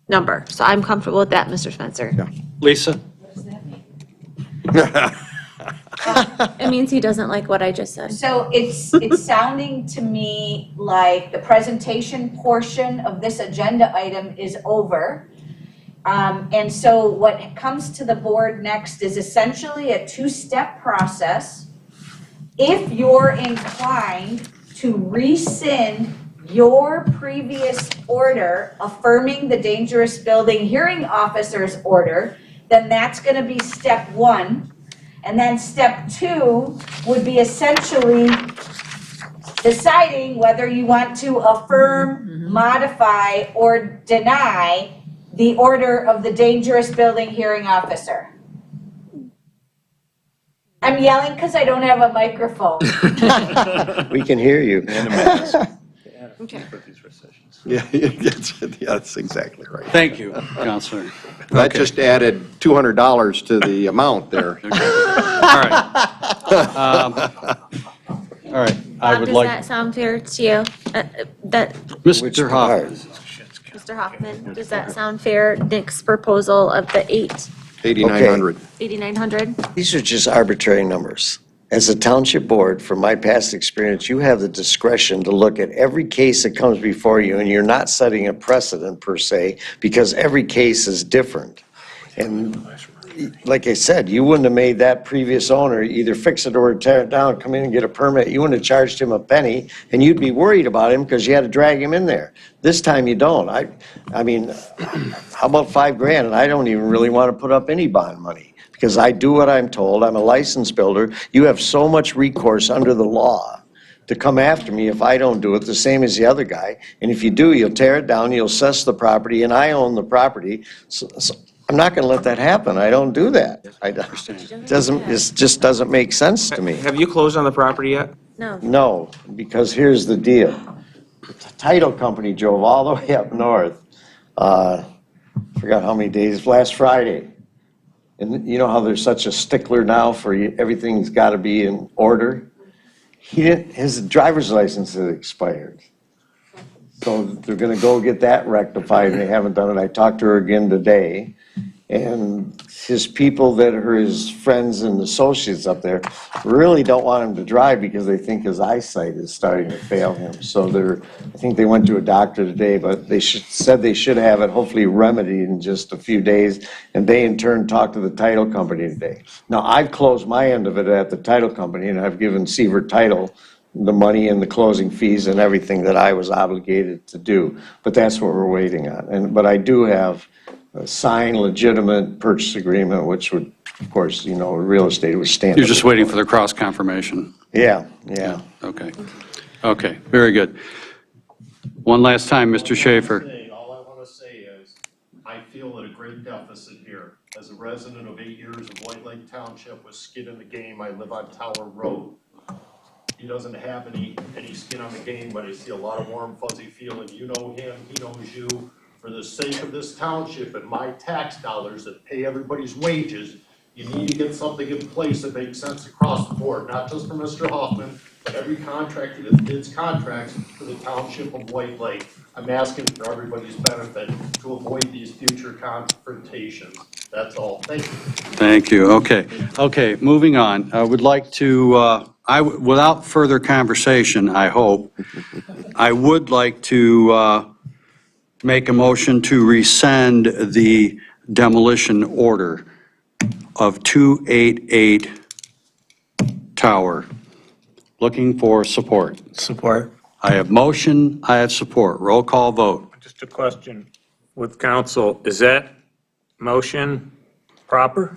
number. So I'm comfortable with that, Mr. Spencer. Lisa? It means he doesn't like what I just said. So it's sounding to me like the presentation portion of this agenda item is over. And so what comes to the board next is essentially a two-step process. If you're inclined to rescind your previous order affirming the dangerous building hearing officer's order, then that's going to be step one. And then step two would be essentially deciding whether you want to affirm, modify, or deny the order of the dangerous building hearing officer. I'm yelling because I don't have a microphone. We can hear you. Okay. Yeah, that's exactly right. Thank you, Counselor. That Okay. just added $200 to the amount there. All right. All right, I Bob, would does like, that sound fair to you? That, Mr. Hoffman. Mr. Hoffman, does that sound fair? Nick's proposal of the 8,900. 8,900? These are just arbitrary numbers. As a township board, from my past experience, you have the discretion to look at every case that comes before you, and you're not setting a precedent per se, because every case is different. And like I said, you wouldn't have made that previous owner either fix it or tear it down, come in and get a permit. You wouldn't have charged him a penny, and you'd be worried about him because you had to drag him in there. This time you don't. I mean, how about $5,000? And I don't even really want to put up any bond money because I do what I'm told. I'm a licensed builder. You have so much recourse under the law to come after me if I don't do it, the same as the other guy. And if you do, you'll tear it down, you'll assess the property, and I own the property. So I'm not going to let that happen. I don't do that. It just doesn't make sense to me. Have you closed on the property yet? No. No, because here's the deal. The title company drove all the way up north, forgot how many days, last Friday. And you know how there's such a stickler now for everything's got to be in order? His driver's license had expired. So they're going to go get that rectified, and they haven't done it. I talked to her again today. And his people that are his friends and associates up there really don't want him to drive because they think his eyesight is starting to fail him. So I think they went to a doctor today, but they said they should have it hopefully remedied in just a few days. And they in turn talked to the title company today. Now, I've closed my end of it at the title company, and I've given Seaver Title the money and the closing fees and everything that I was obligated to do. But that's what we're waiting on. But I do have a signed legitimate purchase agreement, which would, of course, real estate would stand. You're just waiting for the cross confirmation. Yeah. Okay. Okay, very good. One last time, Mr. Schaefer. All I want to say is, I feel at a great deficit here. As a resident of 8 years of White Lake Township with skin in the game, I live on Tower Road. He doesn't have any skin on the game, but I see a lot of warm, fuzzy feeling. You know him, he knows you. For the sake of this township and my tax dollars that pay everybody's wages, you need to get something in place that makes sense across the board, not just for Mr. Hoffman, but every contractor that bids contracts for the township of White Lake. I'm asking for everybody's benefit to avoid these future confrontations. That's all. Thank you. Thank you. Okay, moving on. I would like to, without further conversation, I hope, I would like to make a motion to rescind the demolition order of 288 Tower. Looking for support. Support. I have motion, I have support. Roll call vote. Just a question with council, is that motion proper?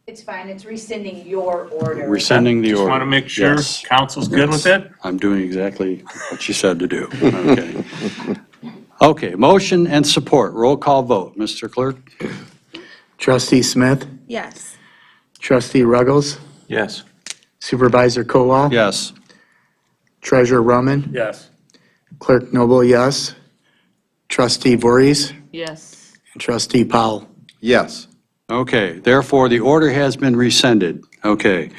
It's fine, it's rescinding your order. Rescinding the order. Just want to make sure Yes. council's good with it? I'm doing exactly what you said to do. Okay. Okay, motion and support. Roll call vote. Mr. Clerk? Trustee Smith, Yes. Trustee Ruggles, Yes. Supervisor Kowal. Yes. Treasurer Rummel, Yes. Clerk Noble, yes. Trustee Voorhees, Yes. and Trustee Powell. Yes. Okay, therefore, the order has been rescinded. Okay.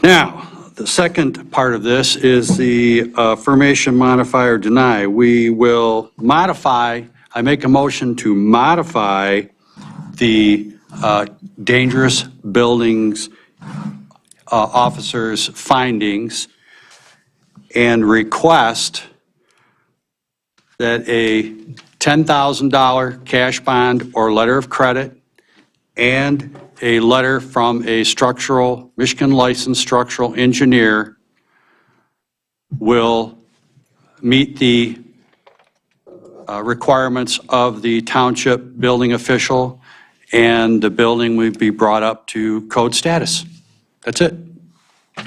Now, the second part of this is the affirmation, modify, or deny. We will modify, I make a motion to modify the dangerous buildings officer's findings and request that a $10,000 cash bond or letter of credit and a letter from a Michigan licensed structural engineer will meet the requirements of the township building official, and the building will be brought up to code status. That's it.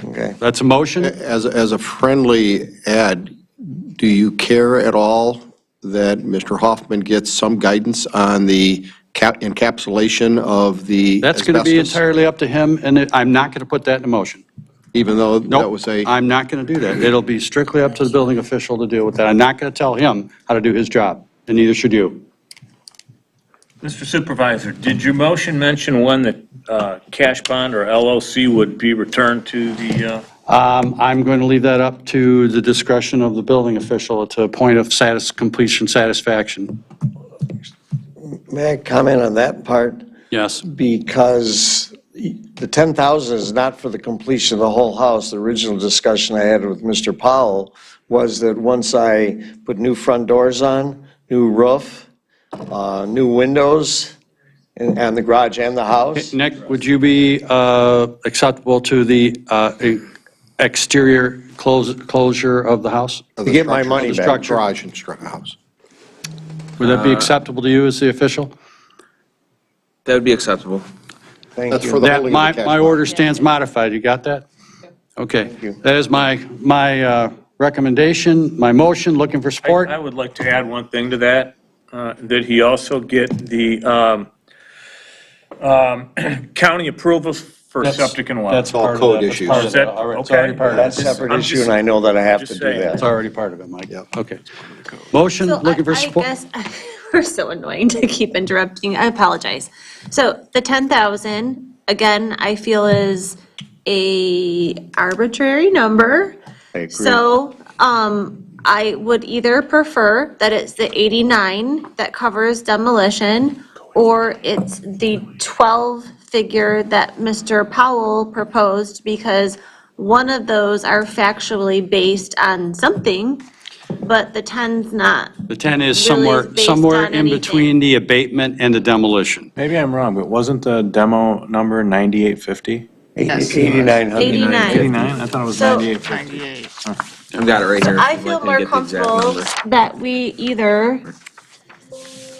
Okay. That's a motion? As a friendly add, do you care at all that Mr. Hoffman gets some guidance on the encapsulation of the That's going to be asbestos? entirely up to him, and I'm not going to put that in a motion. even though that Nope, was a... I'm not going to do that. It'll be strictly up to the building official to deal with that. I'm not going to tell him how to do his job, and neither should you. Mr. Supervisor, did your motion mention when the cash bond or LLC would be returned to the, I'm going to leave that up to the discretion of the building official to a point of completion satisfaction. May I comment on that part? Yes. Because the 10,000 is not for the completion of the whole house. The original discussion I had with Mr. Powell was that once I put new front doors on, new roof, new windows, and the garage and the house. Nick, would you be acceptable to the exterior closure of the house? To get my money The back. structure? Garage and house. Would that be acceptable to you as the official? That would be acceptable. Thank That's you. for the That, holding of the cash my bond. order stands modified. You got that? Okay. That is my recommendation, my motion. Looking for support? I would like to add one thing to that, that he also get the county approvals for septic and well. That's all part of code that. That's issues. part of Is that- that. All right, it's okay. already part of That's that. a separate I'm issue, just- and I know that I have just to do saying. that. It's already part of it, Mike. Okay. Motion, So looking for I support? guess, we're so annoying to keep interrupting. I apologize. So the 10,000, again, I feel is a arbitrary number. I agree. So, I would either prefer that it's the 89 that covers demolition, or it's the 12 figure that Mr. Powell proposed, because one of those are factually based on something, but the 10's not. The 10 is really based somewhere on in anything. between the abatement and the demolition. Maybe I'm wrong, but wasn't the demo number 9850? 8,900. 89. 89? I thought it was So- 9850. I've got it right here. I if you'd feel like me to more get the exact comfortable number. that we either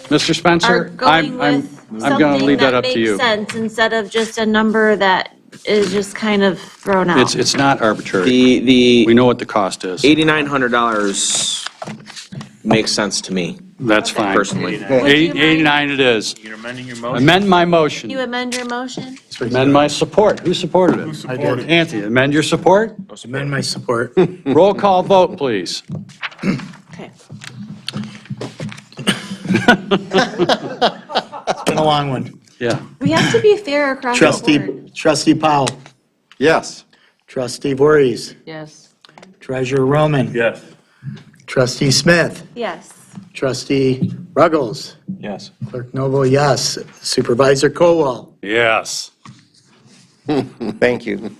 Mr. are Spencer, going I'm with going to something leave that that up to makes you. sense instead of just a number that is just kind of thrown out. It's not arbitrary. The We know what the cost is. $8,900 makes sense to me, That's fine. personally. Would you mind- 89 it is. You're amending your motion? Amend my Can you motion. amend your motion? Amend my support. Who supported it? I did. Anthony, amend your support? Amend my support. Roll call vote, please. Okay. It's been a long one. Yeah. We have to be fair across the board. Trustee Powell, Yes. trustee Voorhees, Yes. treasurer Roman, Yes. trustee Smith, Yes. trustee Ruggles, Yes. clerk Noble, yes, supervisor Colwell. Yes. Thank you.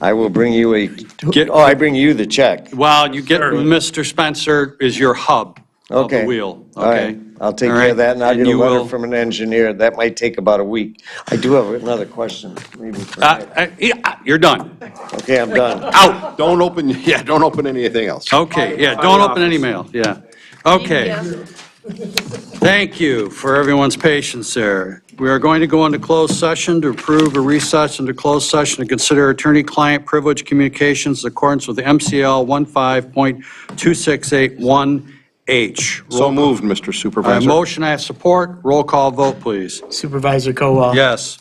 I will bring you Get- I bring you the check. Well, you get, Mr. Spencer is your hub of the Okay. wheel, All right. okay? I'll take All care right. of that, and I'll And get a you letter will- from an engineer. That might take about a week. I do have another question, maybe for Nick. Yeah, you're done. Okay, I'm done. Out. Don't open anything else. Okay, yeah, don't open any mail, yeah. Okay. Thank you. Thank you for everyone's patience there. We are going to go into closed session to approve a recess into closed session to consider attorney-client privilege communications in accordance with the MCL 15.2681H. So moved, Mr. I have Supervisor. motion, I have support. Roll call vote, please. Supervisor Colwell. Yes.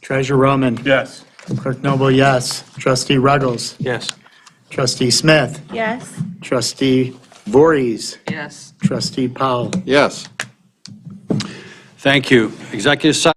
Treasurer Roman. Yes. Clerk Noble, yes. Trustee Ruggles. Yes. Trustee Smith. Yes. Trustee Voorhees. Yes. Trustee Powell. Yes. Thank you. Executive session.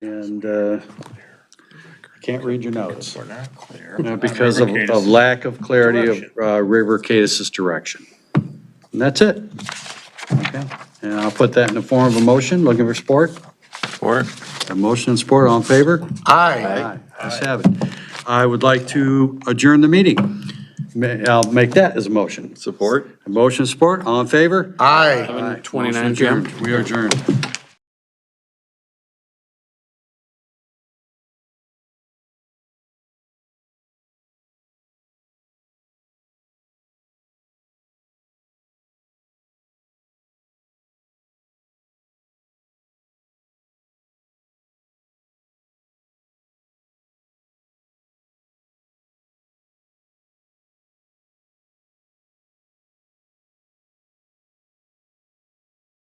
And I can't read your notes. We're not clear. Because of lack of clarity of River Cadis's direction. And that's it. Okay, and I'll put that in the form of a motion, looking for support. Support. A motion and support, all in favor? Aye. Ayes have it. I would like to adjourn the meeting. I'll make that as a motion. Support. A motion, support, all in favor? Aye. Aye. 29, Motion Jim. adjourned. We are adjourned.